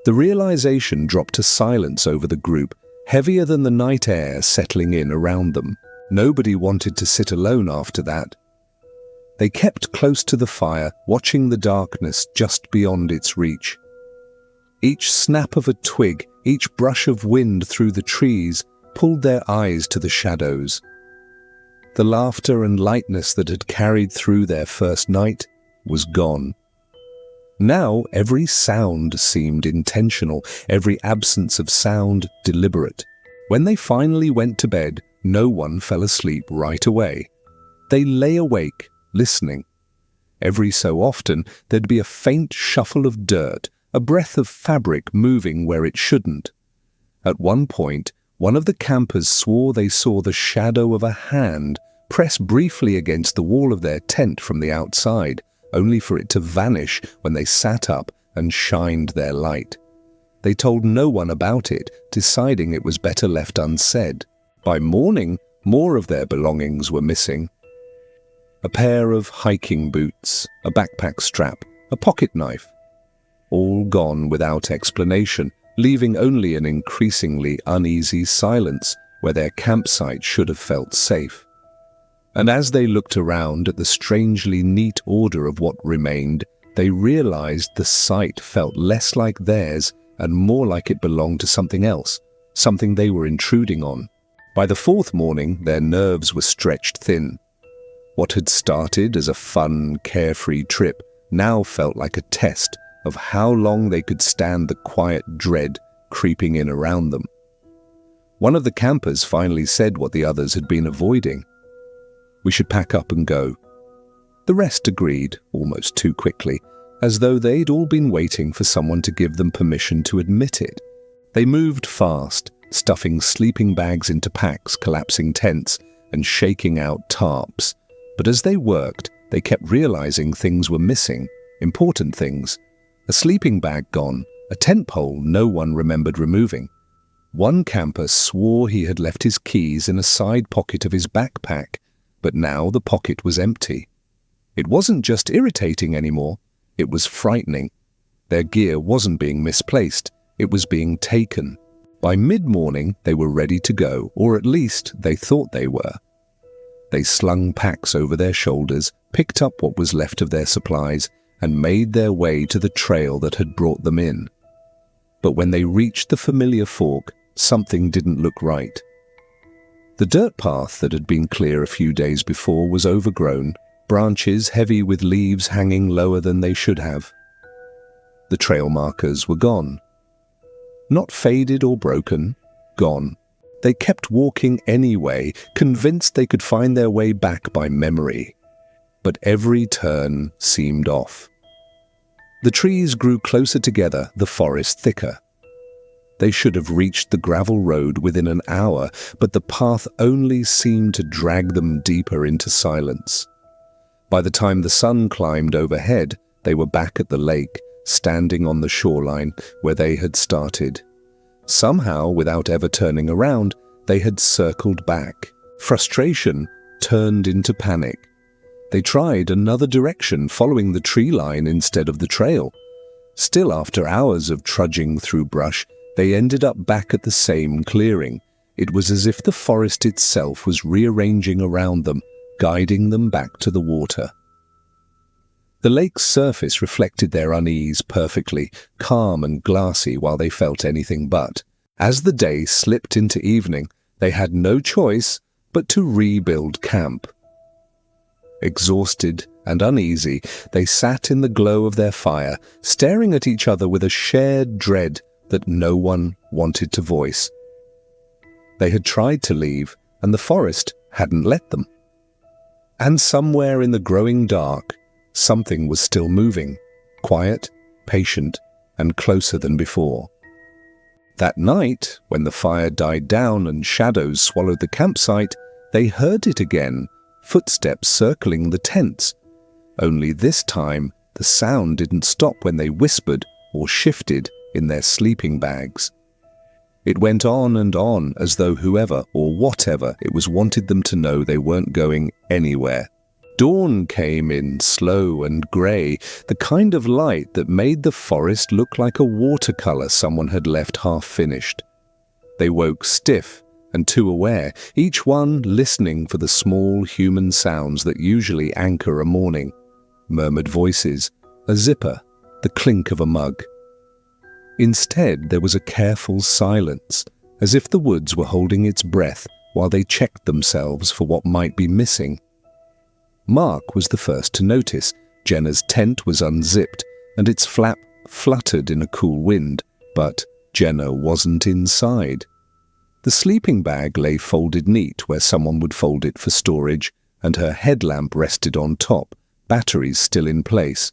S1: The realization dropped a silence over the group, heavier than the night air settling in around them. Nobody wanted to sit alone after that. They kept close to the fire, watching the darkness just beyond its reach. Each snap of a twig, each brush of wind through the trees, pulled their eyes to the shadows. The laughter and lightness that had carried through their first night was gone. Now every sound seemed intentional, every absence of sound deliberate. When they finally went to bed, no one fell asleep right away. They lay awake, listening. Every so often, there'd be a faint shuffle of dirt, a breath of fabric moving where it shouldn't. At one point, one of the campers swore they saw the shadow of a hand press briefly against the wall of their tent from the outside, only for it to vanish when they sat up and shined their light. They told no one about it, deciding it was better left unsaid. By morning, more of their belongings were missing. A pair of hiking boots, a backpack strap, a pocket knife. All gone without explanation, leaving only an increasingly uneasy silence where their campsite should have felt safe. And as they looked around at the strangely neat order of what remained, they realized the site felt less like theirs and more like it belonged to something else, something they were intruding on. By the fourth morning, their nerves were stretched thin. What had started as a fun, carefree trip now felt like a test of how long they could stand the quiet dread creeping in around them. One of the campers finally said what the others had been avoiding. "We should pack up and go." The rest agreed, almost too quickly, as though they'd all been waiting for someone to give them permission to admit it. They moved fast, stuffing sleeping bags into packs, collapsing tents, and shaking out tarps. But as they worked, they kept realizing things were missing, important things. A sleeping bag gone, a tent pole no one remembered removing. One camper swore he had left his keys in a side pocket of his backpack, but now the pocket was empty. It wasn't just irritating anymore, it was frightening. Their gear wasn't being misplaced, it was being taken. By mid-morning, they were ready to go, or at least they thought they were. They slung packs over their shoulders, picked up what was left of their supplies, and made their way to the trail that had brought them in. But when they reached the familiar fork, something didn't look right. The dirt path that had been clear a few days before was overgrown, branches heavy with leaves hanging lower than they should have. The trail markers were gone. Not faded or broken, gone. They kept walking anyway, convinced they could find their way back by memory. But every turn seemed off. The trees grew closer together, the forest thicker. They should have reached the gravel road within an hour, but the path only seemed to drag them deeper into silence. By the time the sun climbed overhead, they were back at the lake, standing on the shoreline where they had started. Somehow, without ever turning around, they had circled back. Frustration turned into panic. They tried another direction, following the tree line instead of the trail. Still, after hours of trudging through brush, they ended up back at the same clearing. It was as if the forest itself was rearranging around them, guiding them back to the water. The lake's surface reflected their unease perfectly, calm and glassy while they felt anything but. As the day slipped into evening, they had no choice but to rebuild camp. Exhausted and uneasy, they sat in the glow of their fire, staring at each other with a shared dread that no one wanted to voice. They had tried to leave, and the forest hadn't let them. And somewhere in the growing dark, something was still moving, quiet, patient, and closer than before. That night, when the fire died down and shadows swallowed the campsite, they heard it again, footsteps circling the tents. Only this time, the sound didn't stop when they whispered or shifted in their sleeping bags. It went on, as though whoever or whatever it was wanted them to know they weren't going anywhere. Dawn came in slow and grey, the kind of light that made the forest look like a watercolour someone had left half-finished. They woke stiff and too aware, each one listening for the small human sounds that usually anchor a morning. Murmured voices, a zipper, the clink of a mug. Instead, there was a careful silence, as if the woods were holding its breath while they checked themselves for what might be missing. Mark was the first to notice. Jenna's tent was unzipped, and its flap fluttered in a cool wind, but Jenna wasn't inside. The sleeping bag lay folded neat where someone would fold it for storage, and her headlamp rested on top, batteries still in place.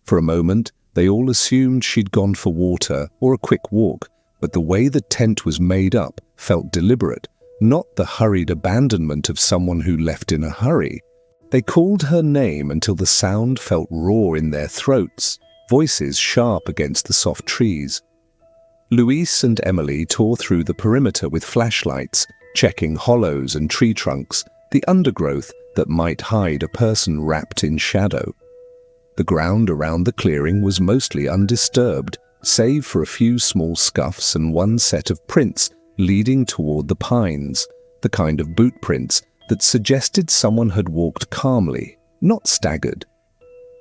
S1: For a moment, they all assumed she'd gone for water or a quick walk, but the way the tent was made up felt deliberate, not the hurried abandonment of someone who left in a hurry. They called her name until the sound felt raw in their throats, voices sharp against the soft trees. Louise and Emily tore through the perimeter with flashlights, checking hollows and tree trunks, the undergrowth that might hide a person wrapped in shadow. The ground around the clearing was mostly undisturbed, save for a few small scuffs and one set of prints leading toward the pines, the kind of boot prints that suggested someone had walked calmly, not staggered.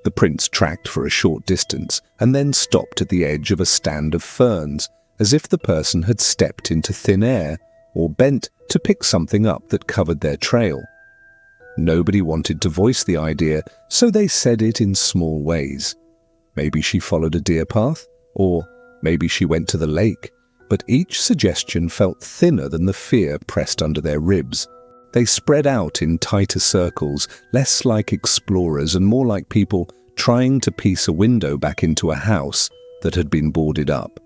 S1: The prints tracked for a short distance and then stopped at the edge of a stand of ferns, as if the person had stepped into thin air or bent to pick something up that covered their trail. Nobody wanted to voice the idea, so they said it in small ways. Maybe she followed a deer path, or maybe she went to the lake, but each suggestion felt thinner than the fear pressed under their ribs. They spread out in tighter circles, less like explorers and more like people trying to piece a window back into a house that had been boarded up.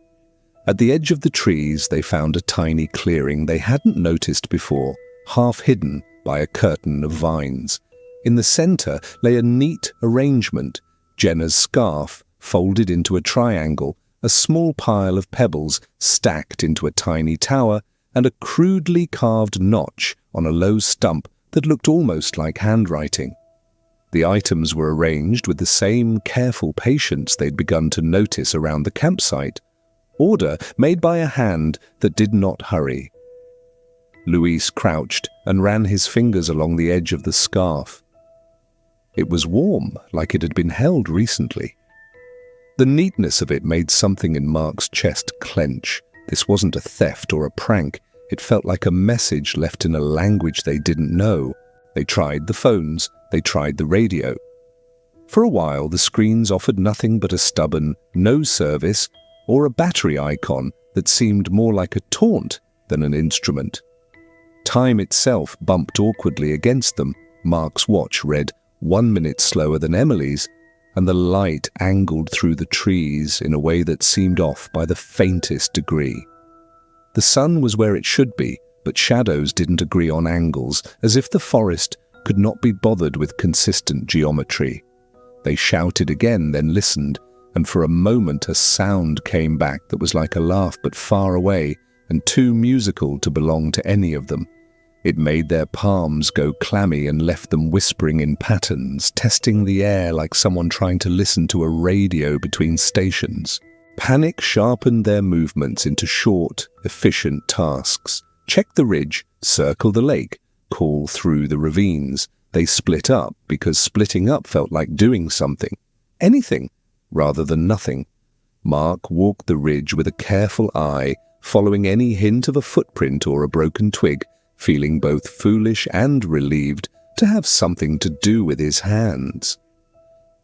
S1: At the edge of the trees, they found a tiny clearing they hadn't noticed before, half hidden by a curtain of vines. In the center lay a neat arrangement, Jenna's scarf folded into a triangle, a small pile of pebbles stacked into a tiny tower, and a crudely carved notch on a low stump that looked almost like handwriting. The items were arranged with the same careful patience they'd begun to notice around the campsite, order made by a hand that did not hurry. Luis crouched and ran his fingers along the edge of the scarf. It was warm, like it had been held recently. The neatness of it made something in Mark's chest clench. This wasn't a theft or a prank. It felt like a message left in a language they didn't know. They tried the phones, they tried the radio. For a while, the screens offered nothing but a stubborn no service or a battery icon that seemed more like a taunt than an instrument. Time itself bumped awkwardly against them. Mark's watch read 1 minute slower than Emily's, and the light angled through the trees in a way that seemed off by the faintest degree. The sun was where it should be, but shadows didn't agree on angles, as if the forest could not be bothered with consistent geometry. They shouted again, then listened, and for a moment a sound came back that was like a laugh but far away and too musical to belong to any of them. It made their palms go clammy and left them whispering in patterns, testing the air like someone trying to listen to a radio between stations. Panic sharpened their movements into short, efficient tasks. Check the ridge, circle the lake, call through the ravines. They split up because splitting up felt like doing something, anything, rather than nothing. Mark walked the ridge with a careful eye, following any hint of a footprint or a broken twig, feeling both foolish and relieved to have something to do with his hands.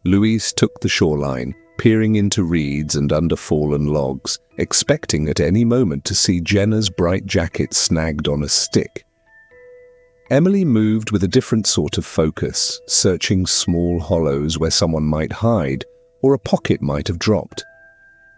S1: Luis took the shoreline, peering into reeds and under fallen logs, expecting at any moment to see Jenna's bright jacket snagged on a stick. Emily moved with a different sort of focus, searching small hollows where someone might hide or a pocket might have dropped.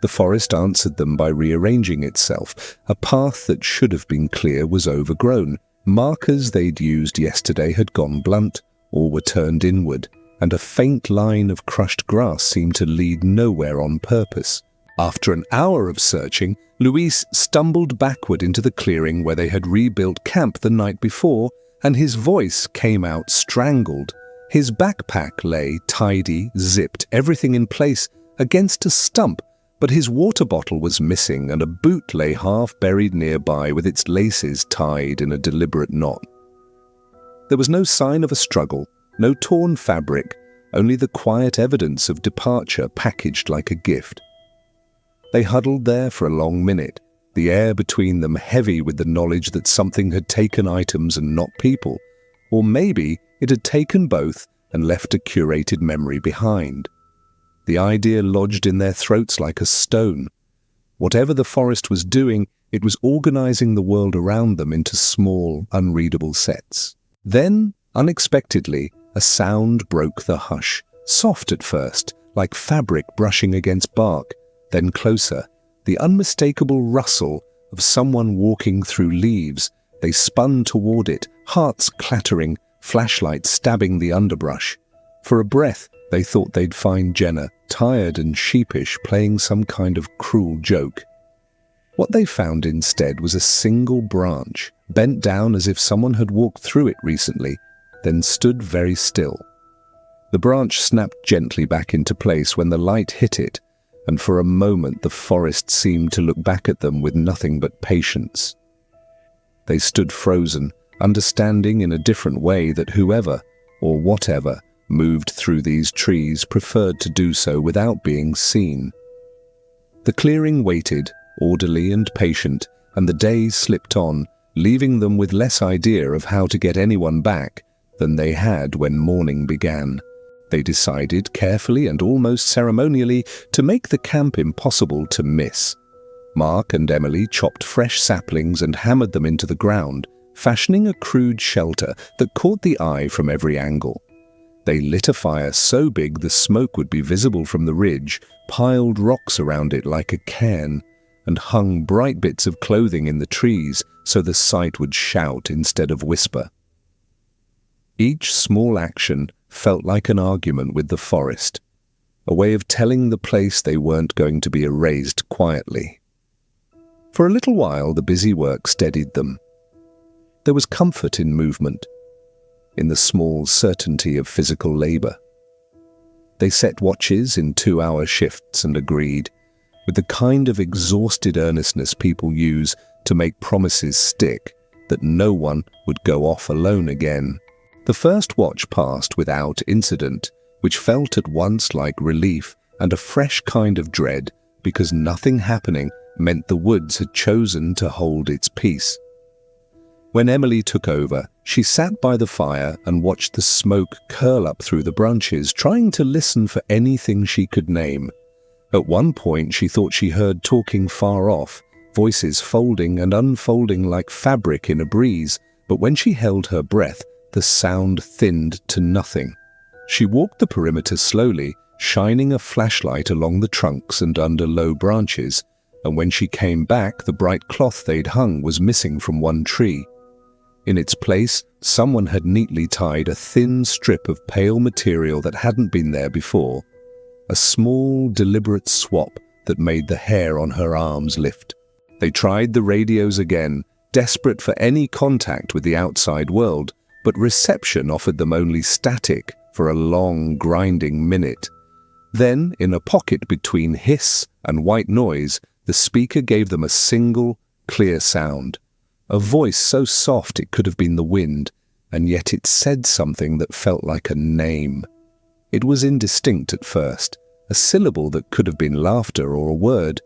S1: The forest answered them by rearranging itself. A path that should have been clear was overgrown. Markers they'd used yesterday had gone blunt or were turned inward, and a faint line of crushed grass seemed to lead nowhere on purpose. After an hour of searching, Luis stumbled backward into the clearing where they had rebuilt camp the night before, and his voice came out strangled. His backpack lay tidy, zipped, everything in place, against a stump, but his water bottle was missing and a boot lay half buried nearby with its laces tied in a deliberate knot. There was no sign of a struggle, no torn fabric, only the quiet evidence of departure packaged like a gift. They huddled there for a long minute, the air between them heavy with the knowledge that something had taken items and not people, or maybe it had taken both and left a curated memory behind. The idea lodged in their throats like a stone. Whatever the forest was doing, it was organizing the world around them into small, unreadable sets. Then, unexpectedly, a sound broke the hush, soft at first, like fabric brushing against bark, then closer, the unmistakable rustle of someone walking through leaves. They spun toward it, hearts clattering, flashlights stabbing the underbrush. For a breath, they thought they'd find Jenna, tired and sheepish, playing some kind of cruel joke. What they found instead was a single branch, bent down as if someone had walked through it recently, then stood very still. The branch snapped gently back into place when the light hit it, and for a moment the forest seemed to look back at them with nothing but patience. They stood frozen, understanding in a different way that whoever, or whatever, moved through these trees preferred to do so without being seen. The clearing waited, orderly and patient, and the days slipped on, leaving them with less idea of how to get anyone back than they had when morning began. They decided, carefully and almost ceremonially, to make the camp impossible to miss. Mark and Emily chopped fresh saplings and hammered them into the ground, fashioning a crude shelter that caught the eye from every angle. They lit a fire so big the smoke would be visible from the ridge, piled rocks around it like a cairn, and hung bright bits of clothing in the trees so the sight would shout instead of whisper. Each small action felt like an argument with the forest, a way of telling the place they weren't going to be erased quietly. For a little while the busy work steadied them. There was comfort in movement, in the small certainty of physical labor. They set watches in 2-hour shifts and agreed, with the kind of exhausted earnestness people use to make promises stick, that no one would go off alone again. The first watch passed without incident, which felt at once like relief and a fresh kind of dread, because nothing happening meant the woods had chosen to hold its peace. When Emily took over, she sat by the fire and watched the smoke curl up through the branches, trying to listen for anything she could name. At one point, she thought she heard talking far off, voices folding and unfolding like fabric in a breeze, but when she held her breath, the sound thinned to nothing. She walked the perimeter slowly, shining a flashlight along the trunks and under low branches, and when she came back, the bright cloth they'd hung was missing from one tree. In its place, someone had neatly tied a thin strip of pale material that hadn't been there before. A small, deliberate swap that made the hair on her arms lift. They tried the radios again, desperate for any contact with the outside world, but reception offered them only static for a long, grinding minute. Then, in a pocket between hiss and white noise, the speaker gave them a single, clear sound. A voice so soft it could have been the wind, and yet it said something that felt like a name. It was indistinct at first, a syllable that could have been laughter or a word,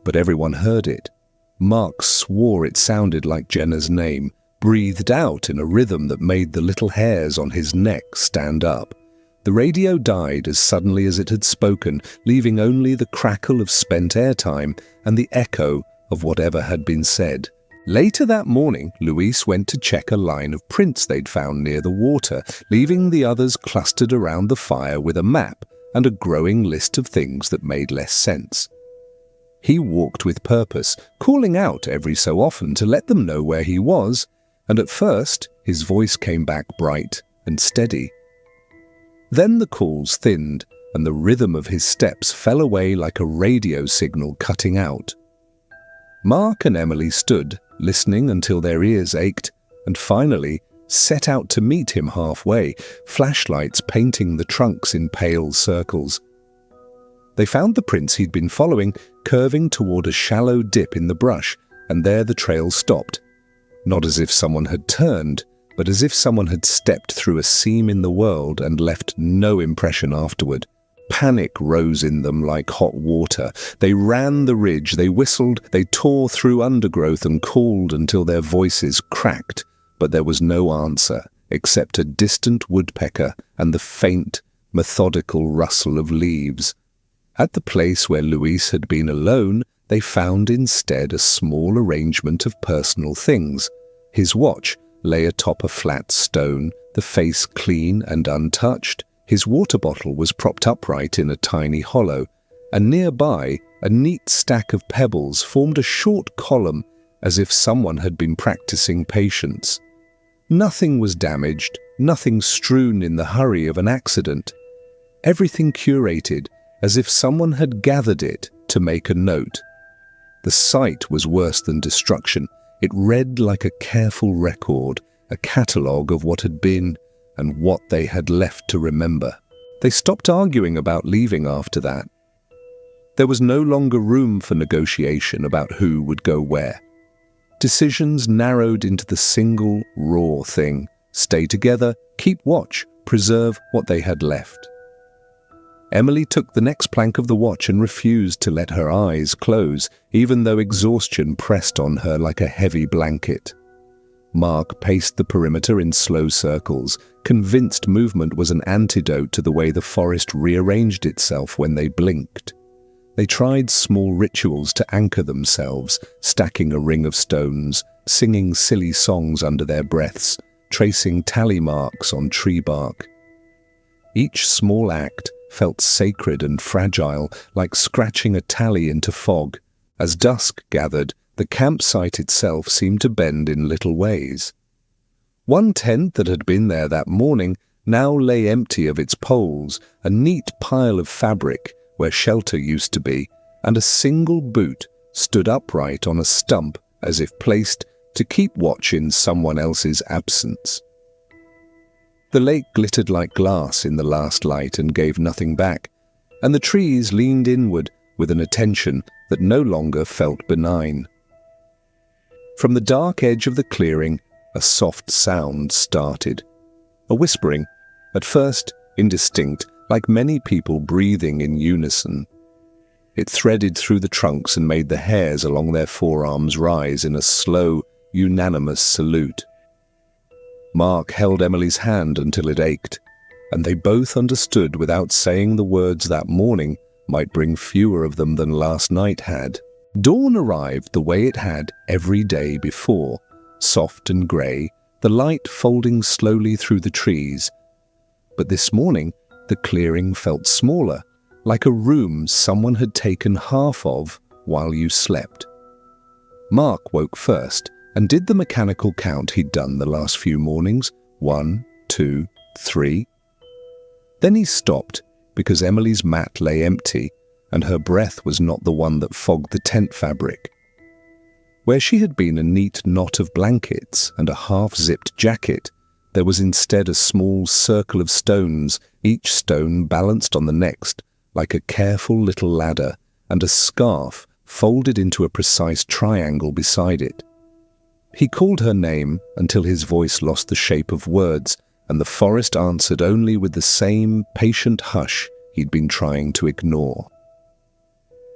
S1: but everyone heard it. Mark swore it sounded like Jenna's name, breathed out in a rhythm that made the little hairs on his neck stand up. The radio died as suddenly as it had spoken, leaving only the crackle of spent airtime and the echo of whatever had been said. Later that morning, Louise went to check a line of prints they'd found near the water, leaving the others clustered around the fire with a map and a growing list of things that made less sense. He walked with purpose, calling out every so often to let them know where he was, and at first his voice came back bright and steady. Then the calls thinned, and the rhythm of his steps fell away like a radio signal cutting out. Mark and Emily stood, listening until their ears ached, and finally set out to meet him halfway, flashlights painting the trunks in pale circles. They found the prints he'd been following, curving toward a shallow dip in the brush, and there the trail stopped. Not as if someone had turned, but as if someone had stepped through a seam in the world and left no impression afterward. Panic rose in them like hot water. They ran the ridge, they whistled, they tore through undergrowth and called until their voices cracked, but there was no answer, except a distant woodpecker and the faint, methodical rustle of leaves. At the place where Louise had been alone, they found instead a small arrangement of personal things. His watch lay atop a flat stone, the face clean and untouched. His water bottle was propped upright in a tiny hollow, and nearby, a neat stack of pebbles formed a short column as if someone had been practicing patience. Nothing was damaged, nothing strewn in the hurry of an accident. Everything curated as if someone had gathered it to make a note. The sight was worse than destruction. It read like a careful record, a catalogue of what had been and what they had left to remember. They stopped arguing about leaving after that. There was no longer room for negotiation about who would go where. Decisions narrowed into the single, raw thing: stay together, keep watch, preserve what they had left. Emily took the next plank of the watch and refused to let her eyes close, even though exhaustion pressed on her like a heavy blanket. Mark paced the perimeter in slow circles, convinced movement was an antidote to the way the forest rearranged itself when they blinked. They tried small rituals to anchor themselves, stacking a ring of stones, singing silly songs under their breaths, tracing tally marks on tree bark. Each small act felt sacred and fragile, like scratching a tally into fog. As dusk gathered, the campsite itself seemed to bend in little ways. One tent that had been there that morning now lay empty of its poles, a neat pile of fabric where shelter used to be, and a single boot stood upright on a stump as if placed to keep watch in someone else's absence. The lake glittered like glass in the last light and gave nothing back, and the trees leaned inward with an attention that no longer felt benign. From the dark edge of the clearing, a soft sound started. A whispering, at first indistinct, like many people breathing in unison. It threaded through the trunks and made the hairs along their forearms rise in a slow, unanimous salute. Mark held Emily's hand until it ached, and they both understood without saying the words that morning might bring fewer of them than last night had. Dawn arrived the way it had every day before, soft and grey, the light folding slowly through the trees. But this morning, the clearing felt smaller, like a room someone had taken half of while you slept. Mark woke first and did the mechanical count he'd done the last few mornings. 1, 2, 3. Then he stopped because Emily's mat lay empty and her breath was not the one that fogged the tent fabric. Where she had been a neat knot of blankets and a half-zipped jacket, there was instead a small circle of stones, each stone balanced on the next, like a careful little ladder, and a scarf folded into a precise triangle beside it. He called her name until his voice lost the shape of words, and the forest answered only with the same patient hush he'd been trying to ignore.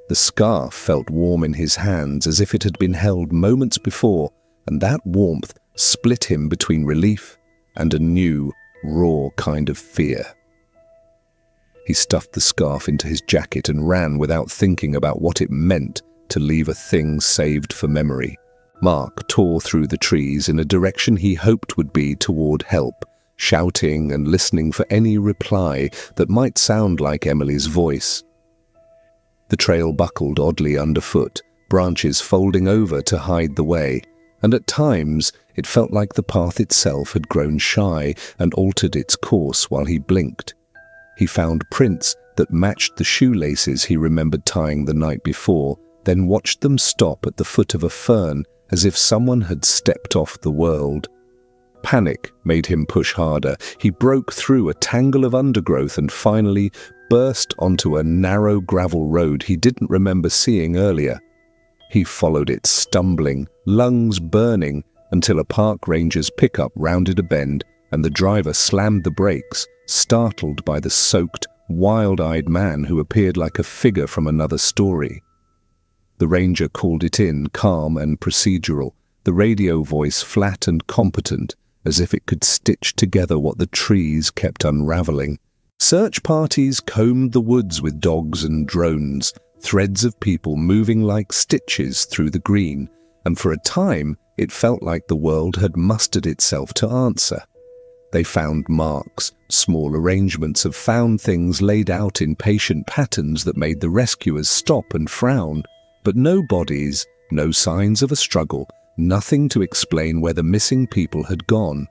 S1: The scarf felt warm in his hands as if it had been held moments before, and that warmth split him between relief and a new, raw kind of fear. He stuffed the scarf into his jacket and ran without thinking about what it meant to leave a thing saved for memory. Mark tore through the trees in a direction he hoped would be toward help, shouting and listening for any reply that might sound like Emily's voice. The trail buckled oddly underfoot, branches folding over to hide the way, and at times it felt like the path itself had grown shy and altered its course while he blinked. He found prints that matched the shoelaces he remembered tying the night before, then watched them stop at the foot of a fern as if someone had stepped off the world. Panic made him push harder. He broke through a tangle of undergrowth and finally burst onto a narrow gravel road he didn't remember seeing earlier. He followed it, stumbling, lungs burning, until a park ranger's pickup rounded a bend and the driver slammed the brakes, startled by the soaked, wild-eyed man who appeared like a figure from another story. The ranger called it in, calm and procedural, the radio voice flat and competent, as if it could stitch together what the trees kept unraveling. Search parties combed the woods with dogs and drones, threads of people moving like stitches through the green, and for a time it felt like the world had mustered itself to answer. They found marks, small arrangements of found things laid out in patient patterns that made the rescuers stop and frown, but no bodies, no signs of a struggle, nothing to explain where the missing people had gone.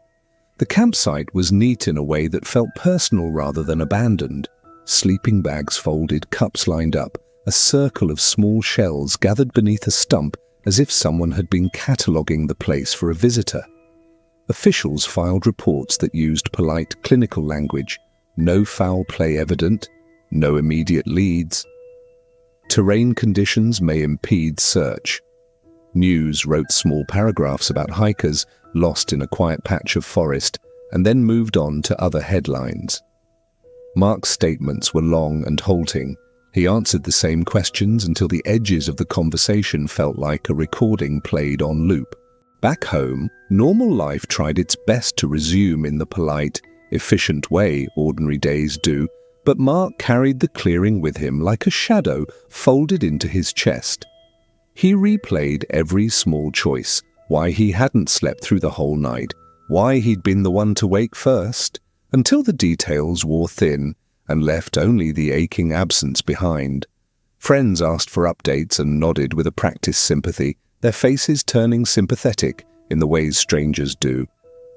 S1: The campsite was neat in a way that felt personal rather than abandoned. Sleeping bags folded, cups lined up, a circle of small shells gathered beneath a stump as if someone had been cataloguing the place for a visitor. Officials filed reports that used polite clinical language, no foul play evident, no immediate leads. Terrain conditions may impede search. News wrote small paragraphs about hikers lost in a quiet patch of forest and then moved on to other headlines. Mark's statements were long and halting. He answered the same questions until the edges of the conversation felt like a recording played on loop. Back home, normal life tried its best to resume in the polite, efficient way ordinary days do, but Mark carried the clearing with him like a shadow folded into his chest. He replayed every small choice, why he hadn't slept through the whole night, why he'd been the one to wake first, until the details wore thin and left only the aching absence behind. Friends asked for updates and nodded with a practiced sympathy, their faces turning sympathetic in the ways strangers do,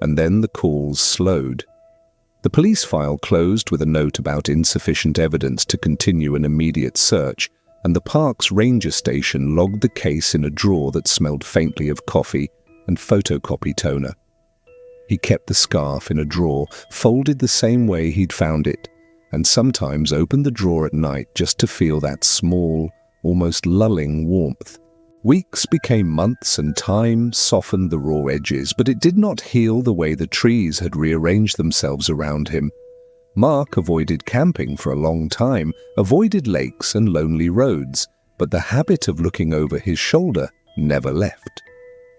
S1: and then the calls slowed. The police file closed with a note about insufficient evidence to continue an immediate search, and the park's ranger station logged the case in a drawer that smelled faintly of coffee and photocopy toner. He kept the scarf in a drawer, folded the same way he'd found it, and sometimes opened the drawer at night just to feel that small, almost lulling warmth. Weeks became months and time softened the raw edges, but it did not heal the way the trees had rearranged themselves around him. Mark avoided camping for a long time, avoided lakes and lonely roads, but the habit of looking over his shoulder never left.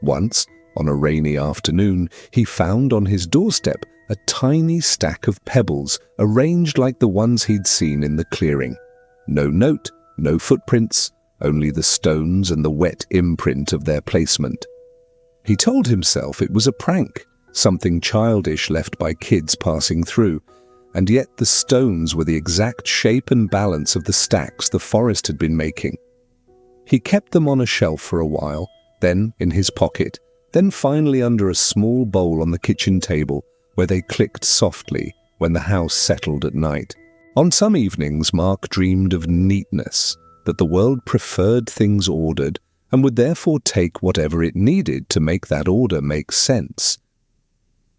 S1: Once, On a rainy afternoon, he found on his doorstep a tiny stack of pebbles arranged like the ones he'd seen in the clearing. No note, no footprints, only the stones and the wet imprint of their placement. He told himself it was a prank, something childish left by kids passing through, and yet the stones were the exact shape and balance of the stacks the forest had been making. He kept them on a shelf for a while, then in his pocket, then finally under a small bowl on the kitchen table, where they clicked softly when the house settled at night. On some evenings, Mark dreamed of neatness, that the world preferred things ordered and would therefore take whatever it needed to make that order make sense.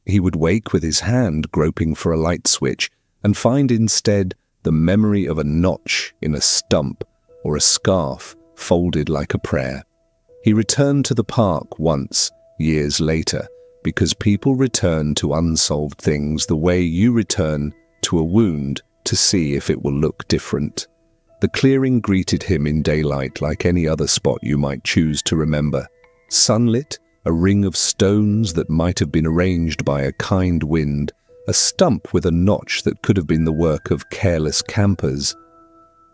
S1: He would wake with his hand groping for a light switch and find instead the memory of a notch in a stump or a scarf folded like a prayer. He returned to the park once, years later, because people return to unsolved things the way you return to a wound to see if it will look different. The clearing greeted him in daylight like any other spot you might choose to remember. Sunlit, a ring of stones that might have been arranged by a kind wind, a stump with a notch that could have been the work of careless campers.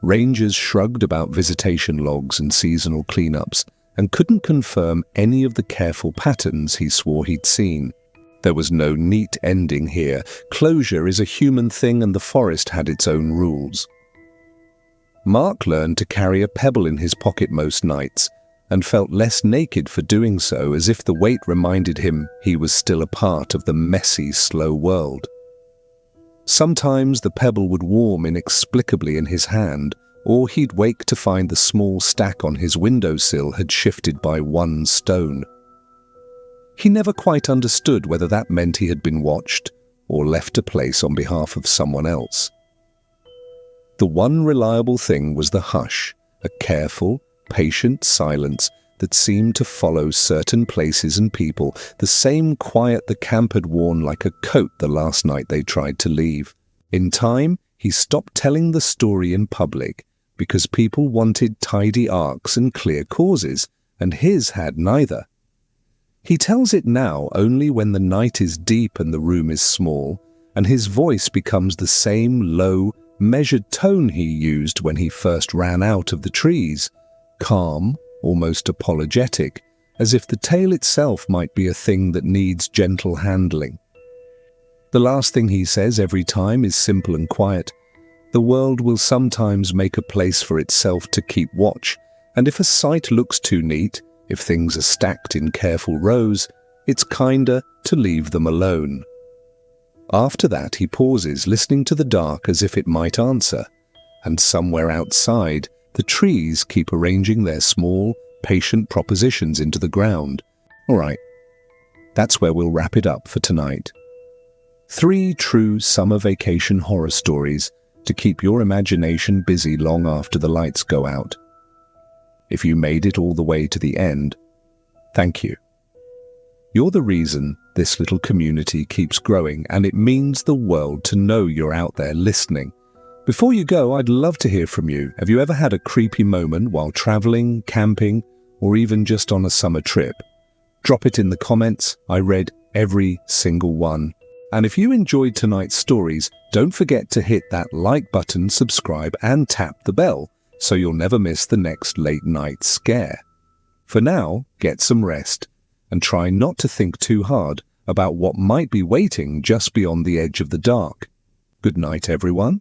S1: Rangers shrugged about visitation logs and seasonal cleanups and couldn't confirm any of the careful patterns he swore he'd seen. There was no neat ending here. Closure is a human thing and the forest had its own rules. Mark learned to carry a pebble in his pocket most nights and felt less naked for doing so, as if the weight reminded him he was still a part of the messy, slow world. Sometimes the pebble would warm inexplicably in his hand, or he'd wake to find the small stack on his windowsill had shifted by one stone. He never quite understood whether that meant he had been watched or left a place on behalf of someone else. The one reliable thing was the hush, a careful, patient silence that seemed to follow certain places and people, the same quiet the camp had worn like a coat the last night they tried to leave. In time, he stopped telling the story in public because people wanted tidy arcs and clear causes, and his had neither. He tells it now only when the night is deep and the room is small, and his voice becomes the same low, measured tone he used when he first ran out of the trees, calm, almost apologetic, as if the tale itself might be a thing that needs gentle handling. The last thing he says every time is simple and quiet. The world will sometimes make a place for itself to keep watch, and if a sight looks too neat, if things are stacked in careful rows, it's kinder to leave them alone. After that he pauses, listening to the dark as if it might answer, and somewhere outside, the trees keep arranging their small, patient propositions into the ground. All right, that's where we'll wrap it up for tonight. 3 true summer vacation horror stories to keep your imagination busy long after the lights go out. If you made it all the way to the end, thank you. You're the reason this little community keeps growing, and it means the world to know you're out there listening. Before you go, I'd love to hear from you. Have you ever had a creepy moment while traveling, camping, or even just on a summer trip? Drop it in the comments. I read every single one. And if you enjoyed tonight's stories, don't forget to hit that like button, subscribe, and tap the bell so you'll never miss the next late night scare. For now, get some rest and try not to think too hard about what might be waiting just beyond the edge of the dark. Good night, everyone.